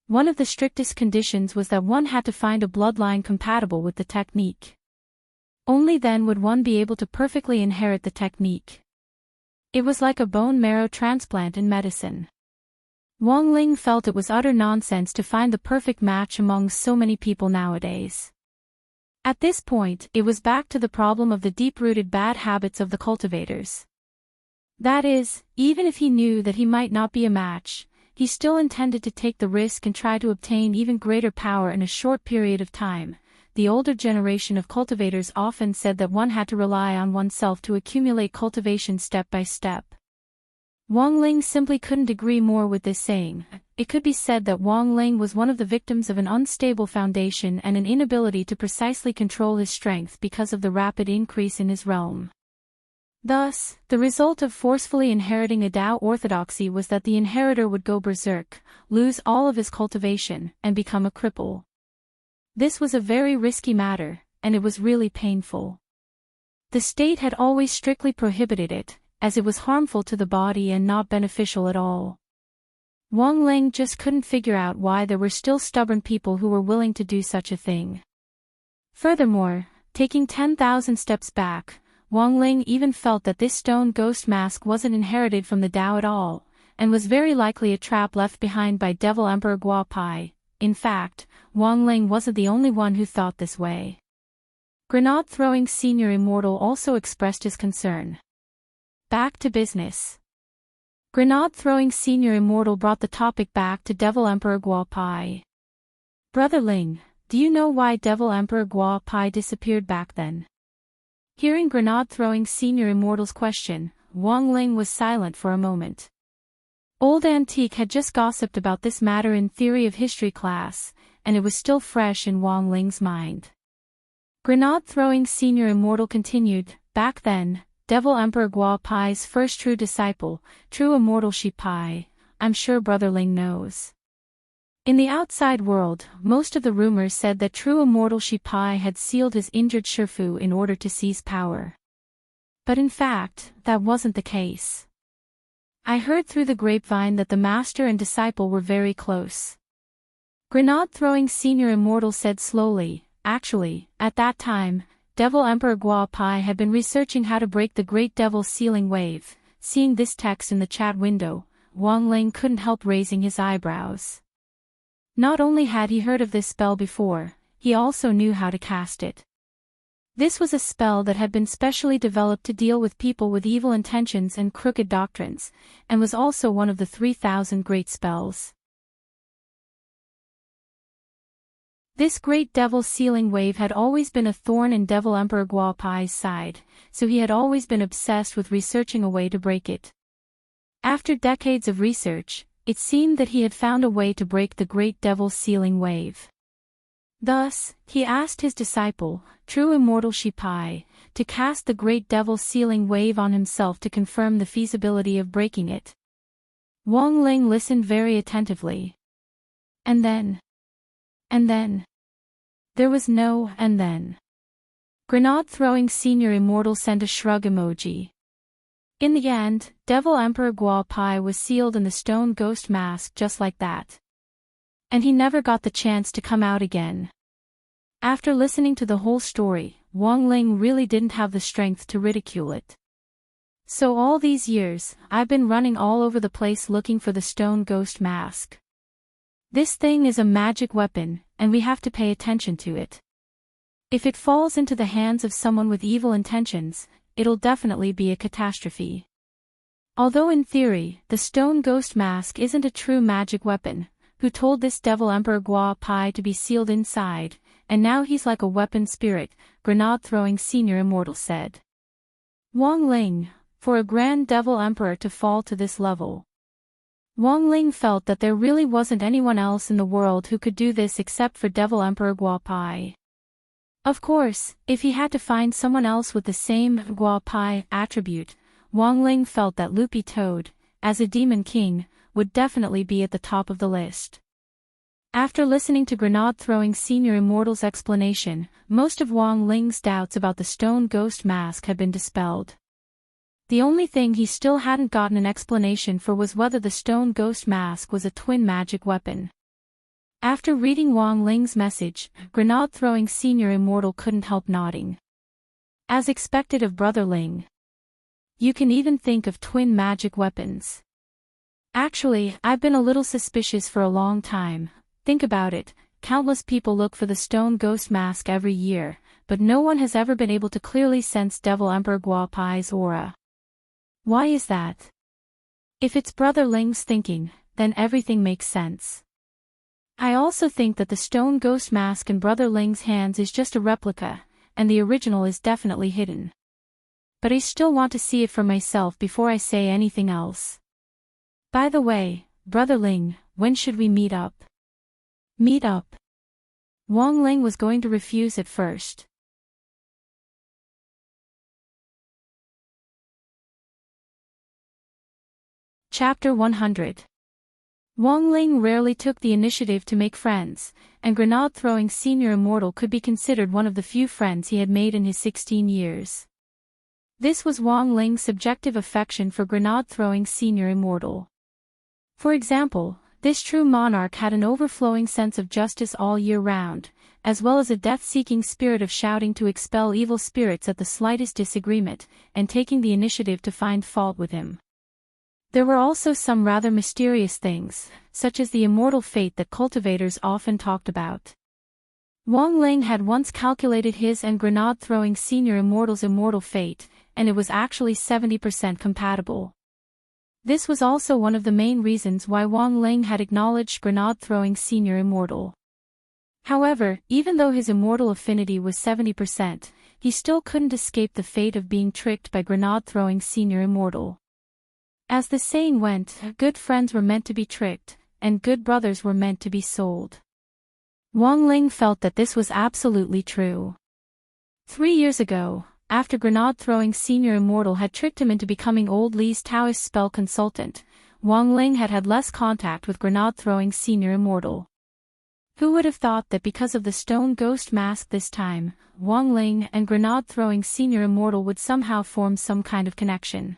One of the strictest conditions was that one had to find a bloodline compatible with the technique. Only then would one be able to perfectly inherit the technique. It was like a bone marrow transplant in medicine. Wang Ling felt it was utter nonsense to find the perfect match among so many people nowadays. At this point, it was back to the problem of the deep-rooted bad habits of the cultivators. That is, even if he knew that he might not be a match, he still intended to take the risk and try to obtain even greater power in a short period of time. The older generation of cultivators often said that one had to rely on oneself to accumulate cultivation step by step. Wang Ling simply couldn't agree more with this saying. It could be said that Wang Ling was one of the victims of an unstable foundation and an inability to precisely control his strength because of the rapid increase in his realm. Thus, the result of forcefully inheriting a Tao orthodoxy was that the inheritor would go berserk, lose all of his cultivation, and become a cripple. This was a very risky matter, and it was really painful. The state had always strictly prohibited it, as it was harmful to the body and not beneficial at all. Wang Ling just couldn't figure out why there were still stubborn people who were willing to do such a thing. Furthermore, taking 10,000 steps back, Wang Ling even felt that this stone ghost mask wasn't inherited from the Tao at all, and was very likely a trap left behind by Devil Emperor Guo Pai. In fact, Wang Ling wasn't the only one who thought this way. Grenade-throwing Senior Immortal also expressed his concern. Back to business. Grenade-throwing Senior Immortal brought the topic back to Devil Emperor Guo Pai. "Brother Ling, do you know why Devil Emperor Guo Pai disappeared back then?" Hearing Grenade-throwing Senior Immortal's question, Wang Ling was silent for a moment. Old Antique had just gossiped about this matter in Theory of History class, and it was still fresh in Wang Ling's mind. Grenade-throwing Senior Immortal continued, "Back then, Devil Emperor Guo Pai's first true disciple, True Immortal Shi Pai, I'm sure Brother Ling knows. In the outside world, most of the rumors said that True Immortal Shi Pai had sealed his injured Shifu in order to seize power. But in fact, that wasn't the case. I heard through the grapevine that the master and disciple were very close." Grenade-throwing Senior Immortal said slowly, "Actually, at that time, Devil Emperor Guo Pai had been researching how to break the Great Devil Sealing Wave." Seeing this text in the chat window, Wang Ling couldn't help raising his eyebrows. Not only had he heard of this spell before, he also knew how to cast it. This was a spell that had been specially developed to deal with people with evil intentions and crooked doctrines, and was also one of the 3,000 great spells. This great devil sealing wave had always been a thorn in Devil Emperor Guo Pai's side, so he had always been obsessed with researching a way to break it. After decades of research, it seemed that he had found a way to break the great devil sealing wave. Thus, he asked his disciple, True Immortal Shi Pai, to cast the great devil sealing wave on himself to confirm the feasibility of breaking it. Wang Ling listened very attentively. And then, There was no and then. Grenade-throwing Senior Immortal sent a shrug emoji. In the end, Devil Emperor Guo Pai was sealed in the stone ghost mask just like that. And he never got the chance to come out again. After listening to the whole story, Wang Ling really didn't have the strength to ridicule it. So all these years, I've been running all over the place looking for the stone ghost mask. This thing is a magic weapon, and we have to pay attention to it. If it falls into the hands of someone with evil intentions, it'll definitely be a catastrophe. Although in theory, the stone ghost mask isn't a true magic weapon, who told this Devil Emperor Guo Pai to be sealed inside, and now he's like a weapon spirit, Grenade-throwing Senior Immortal said. Wang Ling, for a Grand Devil Emperor to fall to this level. Wang Ling felt that there really wasn't anyone else in the world who could do this except for Devil Emperor Guo Pai. Of course, if he had to find someone else with the same Guo Pai attribute, Wang Ling felt that Loopy Toad, as a Demon King, would definitely be at the top of the list. After listening to Grenade-throwing Senior Immortal's explanation, most of Wang Ling's doubts about the stone ghost mask had been dispelled. The only thing he still hadn't gotten an explanation for was whether the stone ghost mask was a twin magic weapon. After reading Wang Ling's message, Grenade-throwing Senior Immortal couldn't help nodding. As expected of Brother Ling. You can even think of twin magic weapons. Actually, I've been a little suspicious for a long time. Think about it, countless people look for the stone ghost mask every year, but no one has ever been able to clearly sense Devil Emperor Guo Pai's aura. Why is that? If it's Brother Ling's thinking, then everything makes sense. I also think that the stone ghost mask in Brother Ling's hands is just a replica, and the original is definitely hidden. But I still want to see it for myself before I say anything else. By the way, Brother Ling, when should we meet up? Meet up? Wang Ling was going to refuse at first. Chapter 100. Wang Ling rarely took the initiative to make friends, and Grenade-throwing Senior Immortal could be considered one of the few friends he had made in his 16 years. This was Wang Ling's subjective affection for Grenade-throwing Senior Immortal. For example, this true monarch had an overflowing sense of justice all year round, as well as a death-seeking spirit of shouting to expel evil spirits at the slightest disagreement, and taking the initiative to find fault with him. There were also some rather mysterious things, such as the immortal fate that cultivators often talked about. Wang Ling had once calculated his and Grenade-throwing Senior Immortal's immortal fate, and it was actually 70% compatible. This was also one of the main reasons why Wang Ling had acknowledged Grenade-throwing Senior Immortal. However, even though his immortal affinity was 70%, he still couldn't escape the fate of being tricked by Grenade-throwing Senior Immortal. As the saying went, good friends were meant to be tricked, and good brothers were meant to be sold. Wang Ling felt that this was absolutely true. 3 years ago, after Grenade-throwing Senior Immortal had tricked him into becoming Old Li's Taoist spell consultant, Wang Ling had had less contact with Grenade-throwing Senior Immortal. Who would have thought that because of the stone ghost mask this time, Wang Ling and Grenade-throwing Senior Immortal would somehow form some kind of connection?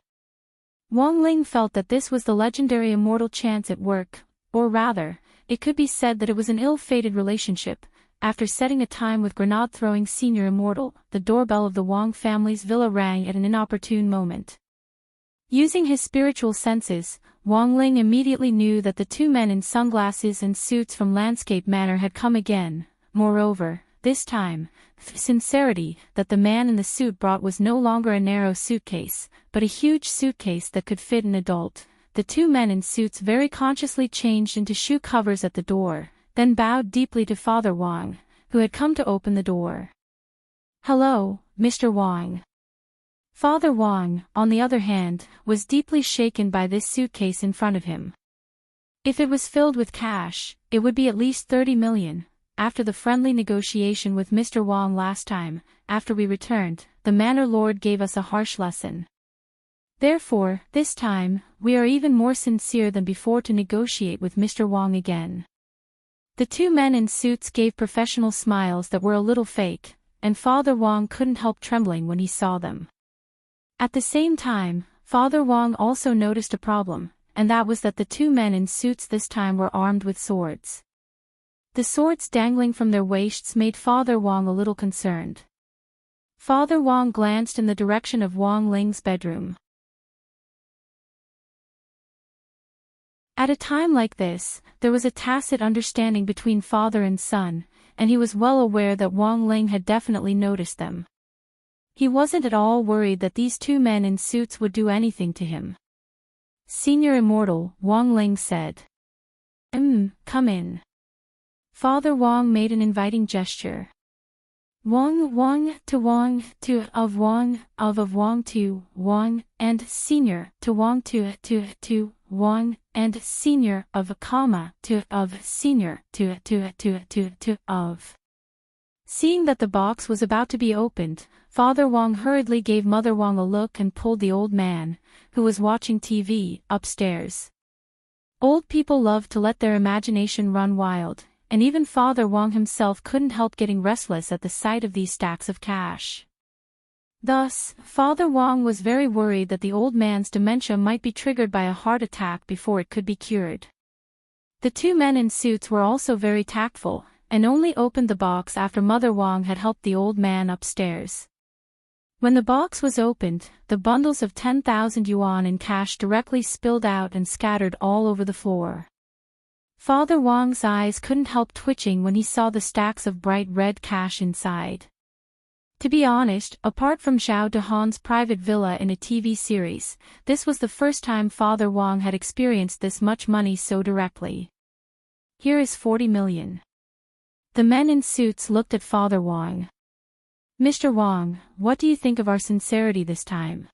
Wang Ling felt that this was the legendary immortal chance at work, or rather, it could be said that it was an ill-fated relationship. After setting a time with Grenade-throwing Senior Immortal, the doorbell of the Wang family's villa rang at an inopportune moment. Using his spiritual senses, Wang Ling immediately knew that the two men in sunglasses and suits from Landscape Manor had come again. Moreover, this time, the sincerity that the man in the suit brought was no longer a narrow suitcase, but a huge suitcase that could fit an adult. The two men in suits very consciously changed into shoe covers at the door, then bowed deeply to Father Wang, who had come to open the door. "Hello, Mr. Wang." Father Wang, on the other hand, was deeply shaken by this suitcase in front of him. If it was filled with cash, it would be at least 30 million. After the friendly negotiation with Mr. Wang last time, after we returned, the Manor Lord gave us a harsh lesson. Therefore, this time, we are even more sincere than before to negotiate with Mr. Wang again. The two men in suits gave professional smiles that were a little fake, and Father Wong couldn't help trembling when he saw them. At the same time, Father Wong also noticed a problem, and that was that the two men in suits this time were armed with swords. The swords dangling from their waists made Father Wong a little concerned. Father Wong glanced in the direction of Wong Ling's bedroom. At a time like this, there was a tacit understanding between father and son, and he was well aware that Wong Ling had definitely noticed them. He wasn't at all worried that these two men in suits would do anything to him. "Senior Immortal," Wong Ling said. Come in." Father Wong made an inviting gesture. Wong to Wong to of Wong of Wong to Wong and Senior to Wong to Wong and Senior of comma to of Senior to of. Seeing that the box was about to be opened, Father Wong hurriedly gave Mother Wong a look and pulled the old man, who was watching TV, upstairs. Old people love to let their imagination run wild, and even Father Wong himself couldn't help getting restless at the sight of these stacks of cash. Thus, Father Wong was very worried that the old man's dementia might be triggered by a heart attack before it could be cured. The two men in suits were also very tactful, and only opened the box after Mother Wong had helped the old man upstairs. When the box was opened, the bundles of 10,000 yuan in cash directly spilled out and scattered all over the floor. Father Wong's eyes couldn't help twitching when he saw the stacks of bright red cash inside. To be honest, apart from Zhao Dehan's private villa in a TV series, this was the first time Father Wong had experienced this much money so directly. "Here is 40 million. The men in suits looked at Father Wong. "Mr. Wong, what do you think of our sincerity this time?"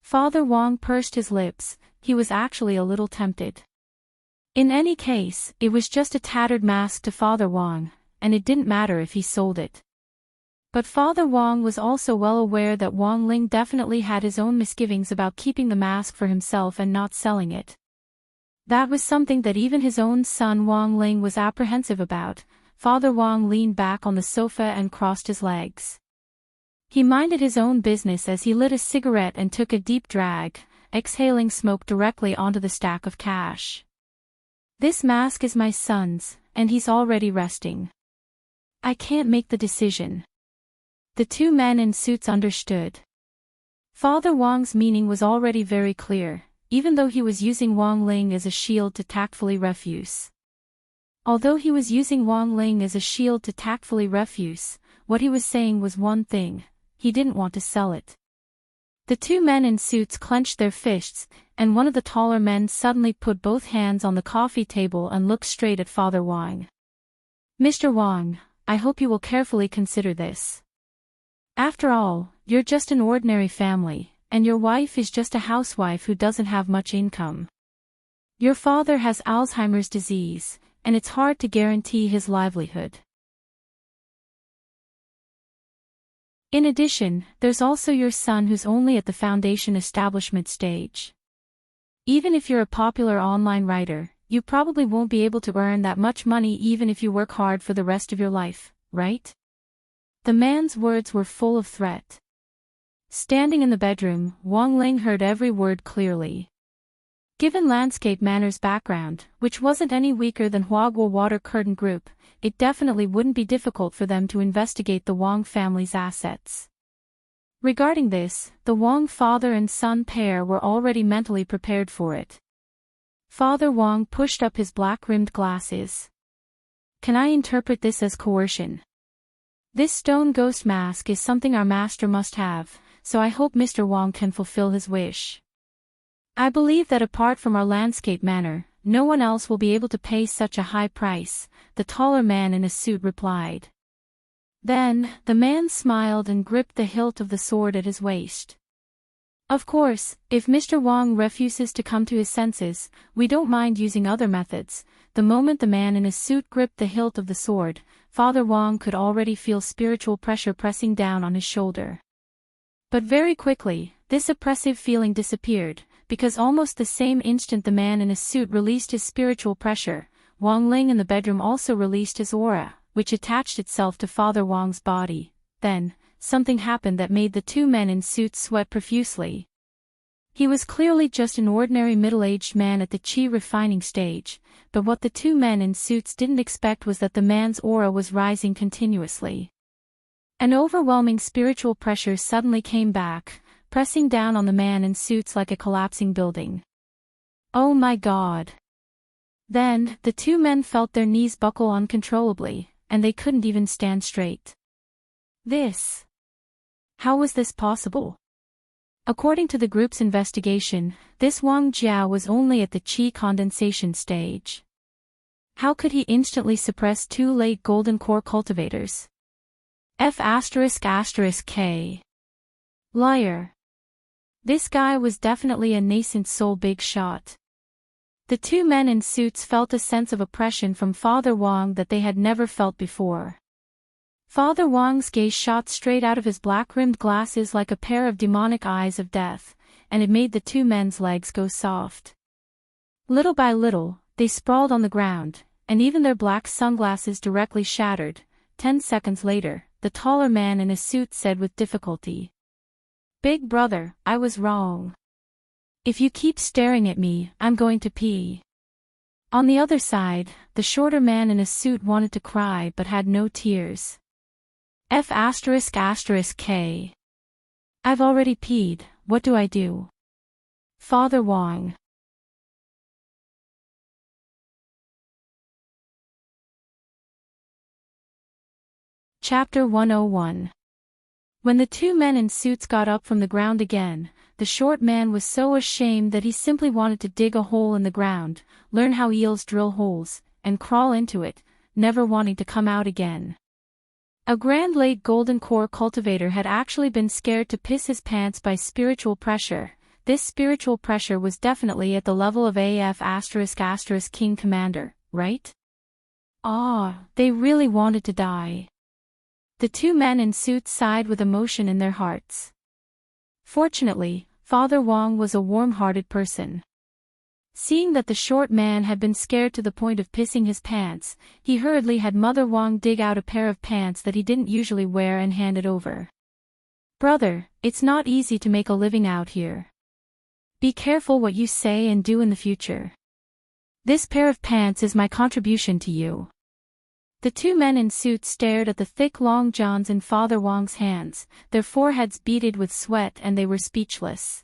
Father Wong pursed his lips. He was actually a little tempted. In any case, it was just a tattered mask to Father Wong, and it didn't matter if he sold it. But Father Wong was also well aware that Wong Ling definitely had his own misgivings about keeping the mask for himself and not selling it. That was something that even his own son Wong Ling was apprehensive about. Father Wong leaned back on the sofa and crossed his legs. He minded his own business as he lit a cigarette and took a deep drag, exhaling smoke directly onto the stack of cash. "This mask is my son's, and he's already resting. I can't make the decision." The two men in suits understood. Father Wong's meaning was already very clear, even though he was using Wong Ling as a shield to tactfully refuse. Although he was using Wong Ling as a shield to tactfully refuse, what he was saying was one thing: he didn't want to sell it. The two men in suits clenched their fists, and one of the taller men suddenly put both hands on the coffee table and looked straight at Father Wong. "Mr. Wong, I hope you will carefully consider this. After all, you're just an ordinary family, and your wife is just a housewife who doesn't have much income. Your father has Alzheimer's disease, and it's hard to guarantee his livelihood. In addition, there's also your son who's only at the foundation establishment stage. Even if you're a popular online writer, you probably won't be able to earn that much money even if you work hard for the rest of your life, right?" The man's words were full of threat. Standing in the bedroom, Wong Ling heard every word clearly. Given Landscape Manor's background, which wasn't any weaker than Huaguo Water Curtain Group, it definitely wouldn't be difficult for them to investigate the Wong family's assets. Regarding this, the Wong father and son pair were already mentally prepared for it. Father Wong pushed up his black-rimmed glasses. "Can I interpret this as coercion? This stone ghost mask is something our master must have, so I hope Mr. Wong can fulfill his wish. I believe that apart from our Landscape Manor, no one else will be able to pay such a high price," the taller man in a suit replied. Then, the man smiled and gripped the hilt of the sword at his waist. "Of course, if Mr. Wong refuses to come to his senses, we don't mind using other methods." The moment the man in a suit gripped the hilt of the sword, Father Wong could already feel spiritual pressure pressing down on his shoulder. But very quickly, this oppressive feeling disappeared, because almost the same instant the man in a suit released his spiritual pressure, Wang Ling in the bedroom also released his aura, which attached itself to Father Wang's body. Then, something happened that made the two men in suits sweat profusely. He was clearly just an ordinary middle-aged man at the chi refining stage, but what the two men in suits didn't expect was that the man's aura was rising continuously. An overwhelming spiritual pressure suddenly came back, pressing down on the man in suits like a collapsing building. Oh my God! Then, the two men felt their knees buckle uncontrollably, and they couldn't even stand straight. How was this possible? According to the group's investigation, this Wang Jiao was only at the qi condensation stage. How could he instantly suppress two late golden core cultivators? F***K. Liar. This guy was definitely a nascent soul big shot. The two men in suits felt a sense of oppression from Father Wang that they had never felt before. Father Wang's gaze shot straight out of his black-rimmed glasses like a pair of demonic eyes of death, and it made the two men's legs go soft. Little by little, they sprawled on the ground, and even their black sunglasses directly shattered. 10 seconds later, the taller man in a suit said with difficulty, "Big brother, I was wrong. If you keep staring at me, I'm going to pee." On the other side, the shorter man in a suit wanted to cry but had no tears. F***K. I've already peed, what do I do? Father Wang. Chapter 101. When the two men in suits got up from the ground again, the short man was so ashamed that he simply wanted to dig a hole in the ground, learn how eels drill holes, and crawl into it, never wanting to come out again. A grand late golden core cultivator had actually been scared to piss his pants by spiritual pressure. This spiritual pressure was definitely at the level of AF*** King Commander, right? They really wanted to die. The two men in suits sighed with emotion in their hearts. Fortunately, Father Wang was a warm-hearted person. Seeing that the short man had been scared to the point of pissing his pants, he hurriedly had Mother Wang dig out a pair of pants that he didn't usually wear and hand it over. "Brother, it's not easy to make a living out here. Be careful what you say and do in the future. This pair of pants is my contribution to you." The two men in suits stared at the thick long johns in Father Wang's hands, their foreheads beaded with sweat, and they were speechless.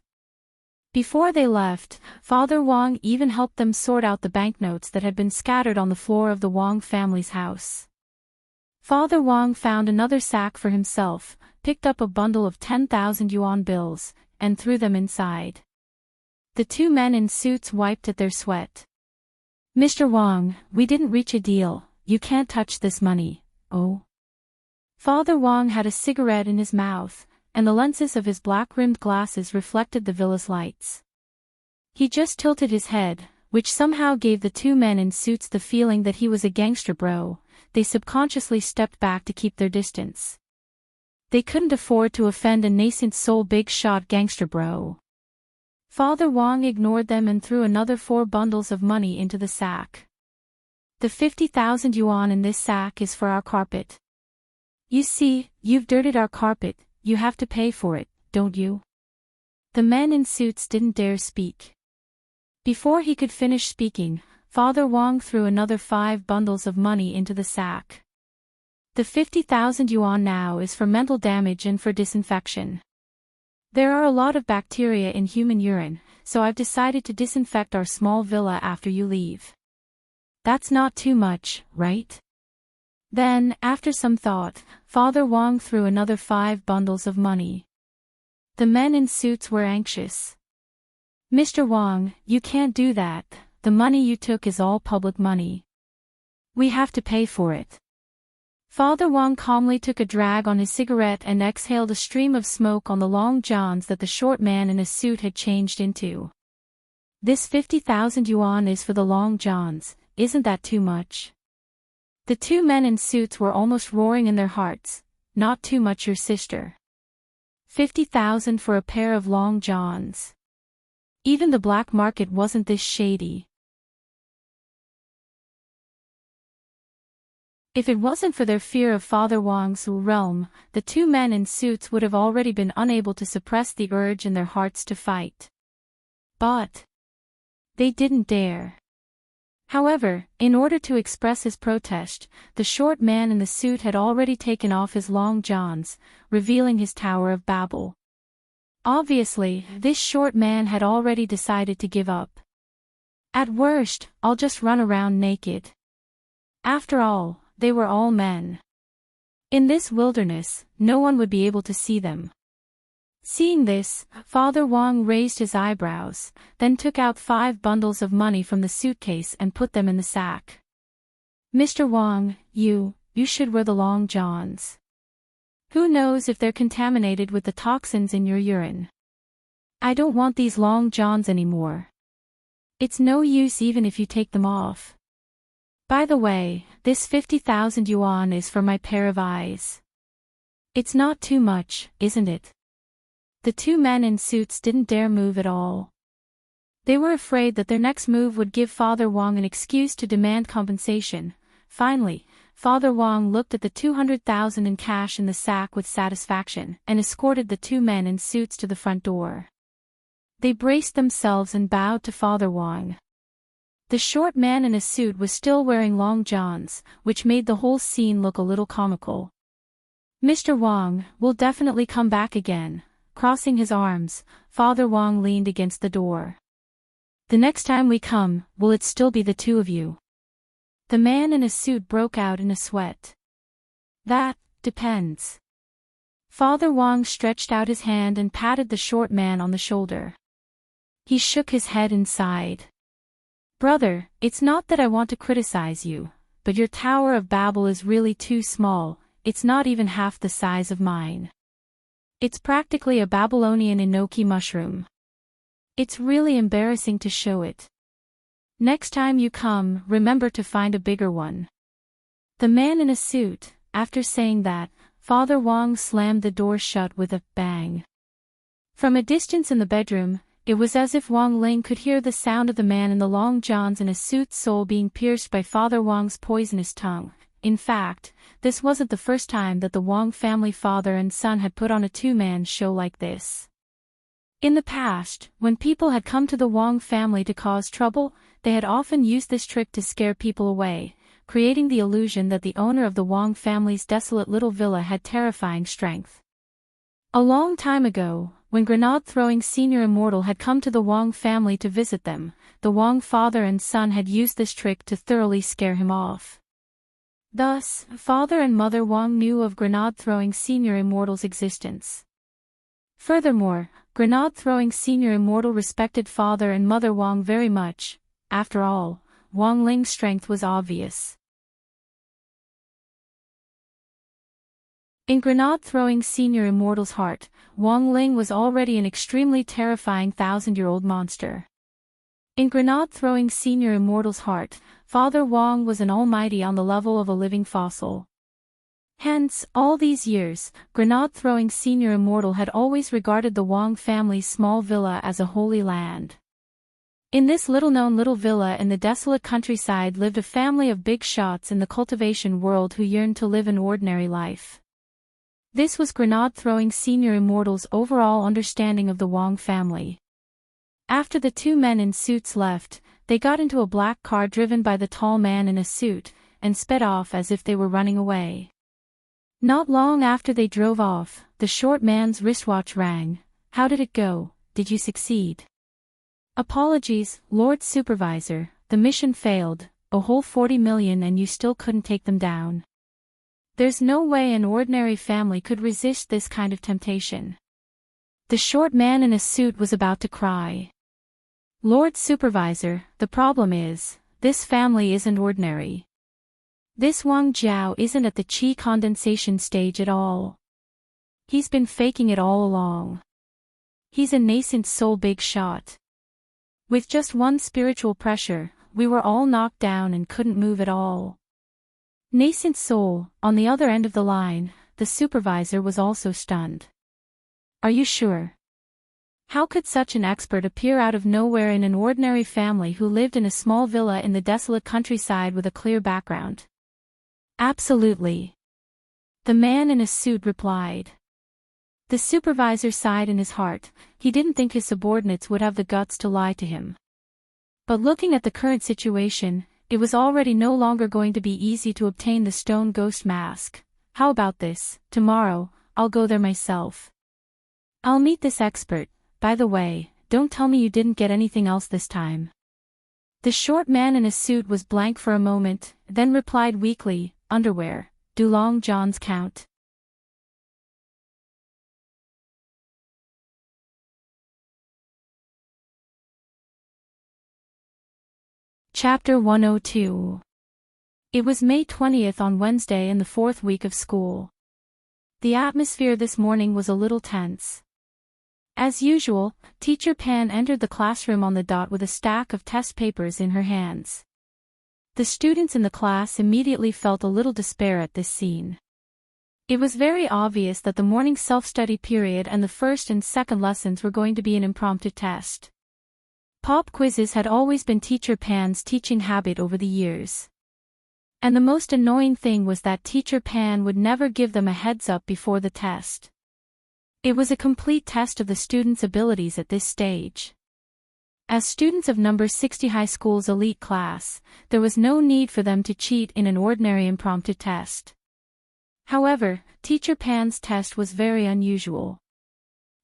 Before they left, Father Wang even helped them sort out the banknotes that had been scattered on the floor of the Wang family's house. Father Wang found another sack for himself, picked up a bundle of 10,000 yuan bills, and threw them inside. The two men in suits wiped at their sweat. "Mr. Wang, we didn't reach a deal, you can't touch this money, oh." Father Wang had a cigarette in his mouth, and the lenses of his black-rimmed glasses reflected the villa's lights. He just tilted his head, which somehow gave the two men in suits the feeling that he was a gangster bro. They subconsciously stepped back to keep their distance. They couldn't afford to offend a nascent soul big shot gangster bro. Father Wang ignored them and threw another 4 bundles of money into the sack. "The 50,000 yuan in this sack is for our carpet. You see, you've dirtied our carpet, you have to pay for it, don't you?" The men in suits didn't dare speak. Before he could finish speaking, Father Wang threw another 5 bundles of money into the sack. "The 50,000 yuan now is for mental damage and for disinfection. There are a lot of bacteria in human urine, so I've decided to disinfect our small villa after you leave. That's not too much, right?" Then, after some thought, Father Wang threw another 5 bundles of money. The men in suits were anxious. "Mr. Wang, you can't do that, the money you took is all public money. We have to pay for it." Father Wang calmly took a drag on his cigarette and exhaled a stream of smoke on the long johns that the short man in a suit had changed into. "This 50,000 yuan is for the long johns, isn't that too much?" The two men in suits were almost roaring in their hearts. "Not too much, your sister. 50,000 for a pair of long johns. Even the black market wasn't this shady." If it wasn't for their fear of Father Wang's realm, the two men in suits would have already been unable to suppress the urge in their hearts to fight. But they didn't dare. However, in order to express his protest, the short man in the suit had already taken off his long johns, revealing his Tower of Babel. Obviously, this short man had already decided to give up. At worst, I'll just run around naked. After all, they were all men. In this wilderness, no one would be able to see them. Seeing this, Father Wang raised his eyebrows, then took out 5 bundles of money from the suitcase and put them in the sack. Mr. Wang, you should wear the long johns. Who knows if they're contaminated with the toxins in your urine? I don't want these long johns anymore. It's no use even if you take them off. By the way, this 50,000 yuan is for my pair of eyes. It's not too much, isn't it? The two men in suits didn't dare move at all. They were afraid that their next move would give Father Wang an excuse to demand compensation. Finally, Father Wang looked at the 200,000 in cash in the sack with satisfaction and escorted the two men in suits to the front door. They braced themselves and bowed to Father Wang. The short man in a suit was still wearing long johns, which made the whole scene look a little comical. Mr. Wang, we'll definitely come back again. Crossing his arms, Father Wang leaned against the door. The next time we come, will it still be the two of you? The man in a suit broke out in a sweat. That depends. Father Wang stretched out his hand and patted the short man on the shoulder. He shook his head and sighed. Brother, it's not that I want to criticize you, but your Tower of Babel is really too small. It's not even half the size of mine. It's practically a Babylonian enoki mushroom. It's really embarrassing to show it. Next time you come, remember to find a bigger one. The man in a suit, after saying that, Father Wang slammed the door shut with a bang. From a distance in the bedroom, it was as if Wang Ling could hear the sound of the man in the long johns in a suit's soul being pierced by Father Wang's poisonous tongue. In fact, this wasn't the first time that the Wang family father and son had put on a two-man show like this. In the past, when people had come to the Wang family to cause trouble, they had often used this trick to scare people away, creating the illusion that the owner of the Wang family's desolate little villa had terrifying strength. A long time ago, when grenade-throwing senior immortal had come to the Wang family to visit them, the Wang father and son had used this trick to thoroughly scare him off. Thus, Father and Mother Wang knew of grenade-throwing senior immortal's existence. Furthermore, grenade-throwing senior immortal respected Father and Mother Wang very much. After all, Wang Ling's strength was obvious. In grenade-throwing senior immortal's heart, Wang Ling was already an extremely terrifying 1,000-year-old monster. In grenade-throwing senior immortal's heart, Father Wang was an almighty on the level of a living fossil. Hence, all these years, grenade-throwing senior immortal had always regarded the Wang family's small villa as a holy land. In this little-known little villa in the desolate countryside lived a family of big shots in the cultivation world who yearned to live an ordinary life. This was grenade-throwing senior immortal's overall understanding of the Wang family. After the two men in suits left, they got into a black car driven by the tall man in a suit, and sped off as if they were running away. Not long after they drove off, the short man's wristwatch rang. How did it go? Did you succeed? Apologies, Lord Supervisor, the mission failed, a whole 40 million and you still couldn't take them down. There's no way an ordinary family could resist this kind of temptation. The short man in a suit was about to cry. Lord Supervisor, the problem is, this family isn't ordinary. This Wang Jiao isn't at the qi condensation stage at all. He's been faking it all along. He's a nascent soul big shot. With just one spiritual pressure, we were all knocked down and couldn't move at all. Nascent soul, on the other end of the line, the supervisor was also stunned. Are you sure? How could such an expert appear out of nowhere in an ordinary family who lived in a small villa in the desolate countryside with a clear background? Absolutely. The man in a suit replied. The supervisor sighed in his heart. He didn't think his subordinates would have the guts to lie to him. But looking at the current situation, it was already no longer going to be easy to obtain the stone ghost mask. How about this? Tomorrow, I'll go there myself. I'll meet this expert. By the way, don't tell me you didn't get anything else this time. The short man in a suit was blank for a moment, then replied weakly, underwear. Do long johns count? Chapter 102. It was May 20th on Wednesday in the fourth week of school. The atmosphere this morning was a little tense. As usual, Teacher Pan entered the classroom on the dot with a stack of test papers in her hands. The students in the class immediately felt a little despair at this scene. It was very obvious that the morning self-study period and the first and second lessons were going to be an impromptu test. Pop quizzes had always been Teacher Pan's teaching habit over the years. And the most annoying thing was that Teacher Pan would never give them a heads-up before the test. It was a complete test of the students' abilities at this stage. As students of number 60 high school's elite class, there was no need for them to cheat in an ordinary impromptu test. However, Teacher Pan's test was very unusual.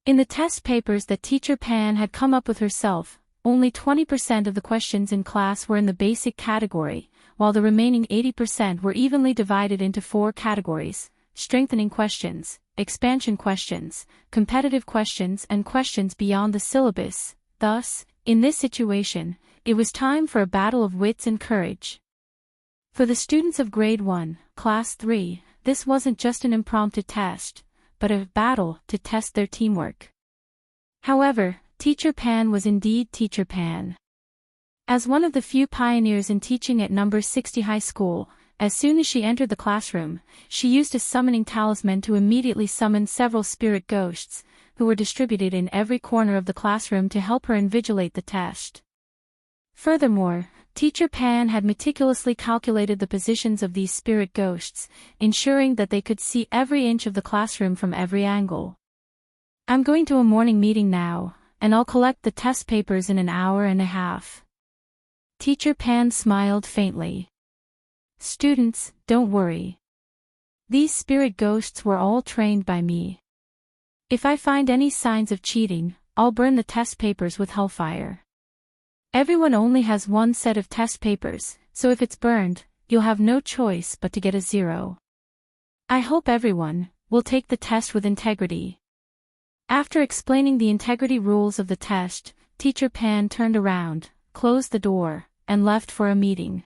In the test papers that Teacher Pan had come up with herself, only 20% of the questions in class were in the basic category, while the remaining 80% were evenly divided into 4 categories: strengthening questions, expansion questions, competitive questions, and questions beyond the syllabus. Thus, in this situation, it was time for a battle of wits and courage. For the students of Grade 1, Class 3, this wasn't just an impromptu test, but a battle to test their teamwork. However, Teacher Pan was indeed Teacher Pan. As one of the few pioneers in teaching at number 60 high school, as soon as she entered the classroom, she used a summoning talisman to immediately summon several spirit ghosts, who were distributed in every corner of the classroom to help her invigilate the test. Furthermore, Teacher Pan had meticulously calculated the positions of these spirit ghosts, ensuring that they could see every inch of the classroom from every angle. I'm going to a morning meeting now, and I'll collect the test papers in an hour and a half. Teacher Pan smiled faintly. Students, don't worry. These spirit ghosts were all trained by me. If I find any signs of cheating, I'll burn the test papers with hellfire. Everyone only has one set of test papers, so if it's burned, you'll have no choice but to get a 0. I hope everyone will take the test with integrity. After explaining the integrity rules of the test, Teacher Pan turned around, closed the door, and left for a meeting.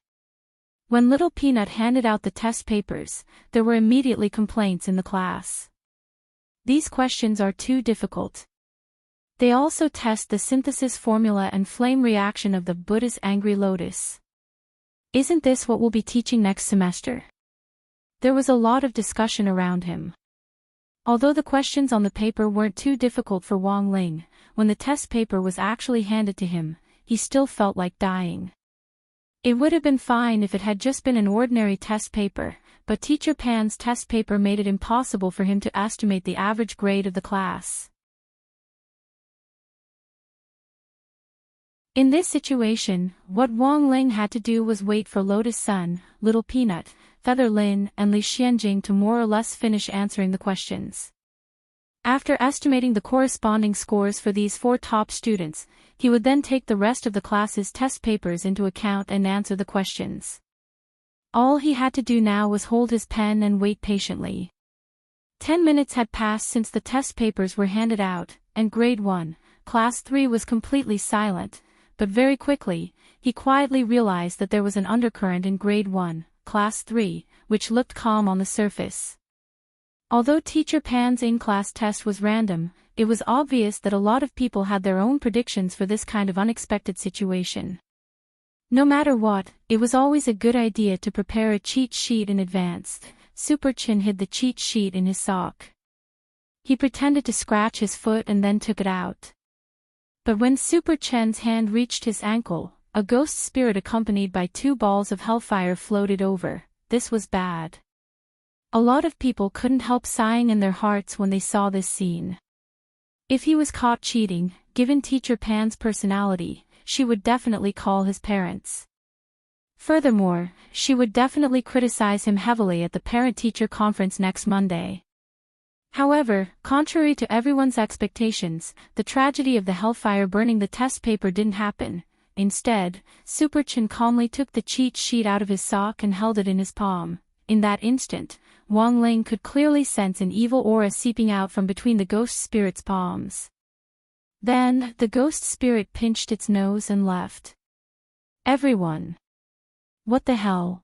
When Little Peanut handed out the test papers, there were immediately complaints in the class. These questions are too difficult. They also test the synthesis formula and flame reaction of the Buddha's angry lotus. Isn't this what we'll be teaching next semester? There was a lot of discussion around him. Although the questions on the paper weren't too difficult for Wang Ling, when the test paper was actually handed to him, he still felt like dying. It would have been fine if it had just been an ordinary test paper, but Teacher Pan's test paper made it impossible for him to estimate the average grade of the class. In this situation, what Wang Ling had to do was wait for Lotus Sun, Little Peanut, Feather Lin, and Li Xianjing to more or less finish answering the questions. After estimating the corresponding scores for these 4 top students, he would then take the rest of the class's test papers into account and answer the questions. All he had to do now was hold his pen and wait patiently. 10 minutes had passed since the test papers were handed out, and Grade 1, Class 3 was completely silent, but very quickly, he quietly realized that there was an undercurrent in Grade 1, Class 3, which looked calm on the surface. Although Teacher Pan's in-class test was random, it was obvious that a lot of people had their own predictions for this kind of unexpected situation. No matter what, it was always a good idea to prepare a cheat sheet in advance. Super Chin hid the cheat sheet in his sock. He pretended to scratch his foot and then took it out. But when Super Chen's hand reached his ankle, a ghost spirit accompanied by 2 balls of hellfire floated over, this was bad. A lot of people couldn't help sighing in their hearts when they saw this scene. If he was caught cheating, given Teacher Pan's personality, she would definitely call his parents. Furthermore, she would definitely criticize him heavily at the parent-teacher conference next Monday. However, contrary to everyone's expectations, the tragedy of the hellfire burning the test paper didn't happen. Instead, Super Chin calmly took the cheat sheet out of his sock and held it in his palm. In that instant, Wang Ling could clearly sense an evil aura seeping out from between the ghost spirit's palms. Then, the ghost spirit pinched its nose and left. Everyone. What the hell?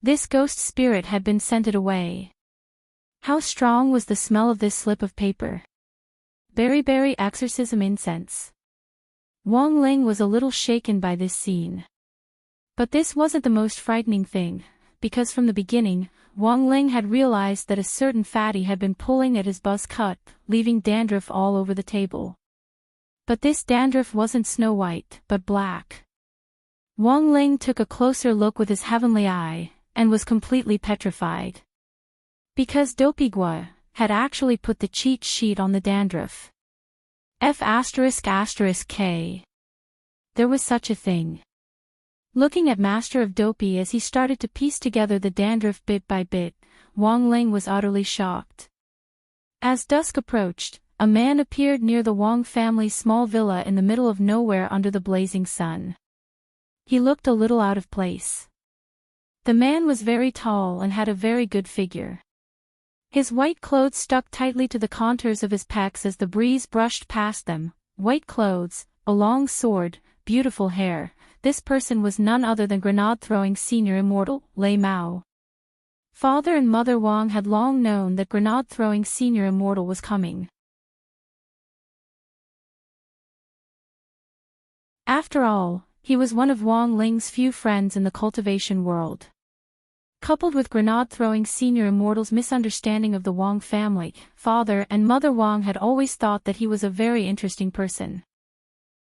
This ghost spirit had been scented away. How strong was the smell of this slip of paper? Berry exorcism incense. Wang Ling was a little shaken by this scene. But this wasn't the most frightening thing, because from the beginning, Wang Ling had realized that a certain fatty had been pulling at his buzz cut, leaving dandruff all over the table. But this dandruff wasn't snow white, but black. Wang Ling took a closer look with his heavenly eye, and was completely petrified. Because Dopigua had actually put the cheat sheet on the dandruff. F***K. There was such a thing. Looking at Master of Dopey as he started to piece together the dandruff bit by bit, Wang Ling was utterly shocked. As dusk approached, a man appeared near the Wang family's small villa in the middle of nowhere under the blazing sun. He looked a little out of place. The man was very tall and had a very good figure. His white clothes stuck tightly to the contours of his pecs as the breeze brushed past them. White clothes, a long sword, beautiful hair. This person was none other than grenade-throwing senior immortal, Lei Mao. Father and Mother Wang had long known that grenade-throwing senior immortal was coming. After all, he was one of Wang Ling's few friends in the cultivation world. Coupled with grenade-throwing senior immortal's misunderstanding of the Wang family, Father and Mother Wang had always thought that he was a very interesting person.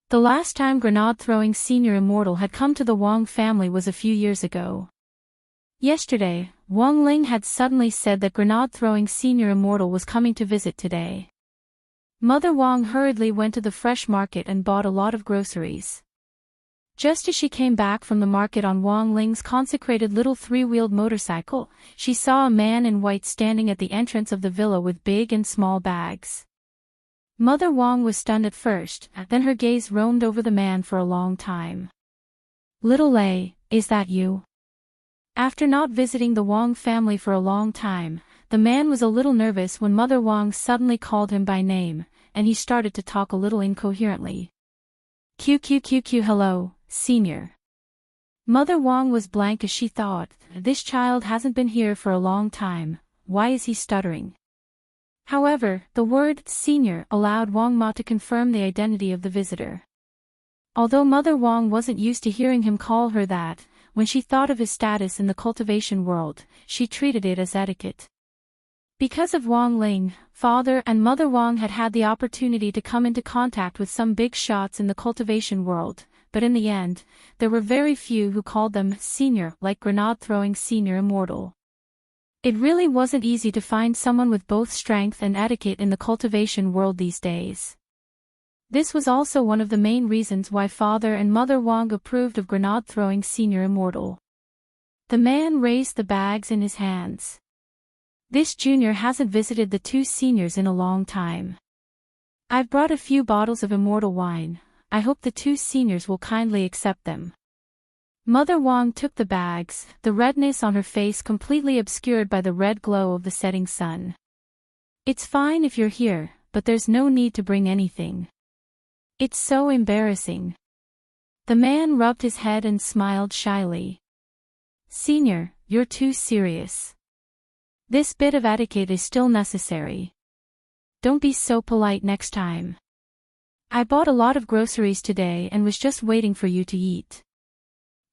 The last time grenade-throwing senior immortal had come to the Wang family was a few years ago. Yesterday, Wang Ling had suddenly said that grenade-throwing senior immortal was coming to visit today. Mother Wang hurriedly went to the fresh market and bought a lot of groceries. Just as she came back from the market on Wang Ling's consecrated little three-wheeled motorcycle, she saw a man in white standing at the entrance of the villa with big and small bags. Mother Wang was stunned at first, then her gaze roamed over the man for a long time. "Little Lei, is that you?" After not visiting the Wang family for a long time, the man was a little nervous when Mother Wang suddenly called him by name, and he started to talk a little incoherently. "QQQQ hello, senior." Mother Wang was blank as she thought, this child hasn't been here for a long time, why is he stuttering? However, the word senior allowed Wang Ma to confirm the identity of the visitor. Although Mother Wang wasn't used to hearing him call her that, when she thought of his status in the cultivation world, she treated it as etiquette. Because of Wang Ling, Father and Mother Wang had had the opportunity to come into contact with some big shots in the cultivation world, but in the end, there were very few who called them senior like grenade-throwing senior immortal. It really wasn't easy to find someone with both strength and etiquette in the cultivation world these days. This was also one of the main reasons why Father and Mother Wang approved of grenade-throwing senior immortal. The man raised the bags in his hands. This junior hasn't visited the two seniors in a long time. I've brought a few bottles of immortal wine, I hope the two seniors will kindly accept them. Mother Wang took the bags, the redness on her face completely obscured by the red glow of the setting sun. "It's fine if you're here, but there's no need to bring anything. It's so embarrassing." The man rubbed his head and smiled shyly. "Senior, you're too serious. This bit of etiquette is still necessary. Don't be so polite next time. I bought a lot of groceries today and was just waiting for you to eat.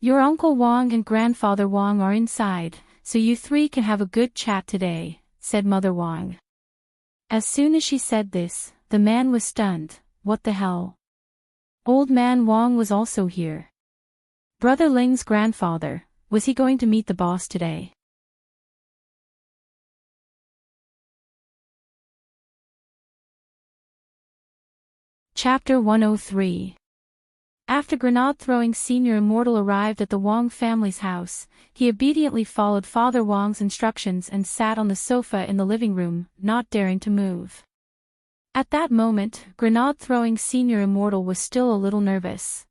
Your Uncle Wang and Grandfather Wang are inside, so you three can have a good chat today," said Mother Wang. As soon as she said this, the man was stunned. What the hell? Old Man Wang was also here. Brother Ling's grandfather, Was he going to meet the boss today? Chapter 103. After Grenade-throwing Senior Immortal arrived at the Wong family's house, he obediently followed Father Wong's instructions and sat on the sofa in the living room, not daring to move. At that moment, Grenade-throwing Senior Immortal was still a little nervous.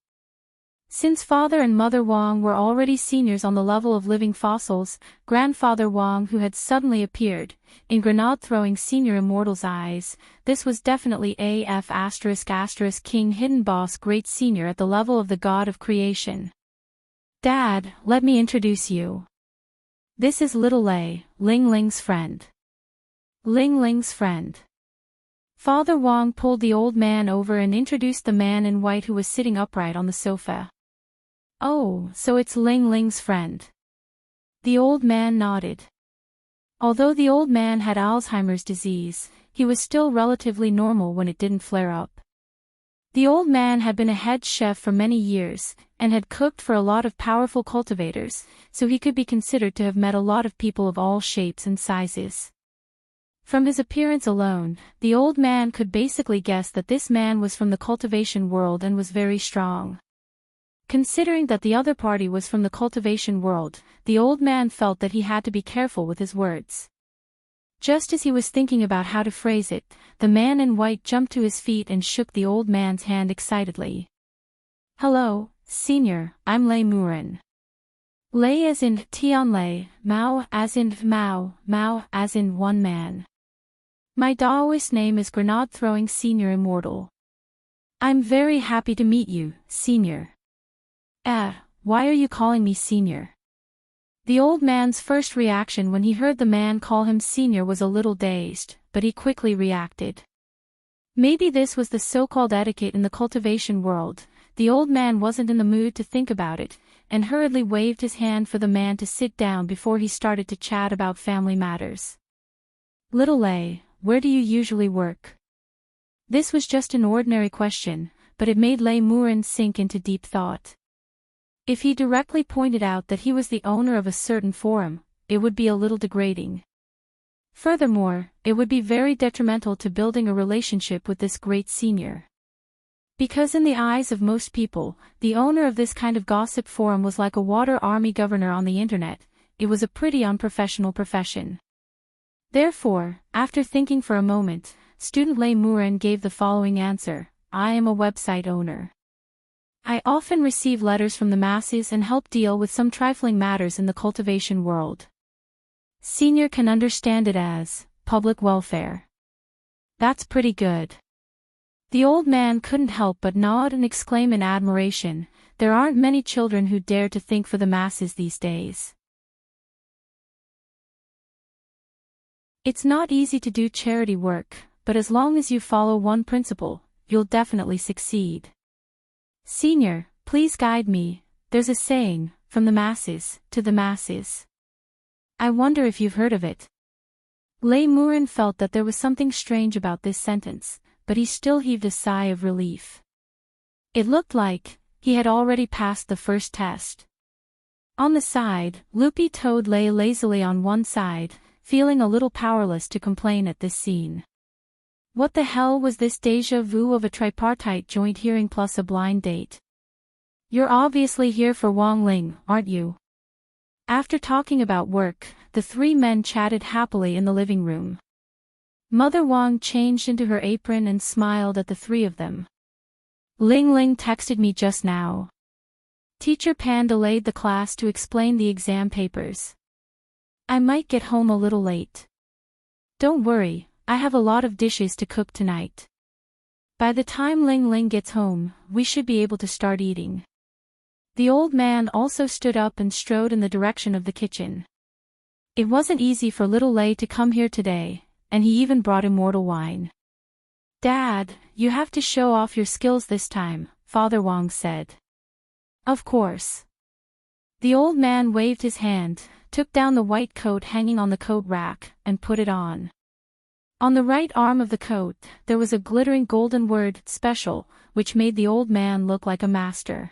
Since Father and Mother Wong were already seniors on the level of living fossils, Grandfather Wong, who had suddenly appeared, in Grenade-throwing Senior Immortal's eyes, this was definitely AF*** King Hidden Boss Great Senior at the level of the God of Creation. Dad, let me introduce you. This is Little Lei, Ling Ling's friend. Ling Ling's friend. Father Wong pulled the old man over and introduced the man in white who was sitting upright on the sofa. Oh, so it's Ling Ling's friend. The old man nodded. Although the old man had Alzheimer's disease, he was still relatively normal when it didn't flare up. The old man had been a head chef for many years, and had cooked for a lot of powerful cultivators, so he could be considered to have met a lot of people of all shapes and sizes. From his appearance alone, the old man could basically guess that this man was from the cultivation world and was very strong. Considering that the other party was from the cultivation world, the old man felt that he had to be careful with his words. Just as he was thinking about how to phrase it, the man in white jumped to his feet and shook the old man's hand excitedly. Hello, Senior, I'm Lei Muren. Lei as in Tian Lei, Mao as in Mao, Mao as in one man. My Daoist name is Grenade-throwing Senior Immortal. I'm very happy to meet you, Senior. Why are you calling me Senior? The old man's first reaction when he heard the man call him Senior was a little dazed, but he quickly reacted. Maybe this was the so-called etiquette in the cultivation world. The old man wasn't in the mood to think about it, and hurriedly waved his hand for the man to sit down before he started to chat about family matters. Little Lei, where do you usually work? This was just an ordinary question, but it made Lei Muren sink into deep thought. If he directly pointed out that he was the owner of a certain forum, it would be a little degrading. Furthermore, it would be very detrimental to building a relationship with this great senior. Because in the eyes of most people, the owner of this kind of gossip forum was like a water army governor on the internet. It was a pretty unprofessional profession. Therefore, after thinking for a moment, student Lei Muren gave the following answer: I am a website owner. I often receive letters from the masses and help deal with some trifling matters in the cultivation world. Senior can understand it as public welfare. That's pretty good. The old man couldn't help but nod and exclaim in admiration, there aren't many children who dare to think for the masses these days. It's not easy to do charity work, but as long as you follow one principle, you'll definitely succeed. Senior, please guide me. There's a saying, from the masses, to the masses. I wonder if you've heard of it. Lei Muren felt that there was something strange about this sentence, but he still heaved a sigh of relief. It looked like he had already passed the first test. On the side, Loopy Toad lay lazily on one side, feeling a little powerless to complain at this scene. What the hell was this déjà vu of a tripartite joint hearing plus a blind date? You're obviously here for Wong Ling, aren't you? After talking about work, the three men chatted happily in the living room. Mother Wong changed into her apron and smiled at the three of them. Ling Ling texted me just now. Teacher Pan delayed the class to explain the exam papers. I might get home a little late. Don't worry. I have a lot of dishes to cook tonight. By the time Ling Ling gets home, we should be able to start eating. The old man also stood up and strode in the direction of the kitchen. It wasn't easy for little Lei to come here today, and he even brought immortal wine. Dad, you have to show off your skills this time, Father Wong said. Of course. The old man waved his hand, took down the white coat hanging on the coat rack, and put it on. On the right arm of the coat, there was a glittering golden word, special, which made the old man look like a master.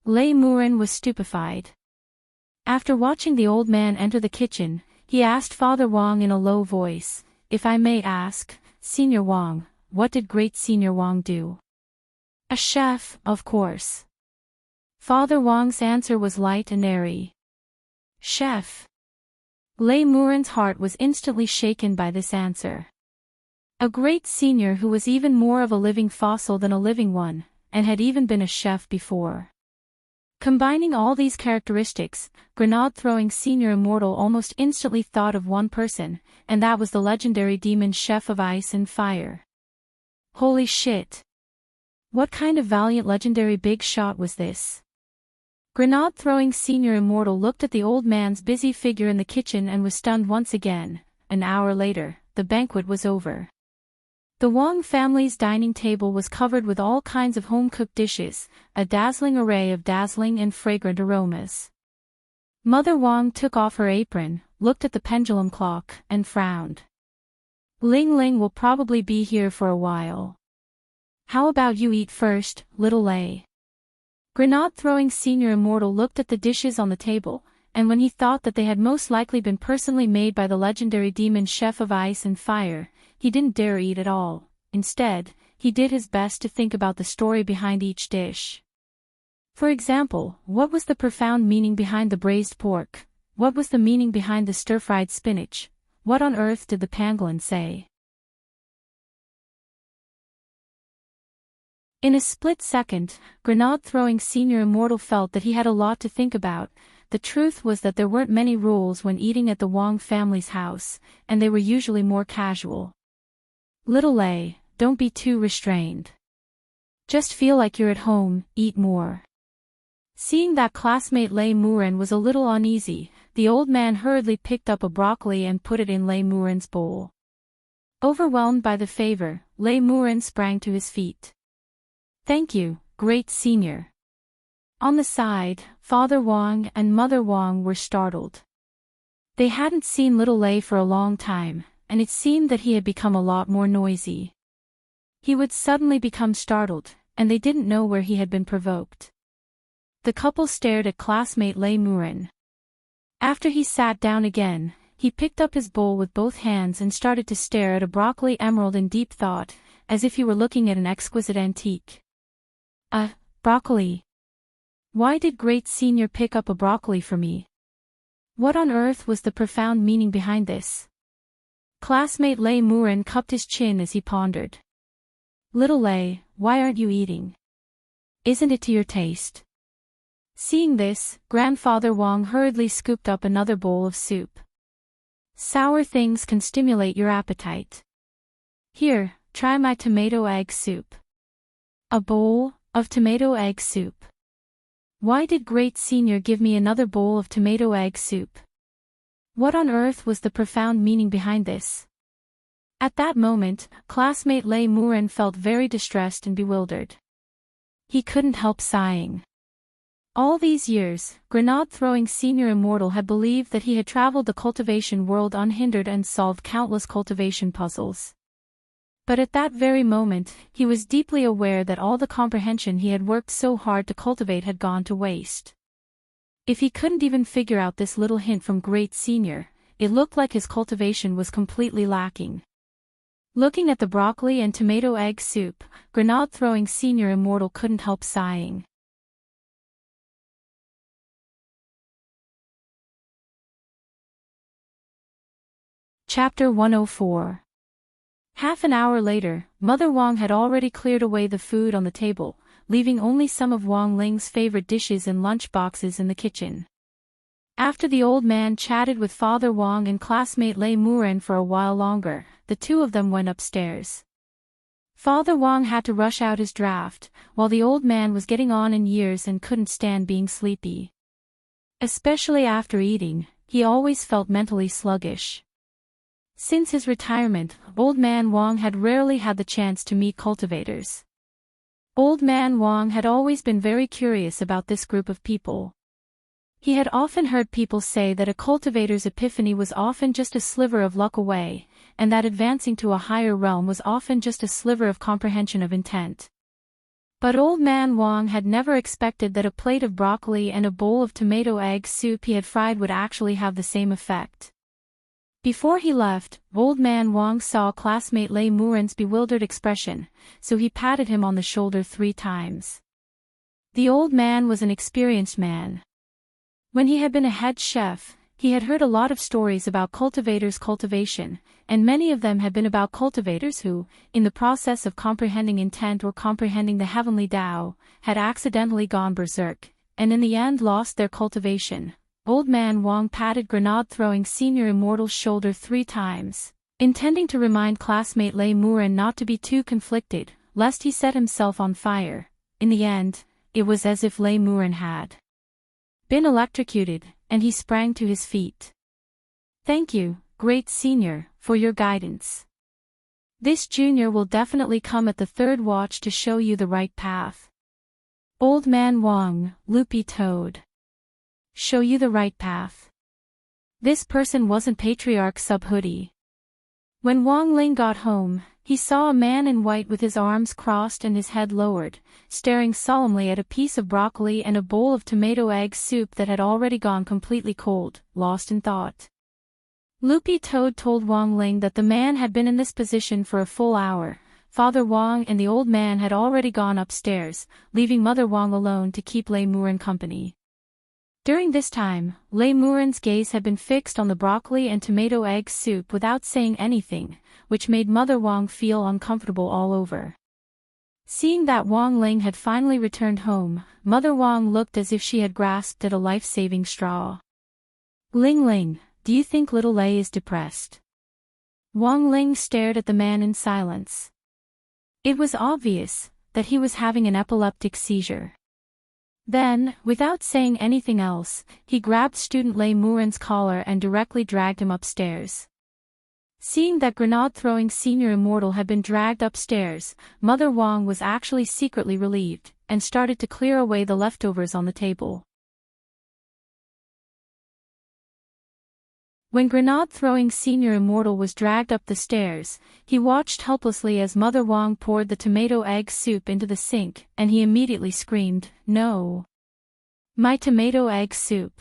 Lei Muren was stupefied. After watching the old man enter the kitchen, he asked Father Wang in a low voice, "If I may ask, Senior Wang, what did great Senior Wang do?" "A chef, of course." Father Wang's answer was light and airy. "Chef." Lei Muren's heart was instantly shaken by this answer. A great senior who was even more of a living fossil than a living one, and had even been a chef before. Combining all these characteristics, grenade-throwing senior immortal almost instantly thought of one person, and that was the legendary demon chef of ice and fire. Holy shit! What kind of valiant legendary big shot was this? Grenade-throwing senior immortal looked at the old man's busy figure in the kitchen and was stunned once again. An hour later, the banquet was over. The Wang family's dining table was covered with all kinds of home-cooked dishes, a dazzling array of dazzling and fragrant aromas. Mother Wang took off her apron, looked at the pendulum clock, and frowned. "Ling Ling will probably be here for a while. How about you eat first, little Lei?" Grenade-throwing senior immortal looked at the dishes on the table, and when he thought that they had most likely been personally made by the legendary demon chef of ice and fire, he didn't dare eat at all. Instead, he did his best to think about the story behind each dish. For example, what was the profound meaning behind the braised pork? What was the meaning behind the stir-fried spinach? What on earth did the pangolin say? In a split second, grenade-throwing senior immortal felt that he had a lot to think about. The truth was that there weren't many rules when eating at the Wang family's house, and they were usually more casual. "Little Lei, don't be too restrained. Just feel like you're at home, eat more." Seeing that classmate Lei Muren was a little uneasy, the old man hurriedly picked up a broccoli and put it in Lei Muren's bowl. Overwhelmed by the favor, Lei Muren sprang to his feet. "Thank you, great senior." On the side, Father Wang and Mother Wang were startled. They hadn't seen little Lei for a long time, and it seemed that he had become a lot more noisy. He would suddenly become startled, and they didn't know where he had been provoked. The couple stared at classmate Lei Muren. After he sat down again, he picked up his bowl with both hands and started to stare at a broccoli emerald in deep thought, as if he were looking at an exquisite antique. Broccoli. Why did great senior pick up a broccoli for me? What on earth was the profound meaning behind this? Classmate Lei Muren cupped his chin as he pondered. "Little Lei, why aren't you eating? Isn't it to your taste?" Seeing this, Grandfather Wang hurriedly scooped up another bowl of soup. "Sour things can stimulate your appetite. Here, try my tomato egg soup." A bowl of tomato egg soup. Why did great senior give me another bowl of tomato egg soup? What on earth was the profound meaning behind this? At that moment, classmate Lei Muren felt very distressed and bewildered. He couldn't help sighing. All these years, grenade-throwing senior immortal had believed that he had traveled the cultivation world unhindered and solved countless cultivation puzzles. But at that very moment, he was deeply aware that all the comprehension he had worked so hard to cultivate had gone to waste. If he couldn't even figure out this little hint from great senior, it looked like his cultivation was completely lacking. Looking at the broccoli and tomato egg soup, grenade-throwing senior immortal couldn't help sighing. Chapter 104. Half an hour later, Mother Wang had already cleared away the food on the table, leaving only some of Wang Ling's favorite dishes in lunch boxes in the kitchen. After the old man chatted with Father Wang and classmate Lei Muren for a while longer, the two of them went upstairs. Father Wang had to rush out his draft, while the old man was getting on in years and couldn't stand being sleepy. Especially after eating, he always felt mentally sluggish. Since his retirement, Old Man Wang had rarely had the chance to meet cultivators. Old Man Wang had always been very curious about this group of people. He had often heard people say that a cultivator's epiphany was often just a sliver of luck away, and that advancing to a higher realm was often just a sliver of comprehension of intent. But Old Man Wang had never expected that a plate of broccoli and a bowl of tomato egg soup he had fried would actually have the same effect. Before he left, Old Man Wang saw classmate Lei Muren's bewildered expression, so he patted him on the shoulder 3 times. The old man was an experienced man. When he had been a head chef, he had heard a lot of stories about cultivators' cultivation, and many of them had been about cultivators who, in the process of comprehending intent or comprehending the heavenly Tao, had accidentally gone berserk, and in the end lost their cultivation. Old Man Wang patted grenade-throwing Senior Immortal's shoulder 3 times, intending to remind classmate Lei Muren not to be too conflicted, lest he set himself on fire. In the end, it was as if Lei Muren had been electrocuted, and he sprang to his feet. "Thank you, great senior, for your guidance. This junior will definitely come at the 3rd watch to show you the right path." Old Man Wang, Loopy Toad. Show you the right path. This person wasn't Patriarch Sub-Hoodie. When Wang Ling got home, he saw a man in white with his arms crossed and his head lowered, staring solemnly at a piece of broccoli and a bowl of tomato egg soup that had already gone completely cold, lost in thought. Loopy Toad told Wang Ling that the man had been in this position for a full hour. Father Wang and the old man had already gone upstairs, leaving Mother Wang alone to keep Lei Muren company. During this time, Lei Muren's gaze had been fixed on the broccoli and tomato egg soup without saying anything, which made Mother Wang feel uncomfortable all over. Seeing that Wang Ling had finally returned home, Mother Wang looked as if she had grasped at a life-saving straw. "Ling Ling, do you think little Lei is depressed?" Wang Ling stared at the man in silence. It was obvious that he was having an epileptic seizure. Then, without saying anything else, he grabbed student Lei Muren's collar and directly dragged him upstairs. Seeing that grenade-throwing Senior Immortal had been dragged upstairs, Mother Wang was actually secretly relieved, and started to clear away the leftovers on the table. When grenade-throwing Senior Immortal was dragged up the stairs, he watched helplessly as Mother Wang poured the tomato egg soup into the sink, and he immediately screamed, "No! My tomato egg soup!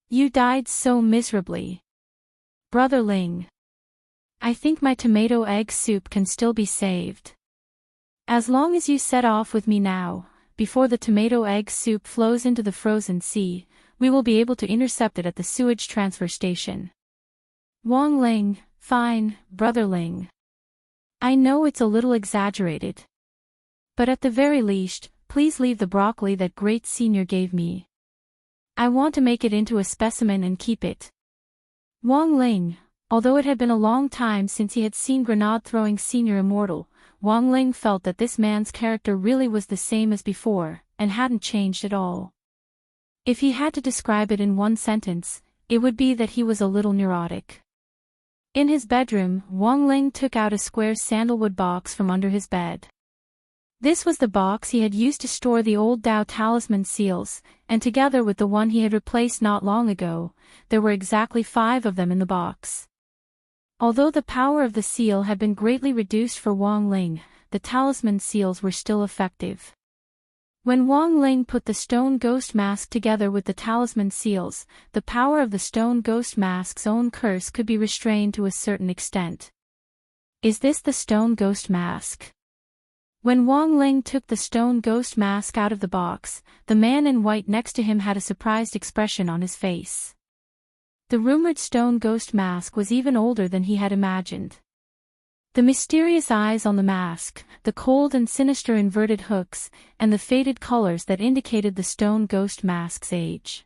You died so miserably! Brother Ling! I think my tomato egg soup can still be saved. As long as you set off with me now, before the tomato egg soup flows into the frozen sea, we will be able to intercept it at the sewage transfer station." Wang Ling, "Fine, Brother Ling. I know it's a little exaggerated. But at the very least, please leave the broccoli that great senior gave me. I want to make it into a specimen and keep it." Wang Ling, although it had been a long time since he had seen grenade-throwing Senior Immortal, Wang Ling felt that this man's character really was the same as before, and hadn't changed at all. If he had to describe it in one sentence, it would be that he was a little neurotic. In his bedroom, Wang Ling took out a square sandalwood box from under his bed. This was the box he had used to store the old Dao talisman seals, and together with the one he had replaced not long ago, there were exactly 5 of them in the box. Although the power of the seal had been greatly reduced for Wang Ling, the talisman seals were still effective. When Wang Ling put the stone ghost mask together with the talisman seals, the power of the stone ghost mask's own curse could be restrained to a certain extent. "Is this the stone ghost mask?" When Wang Ling took the stone ghost mask out of the box, the man in white next to him had a surprised expression on his face. The rumored stone ghost mask was even older than he had imagined. The mysterious eyes on the mask, the cold and sinister inverted hooks, and the faded colors that indicated the stone ghost mask's age.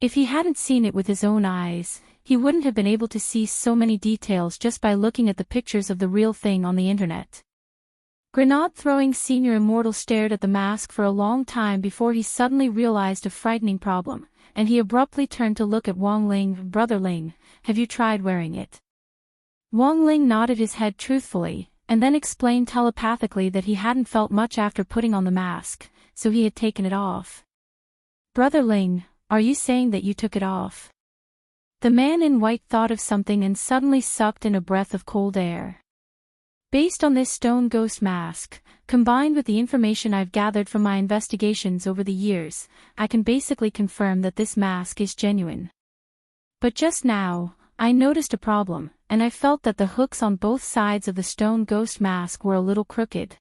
If he hadn't seen it with his own eyes, he wouldn't have been able to see so many details just by looking at the pictures of the real thing on the internet. Grenade-throwing Senior Immortal stared at the mask for a long time before he suddenly realized a frightening problem, and he abruptly turned to look at Wang Ling. "Brother Ling, have you tried wearing it?" Wang Ling nodded his head truthfully, and then explained telepathically that he hadn't felt much after putting on the mask, so he had taken it off. "Brother Ling, are you saying that you took it off?" The man in white thought of something and suddenly sucked in a breath of cold air. Based on this stone ghost mask, combined with the information I've gathered from my investigations over the years, I can basically confirm that this mask is genuine. But just now, I noticed a problem, and I felt that the hooks on both sides of the stone ghost mask were a little crooked.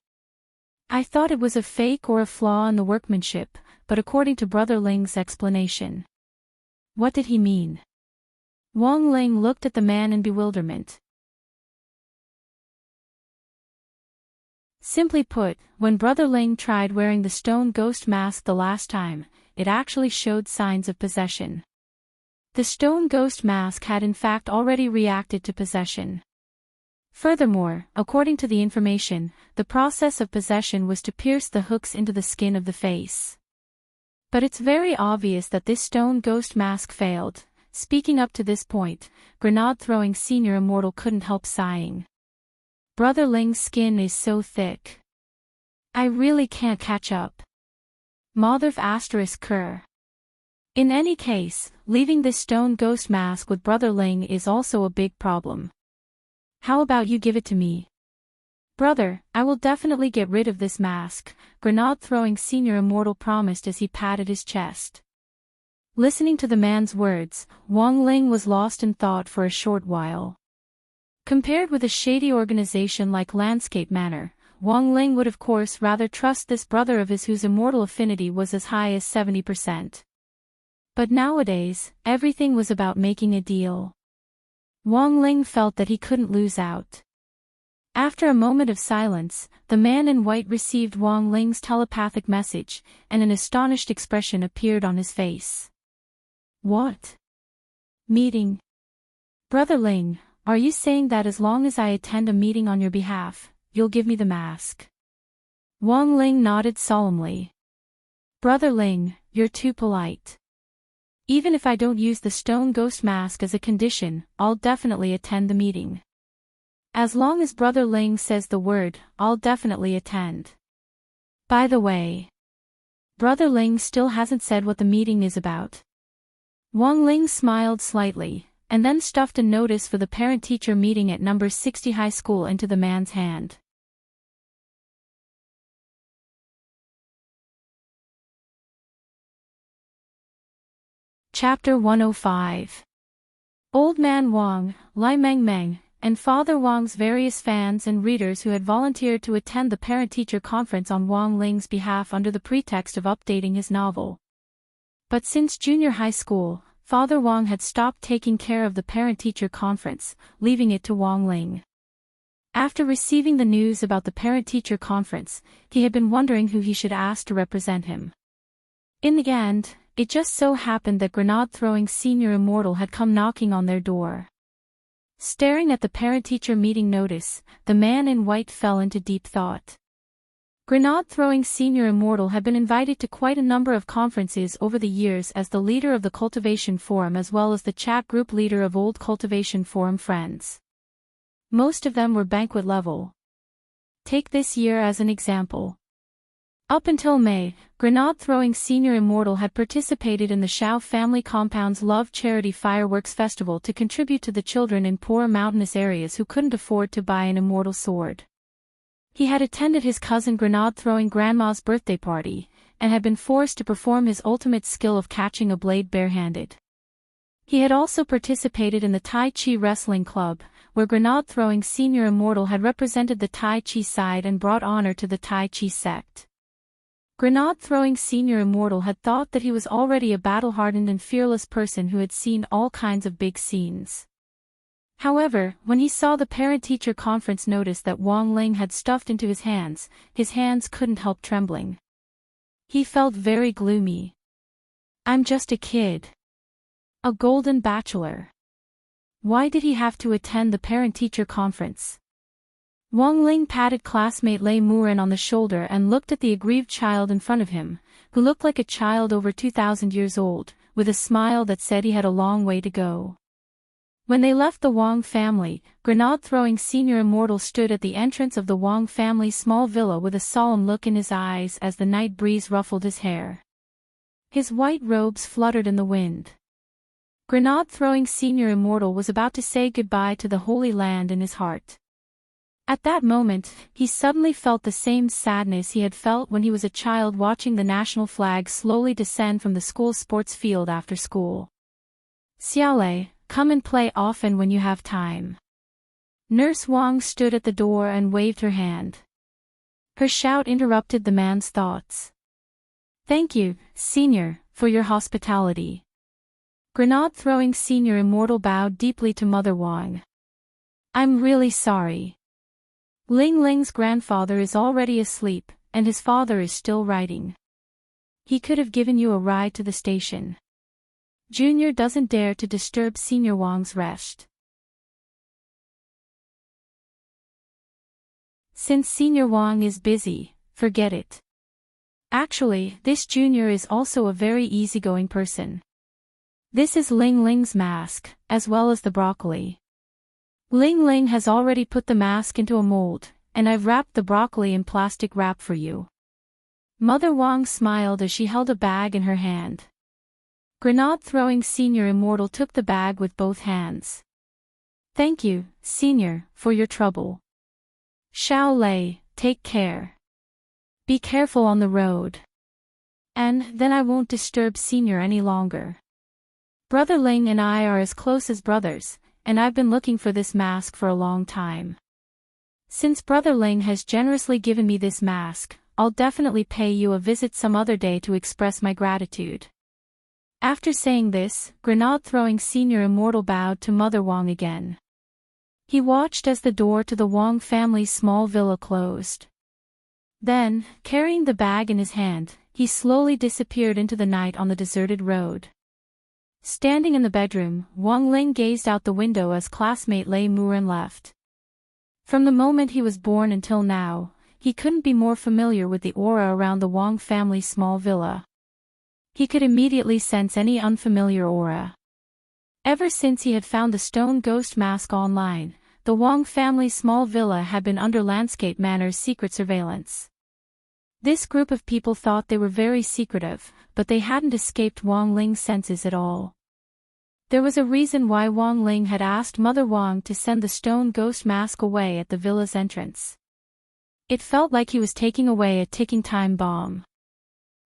I thought it was a fake or a flaw in the workmanship, but according to Brother Ling's explanation. What did he mean? Wang Ling looked at the man in bewilderment. Simply put, when Brother Ling tried wearing the stone ghost mask the last time, it actually showed signs of possession. The stone ghost mask had in fact already reacted to possession. Furthermore, according to the information, the process of possession was to pierce the hooks into the skin of the face. But it's very obvious that this stone ghost mask failed. Speaking up to this point, grenade-throwing senior immortal couldn't help sighing. Brother Ling's skin is so thick. I really can't catch up. Motherf asterisk cur. In any case, leaving this stone ghost mask with Brother Ling is also a big problem. How about you give it to me? Brother, I will definitely get rid of this mask, grenade-throwing senior immortal promised as he patted his chest. Listening to the man's words, Wang Ling was lost in thought for a short while. Compared with a shady organization like Landscape Manor, Wang Ling would of course rather trust this brother of his whose immortal affinity was as high as 70%. But nowadays, everything was about making a deal. Wang Ling felt that he couldn't lose out. After a moment of silence, the man in white received Wang Ling's telepathic message, and an astonished expression appeared on his face. What? Meeting? Brother Ling, are you saying that as long as I attend a meeting on your behalf, you'll give me the mask? Wang Ling nodded solemnly. Brother Ling, you're too polite. Even if I don't use the stone ghost mask as a condition, I'll definitely attend the meeting. As long as Brother Ling says the word, I'll definitely attend. By the way, Brother Ling still hasn't said what the meeting is about. Wang Ling smiled slightly, and then stuffed a notice for the parent-teacher meeting at number 60 high school into the man's hand. Chapter 105. Old Man Wang, Lai Meng Meng, and Father Wang's various fans and readers who had volunteered to attend the parent-teacher conference on Wang Ling's behalf under the pretext of updating his novel. But since junior high school, Father Wang had stopped taking care of the parent-teacher conference, leaving it to Wang Ling. After receiving the news about the parent-teacher conference, he had been wondering who he should ask to represent him. In the end, it just so happened that grenade-throwing senior immortal had come knocking on their door. Staring at the parent-teacher meeting notice, the man in white fell into deep thought. Grenade-throwing senior immortal had been invited to quite a number of conferences over the years as the leader of the Cultivation Forum as well as the chat group leader of old Cultivation Forum friends. Most of them were banquet level. Take this year as an example. Up until May, grenade-throwing senior immortal had participated in the Shao family compound's Love Charity Fireworks Festival to contribute to the children in poor mountainous areas who couldn't afford to buy an immortal sword. He had attended his cousin grenade-throwing grandma's birthday party, and had been forced to perform his ultimate skill of catching a blade barehanded. He had also participated in the Tai Chi Wrestling Club, where grenade-throwing senior immortal had represented the Tai Chi side and brought honor to the Tai Chi sect. Grenade-throwing senior immortal had thought that he was already a battle-hardened and fearless person who had seen all kinds of big scenes. However, when he saw the parent-teacher conference notice that Wang Ling had stuffed into his hands couldn't help trembling. He felt very gloomy. I'm just a kid. A golden bachelor. Why did he have to attend the parent-teacher conference? Wang Ling patted classmate Lei Muren on the shoulder and looked at the aggrieved child in front of him, who looked like a child over 2,000 years old, with a smile that said he had a long way to go. When they left the Wang family, grenade-throwing senior immortal stood at the entrance of the Wang family's small villa with a solemn look in his eyes as the night breeze ruffled his hair. His white robes fluttered in the wind. Grenade-throwing senior immortal was about to say goodbye to the Holy Land in his heart. At that moment, he suddenly felt the same sadness he had felt when he was a child watching the national flag slowly descend from the school sports field after school. Xiaolei, come and play often when you have time. Nurse Wang stood at the door and waved her hand. Her shout interrupted the man's thoughts. Thank you, Senior, for your hospitality. Grenade-throwing Senior Immortal bowed deeply to Mother Wang. I'm really sorry. Ling Ling's grandfather is already asleep, and his father is still writing. He could have given you a ride to the station. Junior doesn't dare to disturb Senior Wang's rest. Since Senior Wang is busy, forget it. Actually, this Junior is also a very easygoing person. This is Ling Ling's mask, as well as the broccoli. Ling Ling has already put the mask into a mold, and I've wrapped the broccoli in plastic wrap for you. Mother Wang smiled as she held a bag in her hand. Grenade-throwing Senior Immortal took the bag with both hands. Thank you, Senior, for your trouble. Xiaolei, take care. Be careful on the road. And then I won't disturb Senior any longer. Brother Ling and I are as close as brothers, and I've been looking for this mask for a long time. Since Brother Ling has generously given me this mask, I'll definitely pay you a visit some other day to express my gratitude. After saying this, Grenade-throwing Senior Immortal bowed to Mother Wang again. He watched as the door to the Wang family's small villa closed. Then, carrying the bag in his hand, he slowly disappeared into the night on the deserted road. Standing in the bedroom, Wang Ling gazed out the window as classmate Lei Muren left. From the moment he was born until now, he couldn't be more familiar with the aura around the Wang family's small villa. He could immediately sense any unfamiliar aura. Ever since he had found the stone ghost mask online, the Wang family's small villa had been under Landscape Manor's secret surveillance. This group of people thought they were very secretive, but they hadn't escaped Wang Ling's senses at all. There was a reason why Wang Ling had asked Mother Wang to send the stone ghost mask away at the villa's entrance. It felt like he was taking away a ticking time bomb.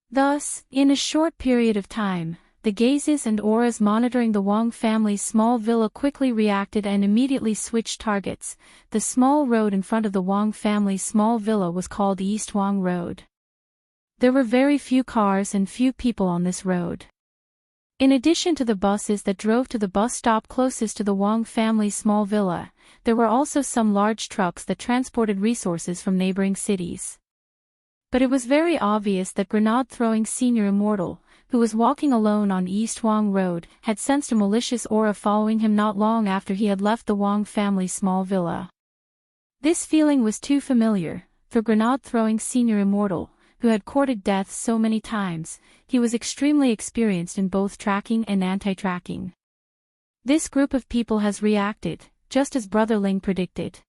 Thus, in a short period of time, the gazes and auras monitoring the Wang family's small villa quickly reacted and immediately switched targets. The small road in front of the Wang family's small villa was called East Wang Road. There were very few cars and few people on this road. In addition to the buses that drove to the bus stop closest to the Wang family's small villa, there were also some large trucks that transported resources from neighboring cities. But it was very obvious that Grenade-throwing Senior Immortal, who was walking alone on East Wang Road, had sensed a malicious aura following him not long after he had left the Wang family's small villa. This feeling was too familiar, for Grenade-throwing Senior Immortal, who had courted death so many times, he was extremely experienced in both tracking and anti-tracking. This group of people has reacted, just as Brother Ling predicted.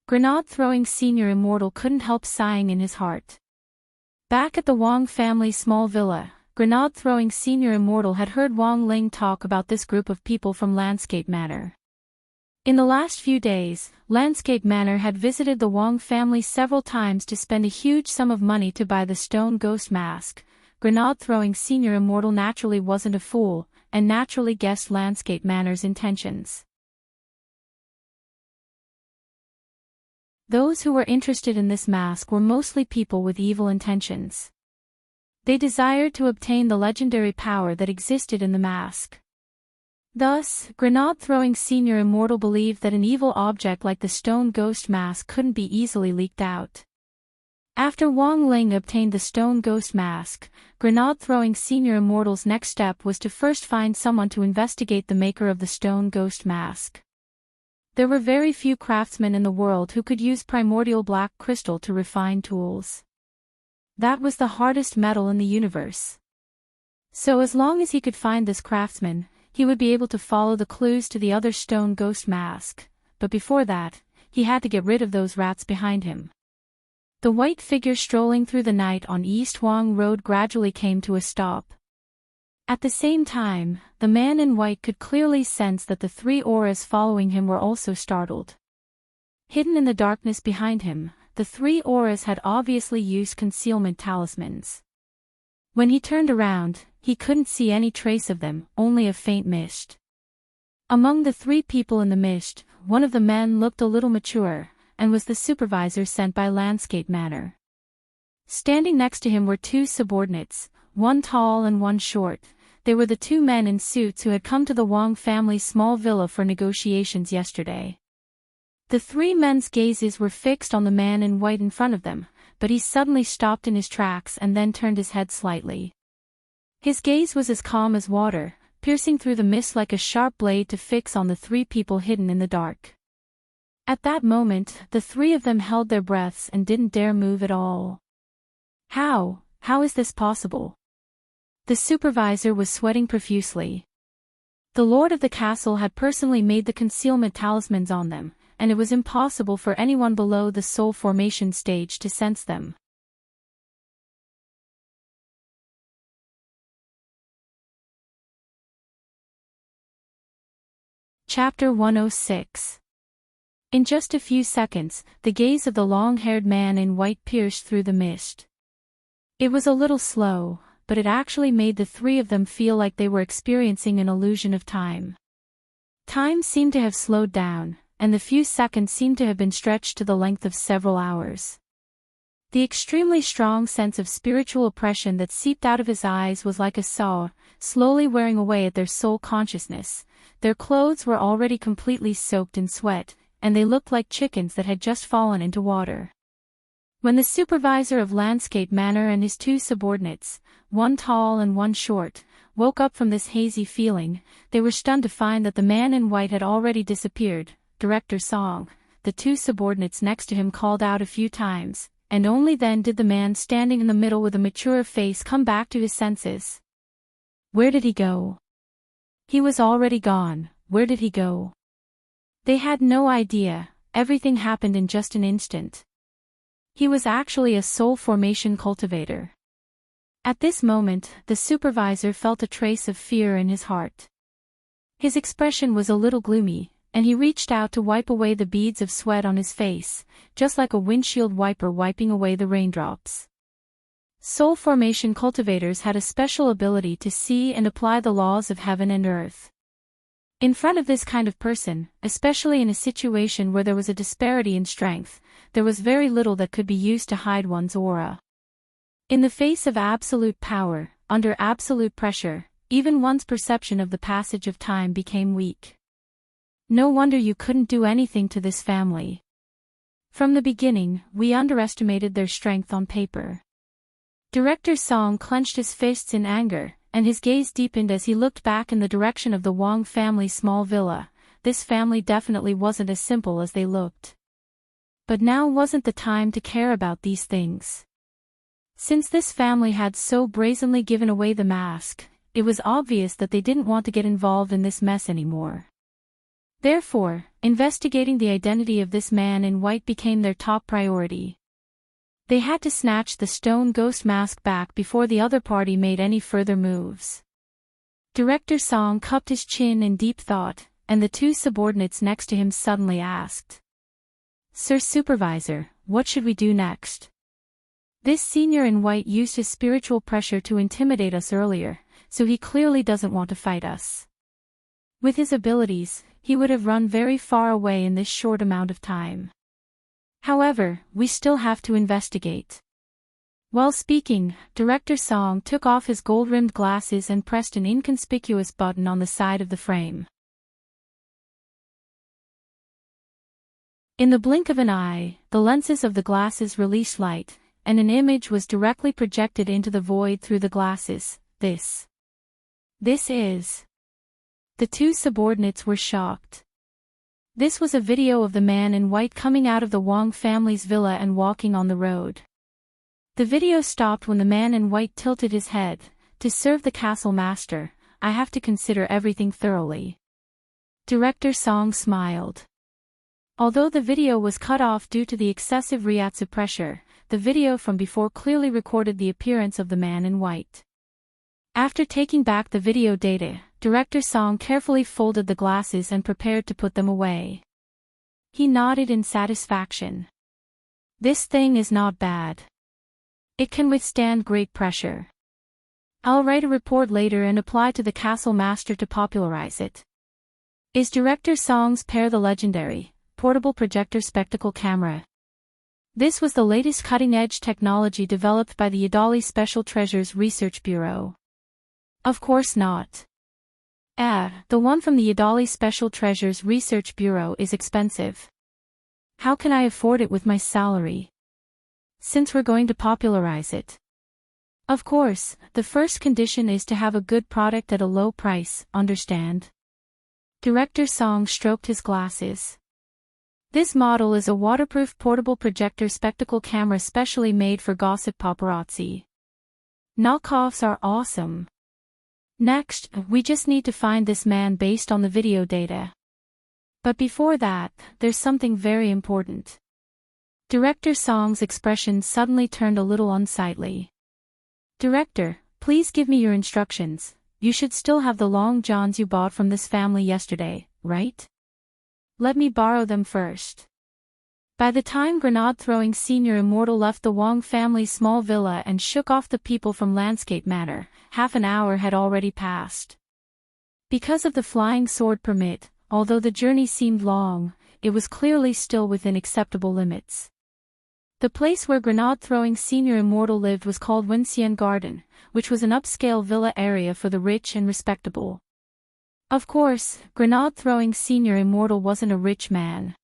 Grenade-throwing Senior Immortal couldn't help sighing in his heart. Back at the Wang family small villa, Grenade-throwing Senior Immortal had heard Wang Ling talk about this group of people from Landscape Manor. In the last few days, Landscape Manor had visited the Wang family several times to spend a huge sum of money to buy the stone ghost mask. Grenade-throwing Senior Immortal naturally wasn't a fool, and naturally guessed Landscape Manor's intentions. Those who were interested in this mask were mostly people with evil intentions. They desired to obtain the legendary power that existed in the mask. Thus, Grenade-throwing Senior Immortal believed that an evil object like the stone ghost mask couldn't be easily leaked out. After Wang Ling obtained the stone ghost mask, Grenade-throwing Senior Immortal's next step was to first find someone to investigate the maker of the stone ghost mask. There were very few craftsmen in the world who could use primordial black crystal to refine tools. That was the hardest metal in the universe. So as long as he could find this craftsman, he would be able to follow the clues to the other stone ghost mask, but before that, he had to get rid of those rats behind him. The white figure strolling through the night on East Wang Road gradually came to a stop. At the same time, the man in white could clearly sense that the three auras following him were also startled. Hidden in the darkness behind him, the three auras had obviously used concealment talismans. When he turned around, he couldn't see any trace of them, only a faint mist. Among the three people in the mist, one of the men looked a little mature, and was the supervisor sent by Landscape Manor. Standing next to him were two subordinates, one tall and one short. They were the two men in suits who had come to the Wong family's small villa for negotiations yesterday. The three men's gazes were fixed on the man in white in front of them, but he suddenly stopped in his tracks and then turned his head slightly. His gaze was as calm as water, piercing through the mist like a sharp blade to fix on the three people hidden in the dark. At that moment, the three of them held their breaths and didn't dare move at all. How is this possible? The supervisor was sweating profusely. The lord of the castle had personally made the concealment talismans on them, and it was impossible for anyone below the soul formation stage to sense them. Chapter 106. In just a few seconds, the gaze of the long-haired man in white pierced through the mist. It was a little slow, but it actually made the three of them feel like they were experiencing an illusion of time. Time seemed to have slowed down, and the few seconds seemed to have been stretched to the length of several hours. The extremely strong sense of spiritual oppression that seeped out of his eyes was like a saw, slowly wearing away at their soul consciousness. Their clothes were already completely soaked in sweat, and they looked like chickens that had just fallen into water. When the supervisor of Landscape Manor and his two subordinates, one tall and one short, woke up from this hazy feeling, they were stunned to find that the man in white had already disappeared. Director Song, the two subordinates next to him, called out a few times, and only then did the man standing in the middle with a mature face come back to his senses. Where did he go? He was already gone. Where did he go? They had no idea. Everything happened in just an instant. He was actually a soul formation cultivator. At this moment, the supervisor felt a trace of fear in his heart. His expression was a little gloomy, and he reached out to wipe away the beads of sweat on his face, just like a windshield wiper wiping away the raindrops. Soul formation cultivators had a special ability to see and apply the laws of heaven and earth. In front of this kind of person, especially in a situation where there was a disparity in strength, there was very little that could be used to hide one's aura. In the face of absolute power, under absolute pressure, even one's perception of the passage of time became weak. No wonder you couldn't do anything to this family. From the beginning, we underestimated their strength on paper. Director Song clenched his fists in anger, and his gaze deepened as he looked back in the direction of the Wong family's small villa. This family definitely wasn't as simple as they looked. But now wasn't the time to care about these things. Since this family had so brazenly given away the mask, it was obvious that they didn't want to get involved in this mess anymore. Therefore, investigating the identity of this man in white became their top priority. They had to snatch the stone ghost mask back before the other party made any further moves. Director Song cupped his chin in deep thought, and the two subordinates next to him suddenly asked, "Sir Supervisor, what should we do next?" This senior in white used his spiritual pressure to intimidate us earlier, so he clearly doesn't want to fight us. With his abilities, he would have run very far away in this short amount of time. However, we still have to investigate. While speaking, Director Song took off his gold-rimmed glasses and pressed an inconspicuous button on the side of the frame. In the blink of an eye, the lenses of the glasses released light, and an image was directly projected into the void through the glasses. This is... The two subordinates were shocked. This was a video of the man in white coming out of the Wong family's villa and walking on the road. The video stopped when the man in white tilted his head. "To serve the castle master, I have to consider everything thoroughly." Director Song smiled. Although the video was cut off due to the excessive reiatsu pressure, the video from before clearly recorded the appearance of the man in white. After taking back the video data, Director Song carefully folded the glasses and prepared to put them away. He nodded in satisfaction. This thing is not bad. It can withstand great pressure. I'll write a report later and apply to the castle master to popularize it. Is Director Song's pair the legendary, portable projector spectacle camera? This was the latest cutting-edge technology developed by the Yadali Special Treasures Research Bureau. Of course not. The one from the Yadali Special Treasures Research Bureau is expensive. How can I afford it with my salary? Since we're going to popularize it. Of course, the first condition is to have a good product at a low price, understand? Director Song stroked his glasses. This model is a waterproof portable projector spectacle camera specially made for gossip paparazzi. Knockoffs are awesome. Next, we just need to find this man based on the video data. But before that, there's something very important. Director Song's expression suddenly turned a little unsightly. Director, please give me your instructions. You should still have the long johns you bought from this family yesterday, right? Let me borrow them first. By the time Grenade-throwing Senior Immortal left the Wong family's small villa and shook off the people from Landscape Manor, half an hour had already passed. Because of the flying sword permit, although the journey seemed long, it was clearly still within acceptable limits. The place where Grenade-throwing Senior Immortal lived was called Wenxian Garden, which was an upscale villa area for the rich and respectable. Of course, Grenade-throwing Senior Immortal wasn't a rich man.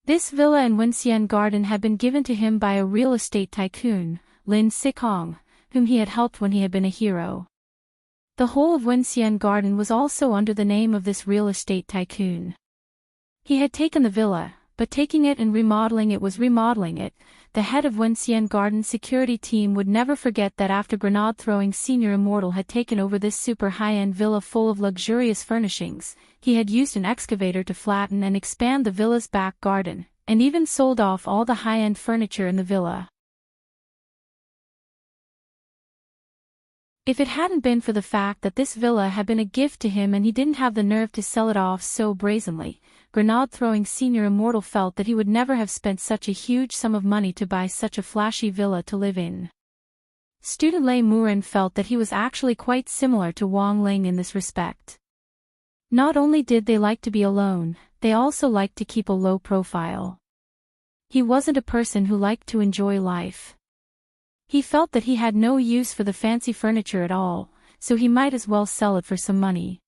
This villa and Wenxian Garden had been given to him by a real estate tycoon, Lin Sikong, whom he had helped when he had been a hero. The whole of Wenxian Garden was also under the name of this real estate tycoon. He had taken the villa, but taking it and remodeling it was remodeling it. The head of Wenxian Garden's security team would never forget that after Grenade-throwing Senior Immortal had taken over this super high-end villa full of luxurious furnishings, he had used an excavator to flatten and expand the villa's back garden, and even sold off all the high-end furniture in the villa. If it hadn't been for the fact that this villa had been a gift to him and he didn't have the nerve to sell it off so brazenly, Grenade-throwing Senior Immortal felt that he would never have spent such a huge sum of money to buy such a flashy villa to live in. Student Lei Muren felt that he was actually quite similar to Wang Ling in this respect. Not only did they like to be alone, they also liked to keep a low profile. He wasn't a person who liked to enjoy life. He felt that he had no use for the fancy furniture at all, so he might as well sell it for some money.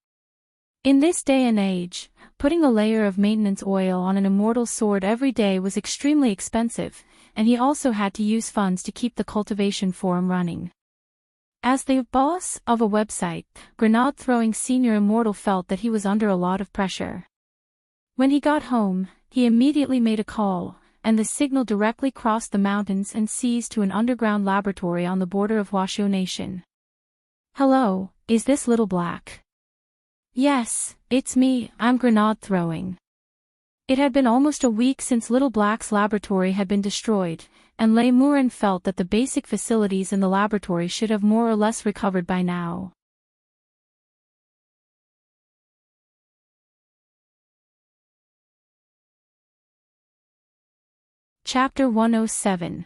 In this day and age, putting a layer of maintenance oil on an immortal sword every day was extremely expensive, and he also had to use funds to keep the cultivation forum running. As the boss of a website, Grenade-throwing Senior Immortal felt that he was under a lot of pressure. When he got home, he immediately made a call, and the signal directly crossed the mountains and seas to an underground laboratory on the border of Washoe Nation. Hello, is this Little Black? Yes, it's me, I'm Grenade-throwing. It had been almost a week since Little Black's laboratory had been destroyed, and Lei Muren felt that the basic facilities in the laboratory should have more or less recovered by now. Chapter 107.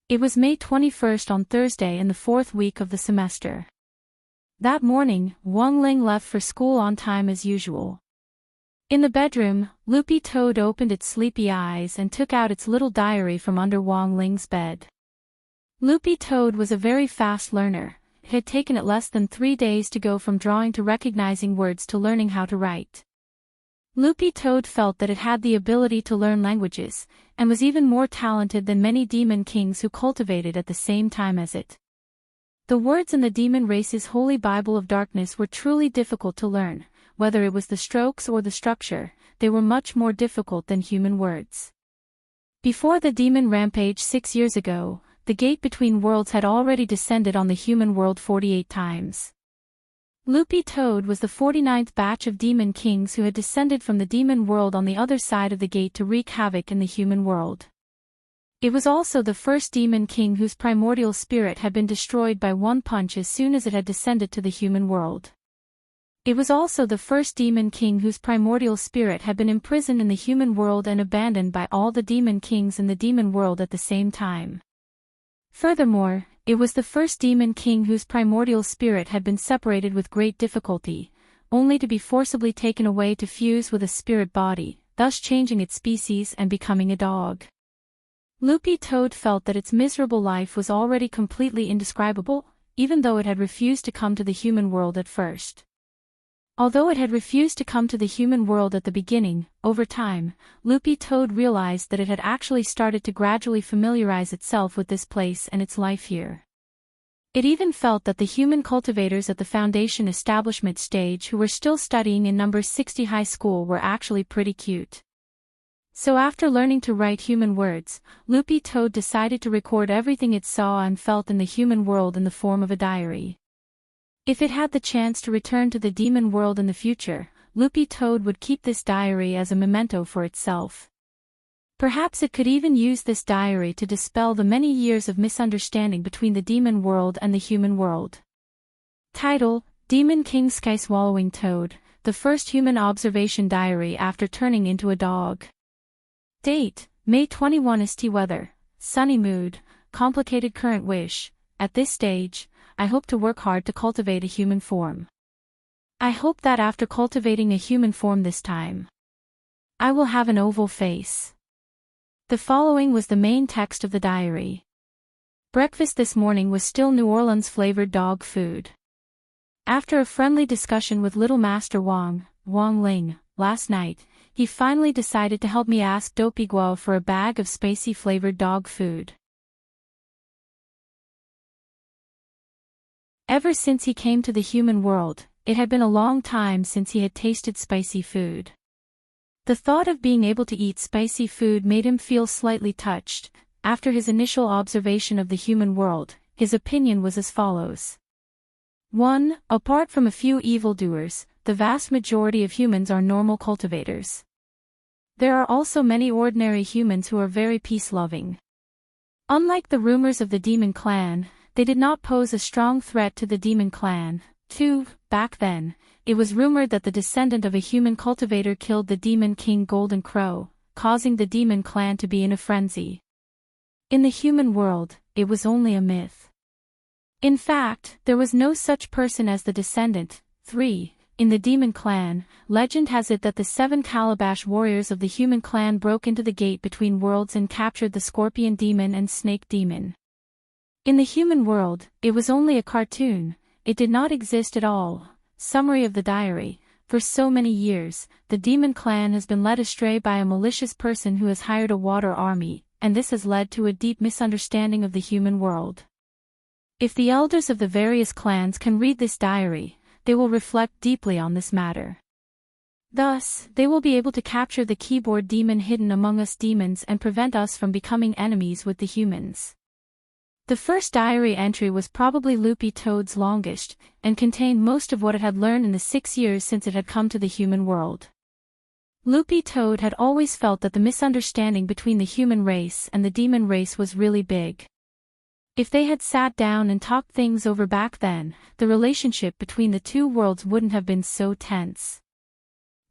It was May 21st on Thursday in the fourth week of the semester. That morning, Wang Ling left for school on time as usual. In the bedroom, Loopy Toad opened its sleepy eyes and took out its little diary from under Wang Ling's bed. Loopy Toad was a very fast learner. It had taken it less than 3 days to go from drawing to recognizing words to learning how to write. Loopy Toad felt that it had the ability to learn languages, and was even more talented than many demon kings who cultivated at the same time as it. The words in the demon race's holy Bible of darkness were truly difficult to learn, whether it was the strokes or the structure, they were much more difficult than human words. Before the demon rampage 6 years ago, the gate between worlds had already descended on the human world 48 times. Loopy Toad was the 49th batch of demon kings who had descended from the demon world on the other side of the gate to wreak havoc in the human world. It was also the first demon king whose primordial spirit had been destroyed by one punch as soon as it had descended to the human world. It was also the first demon king whose primordial spirit had been imprisoned in the human world and abandoned by all the demon kings in the demon world at the same time. Furthermore, it was the first demon king whose primordial spirit had been separated with great difficulty, only to be forcibly taken away to fuse with a spirit body, thus changing its species and becoming a dog. Loopy Toad felt that its miserable life was already completely indescribable, even though it had refused to come to the human world at first. Although it had refused to come to the human world at the beginning, over time, Loopy Toad realized that it had actually started to gradually familiarize itself with this place and its life here. It even felt that the human cultivators at the Foundation establishment stage who were still studying in number 60 high school were actually pretty cute. So after learning to write human words, Loopy Toad decided to record everything it saw and felt in the human world in the form of a diary. If it had the chance to return to the demon world in the future, Loopy Toad would keep this diary as a memento for itself. Perhaps it could even use this diary to dispel the many years of misunderstanding between the demon world and the human world. Title: Demon King Sky Swallowing Toad, the first human observation diary after turning into a dog. Date: May 21. St. Weather: sunny mood, complicated current wish. At this stage, I hope to work hard to cultivate a human form. I hope that after cultivating a human form this time, I will have an oval face. The following was the main text of the diary. Breakfast this morning was still New Orleans flavored dog food. After a friendly discussion with Little Master Wang Ling, last night, he finally decided to help me ask Dopey Guo for a bag of spicy flavored dog food. Ever since he came to the human world, it had been a long time since he had tasted spicy food. The thought of being able to eat spicy food made him feel slightly touched. After his initial observation of the human world, his opinion was as follows. 1. Apart from a few evildoers, the vast majority of humans are normal cultivators. There are also many ordinary humans who are very peace-loving. Unlike the rumors of the Demon Clan, they did not pose a strong threat to the Demon Clan. 2. Back then, it was rumored that the descendant of a human cultivator killed the Demon King Golden Crow, causing the Demon Clan to be in a frenzy. In the human world, it was only a myth. In fact, there was no such person as the descendant. 3. In the Demon Clan, legend has it that the 7 Calabash warriors of the human clan broke into the gate between worlds and captured the Scorpion Demon and Snake Demon. In the human world, it was only a cartoon, it did not exist at all. Summary of the diary: for so many years, the Demon Clan has been led astray by a malicious person who has hired a water army, and this has led to a deep misunderstanding of the human world. If the elders of the various clans can read this diary, they will reflect deeply on this matter. Thus, they will be able to capture the keyboard demon hidden among us demons and prevent us from becoming enemies with the humans. The first diary entry was probably Loopy Toad's longest, and contained most of what it had learned in the 6 years since it had come to the human world. Loopy Toad had always felt that the misunderstanding between the human race and the demon race was really big. If they had sat down and talked things over back then, the relationship between the two worlds wouldn't have been so tense.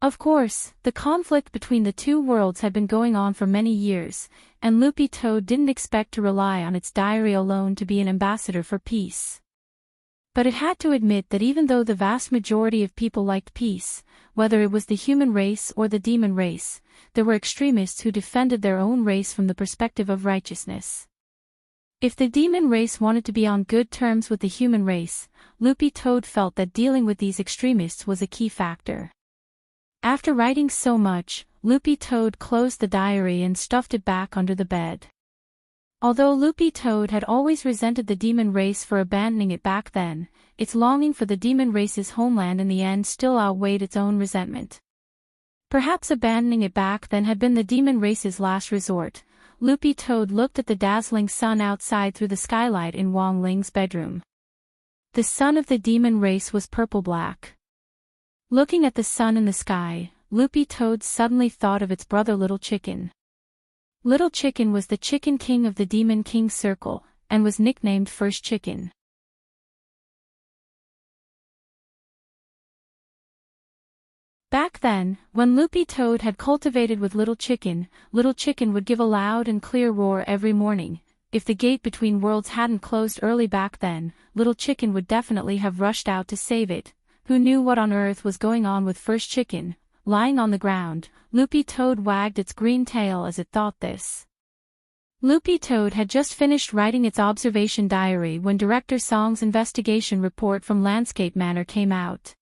Of course, the conflict between the two worlds had been going on for many years, and Loopy Toad didn't expect to rely on its diary alone to be an ambassador for peace. But it had to admit that even though the vast majority of people liked peace, whether it was the human race or the demon race, there were extremists who defended their own race from the perspective of righteousness. If the demon race wanted to be on good terms with the human race, Loopy Toad felt that dealing with these extremists was a key factor. After writing so much, Loopy Toad closed the diary and stuffed it back under the bed. Although Loopy Toad had always resented the demon race for abandoning it back then, its longing for the demon race's homeland in the end still outweighed its own resentment. Perhaps abandoning it back then had been the demon race's last resort. Loopy Toad looked at the dazzling sun outside through the skylight in Wang Ling's bedroom. The sun of the demon race was purple-black. Looking at the sun in the sky, Loopy Toad suddenly thought of its brother Little Chicken. Little Chicken was the Chicken King of the Demon King Circle, and was nicknamed First Chicken. Back then, when Loopy Toad had cultivated with Little Chicken would give a loud and clear roar every morning. If the gate between worlds hadn't closed early back then, Little Chicken would definitely have rushed out to save it. Who knew what on earth was going on with First Chicken? Lying on the ground, Loopy Toad wagged its green tail as it thought this. Loopy Toad had just finished writing its observation diary when Director Song's investigation report from Landscape Manor came out.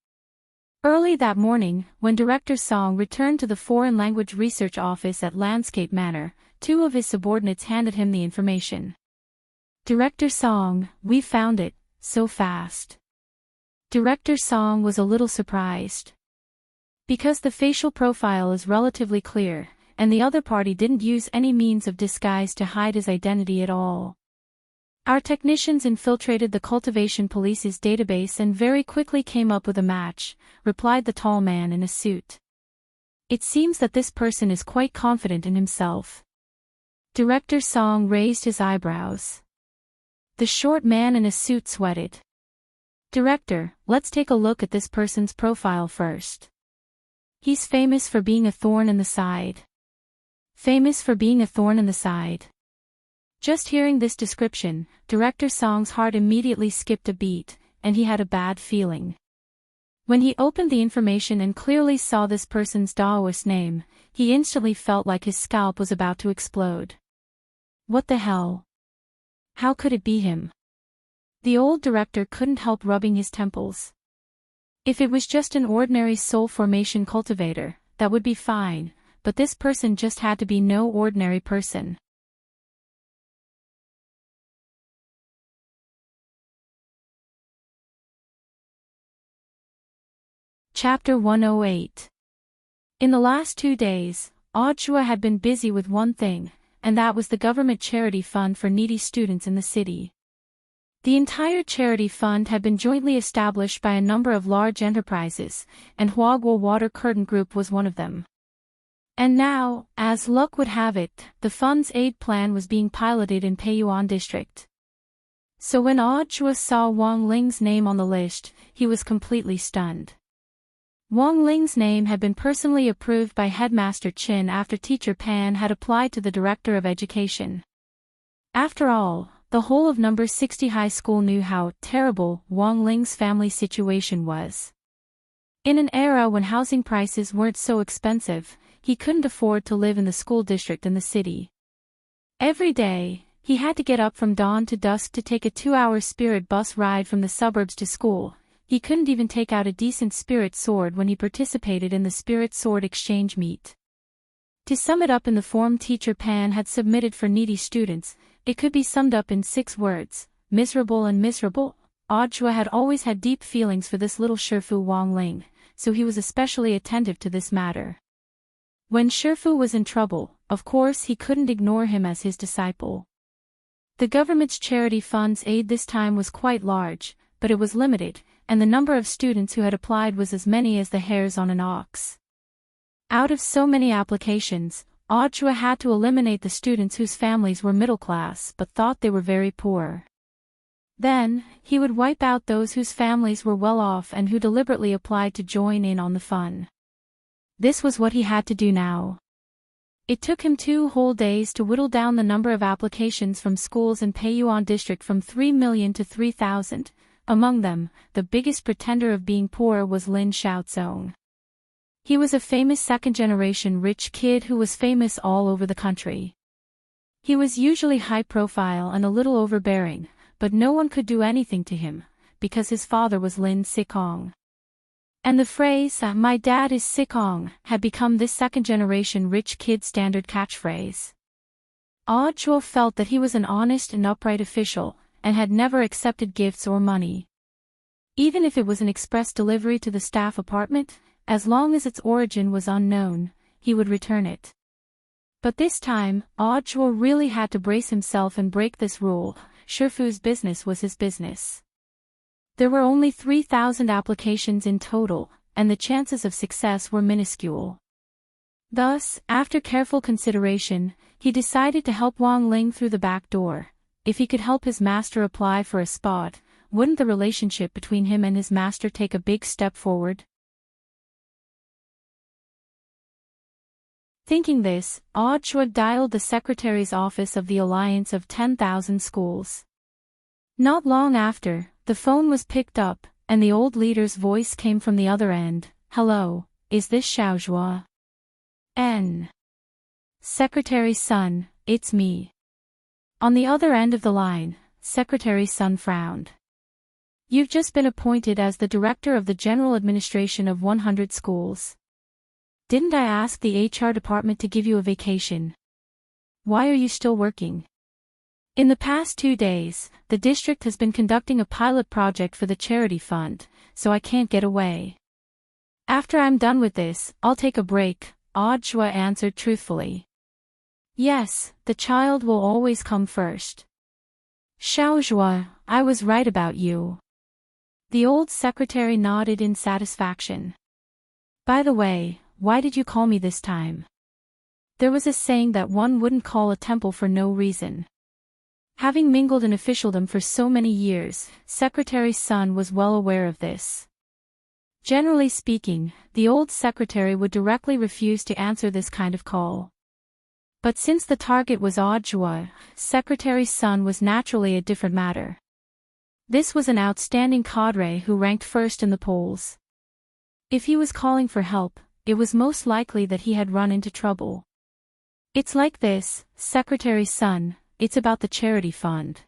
Early that morning, when Director Song returned to the Foreign Language Research Office at Landscape Manor, two of his subordinates handed him the information. "Director Song, we found it, so fast." Director Song was a little surprised. Because the facial profile is relatively clear, and the other party didn't use any means of disguise to hide his identity at all. "Our technicians infiltrated the Cultivation Police's database and very quickly came up with a match," replied the tall man in a suit. "It seems that this person is quite confident in himself." Director Song raised his eyebrows. The short man in a suit sweated. "Director, let's take a look at this person's profile first. He's famous for being a thorn in the side." Famous for being a thorn in the side. Just hearing this description, Director Song's heart immediately skipped a beat, and he had a bad feeling. When he opened the information and clearly saw this person's Daoist name, he instantly felt like his scalp was about to explode. What the hell? How could it be him? The old director couldn't help rubbing his temples. If it was just an ordinary soul formation cultivator, that would be fine, but this person just had to be no ordinary person. Chapter 108. In the last 2 days, Audshua had been busy with one thing, and that was the government charity fund for needy students in the city. The entire charity fund had been jointly established by a number of large enterprises, and Huagua Water Curtain Group was one of them. And now, as luck would have it, the fund's aid plan was being piloted in Peiyuan District. So when Audshua saw Wang Ling's name on the list, he was completely stunned. Wang Ling's name had been personally approved by Headmaster Chin after Teacher Pan had applied to the Director of Education. After all, the whole of number 60 high school knew how terrible Wang Ling's family situation was. In an era when housing prices weren't so expensive, he couldn't afford to live in the school district in the city. Every day, he had to get up from dawn to dusk to take a 2-hour spirit bus ride from the suburbs to school. He couldn't even take out a decent spirit sword when he participated in the spirit sword exchange meet. To sum it up in the form Teacher Pan had submitted for needy students, it could be summed up in 6 words: miserable and miserable. Audshua had always had deep feelings for this little Shifu Wang Ling, so he was especially attentive to this matter. When Shifu was in trouble, of course he couldn't ignore him as his disciple. The government's charity fund's aid this time was quite large, but it was limited, and the number of students who had applied was as many as the hairs on an ox. Out of so many applications, Audshua had to eliminate the students whose families were middle class but thought they were very poor. Then, he would wipe out those whose families were well off and who deliberately applied to join in on the fun. This was what he had to do now. It took him 2 whole days to whittle down the number of applications from schools in Peiyuan District from 3 million to 3,000. Among them, the biggest pretender of being poor was Lin Xiaozong. He was a famous second-generation rich kid who was famous all over the country. He was usually high-profile and a little overbearing, but no one could do anything to him, because his father was Lin Sikong. And the phrase, "my dad is Sikong," had become this second-generation rich kid's standard catchphrase. Audshua felt that he was an honest and upright official, and had never accepted gifts or money. Even if it was an express delivery to the staff apartment, as long as its origin was unknown, he would return it. But this time, Audshua really had to brace himself and break this rule. Shifu's business was his business. There were only 3,000 applications in total, and the chances of success were minuscule. Thus, after careful consideration, he decided to help Wang Ling through the back door. If he could help his master apply for a spot, wouldn't the relationship between him and his master take a big step forward? Thinking this, Audra dialed the secretary's office of the Alliance of 10,000 Schools. Not long after, the phone was picked up, and the old leader's voice came from the other end. "Hello, is this Xiaojua?" N. Secretary's son, "It's me." On the other end of the line, Secretary's son frowned. "You've just been appointed as the director of the general administration of 100 schools. Didn't I ask the HR department to give you a vacation? Why are you still working?" "In the past 2 days, the district has been conducting a pilot project for the charity fund, so I can't get away. After I'm done with this, I'll take a break," Audra answered truthfully. "Yes, the child will always come first. Xiaojua, I was right about you." The old secretary nodded in satisfaction. "By the way, why did you call me this time?" There was a saying that one wouldn't call a temple for no reason. Having mingled in officialdom for so many years, Secretary's son was well aware of this. Generally speaking, the old secretary would directly refuse to answer this kind of call. But since the target was Audra, Secretary's son was naturally a different matter. This was an outstanding cadre who ranked first in the polls. If he was calling for help, it was most likely that he had run into trouble. "It's like this, Secretary's son, it's about the charity fund.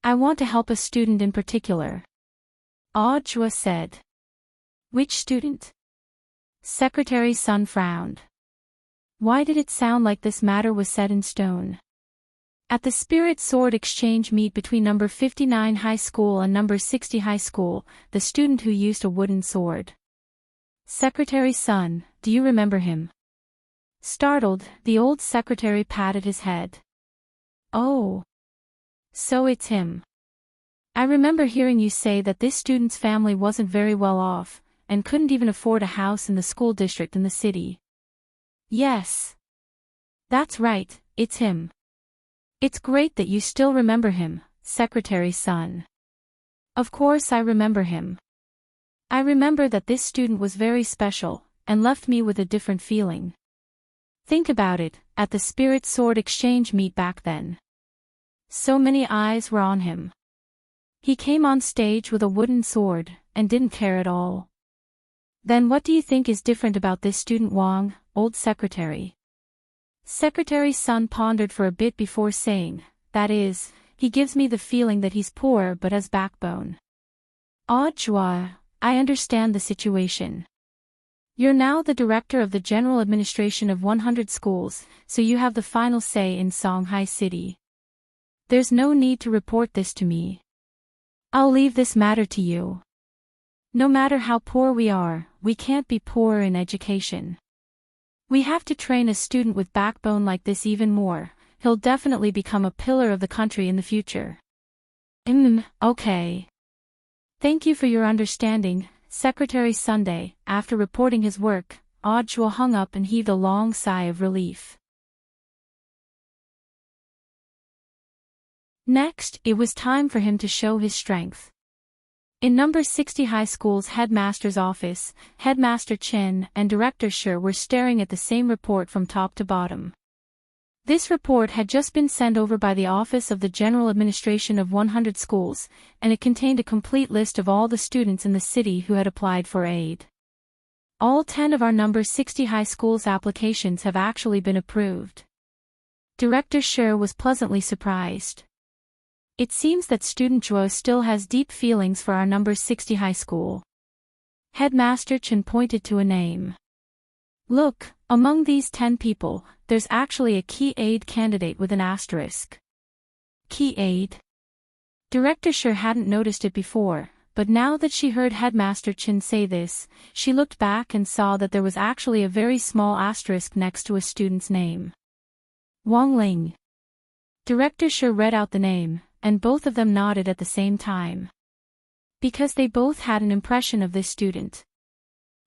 I want to help a student in particular," Audra said. "Which student?" Secretary's son frowned. Why did it sound like this matter was set in stone? At the Spirit Sword exchange meet between number 59 High School and number 60 High School, the student who used a wooden sword. Secretary's son, do you remember him? Startled, the old secretary patted his head. "Oh. So it's him. I remember hearing you say that this student's family wasn't very well off, and couldn't even afford a house in the school district in the city." "Yes. That's right, it's him." "It's great that you still remember him, Secretary's son." "Of course I remember him. I remember that this student was very special, and left me with a different feeling. Think about it, at the Spirit Sword exchange meet back then. So many eyes were on him. He came on stage with a wooden sword, and didn't care at all. Then what do you think is different about this student Wang, old secretary?" Secretary's son pondered for a bit before saying, "That is, he gives me the feeling that he's poor but has backbone." "Audra, I understand the situation. You're now the director of the general administration of 100 schools, so you have the final say in Songhai City. There's no need to report this to me. I'll leave this matter to you. No matter how poor we are, we can't be poor in education. We have to train a student with backbone like this even more. He'll definitely become a pillar of the country in the future." Okay. Thank you for your understanding, Secretary Sunday." After reporting his work, Audra hung up and heaved a long sigh of relief. Next, it was time for him to show his strength. In number 60 High School's headmaster's office, Headmaster Chen and Director Shi were staring at the same report from top to bottom. This report had just been sent over by the Office of the General Administration of 100 Schools, and it contained a complete list of all the students in the city who had applied for aid. All 10 of our number 60 high schools' applications have actually been approved. Director Shi was pleasantly surprised. It seems that student Zhuo still has deep feelings for our number 60 high school. Headmaster Chen pointed to a name. "Look, among these 10 people, there's actually a key aid candidate with an asterisk." Key aid? Director Shi hadn't noticed it before, but now that she heard Headmaster Chen say this, she looked back and saw that there was actually a very small asterisk next to a student's name. Wang Ling. Director Shi read out the name, and both of them nodded at the same time. Because they both had an impression of this student.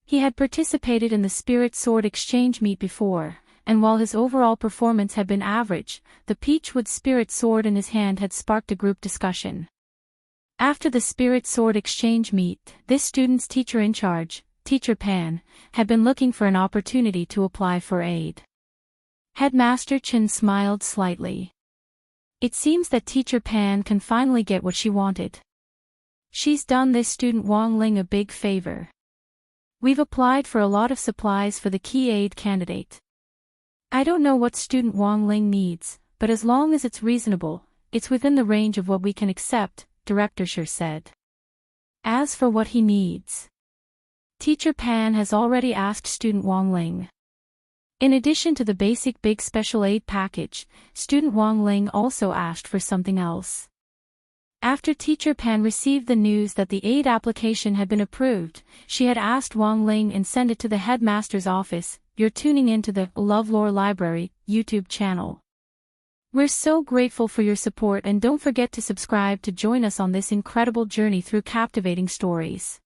He had participated in the Spirit Sword exchange meet before, and while his overall performance had been average, the Peachwood Spirit Sword in his hand had sparked a group discussion. After the Spirit Sword exchange meet, this student's teacher in charge, Teacher Pan, had been looking for an opportunity to apply for aid. Headmaster Chen smiled slightly. It seems that Teacher Pan can finally get what she wanted. She's done this student Wang Ling a big favor. We've applied for a lot of supplies for the key aid candidate. I don't know what student Wang Ling needs, but as long as it's reasonable, it's within the range of what we can accept, Director Shi said. As for what he needs, Teacher Pan has already asked student Wang Ling. In addition to the basic big special aid package, student Wang Ling also asked for something else. After Teacher Pan received the news that the aid application had been approved, she had asked Wang Ling and sent it to the headmaster's office. You're tuning into the LoveLore Library YouTube channel. We're so grateful for your support, and don't forget to subscribe to join us on this incredible journey through captivating stories.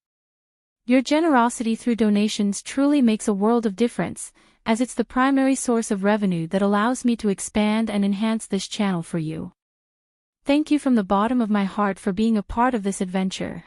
Your generosity through donations truly makes a world of difference, as it's the primary source of revenue that allows me to expand and enhance this channel for you. Thank you from the bottom of my heart for being a part of this adventure.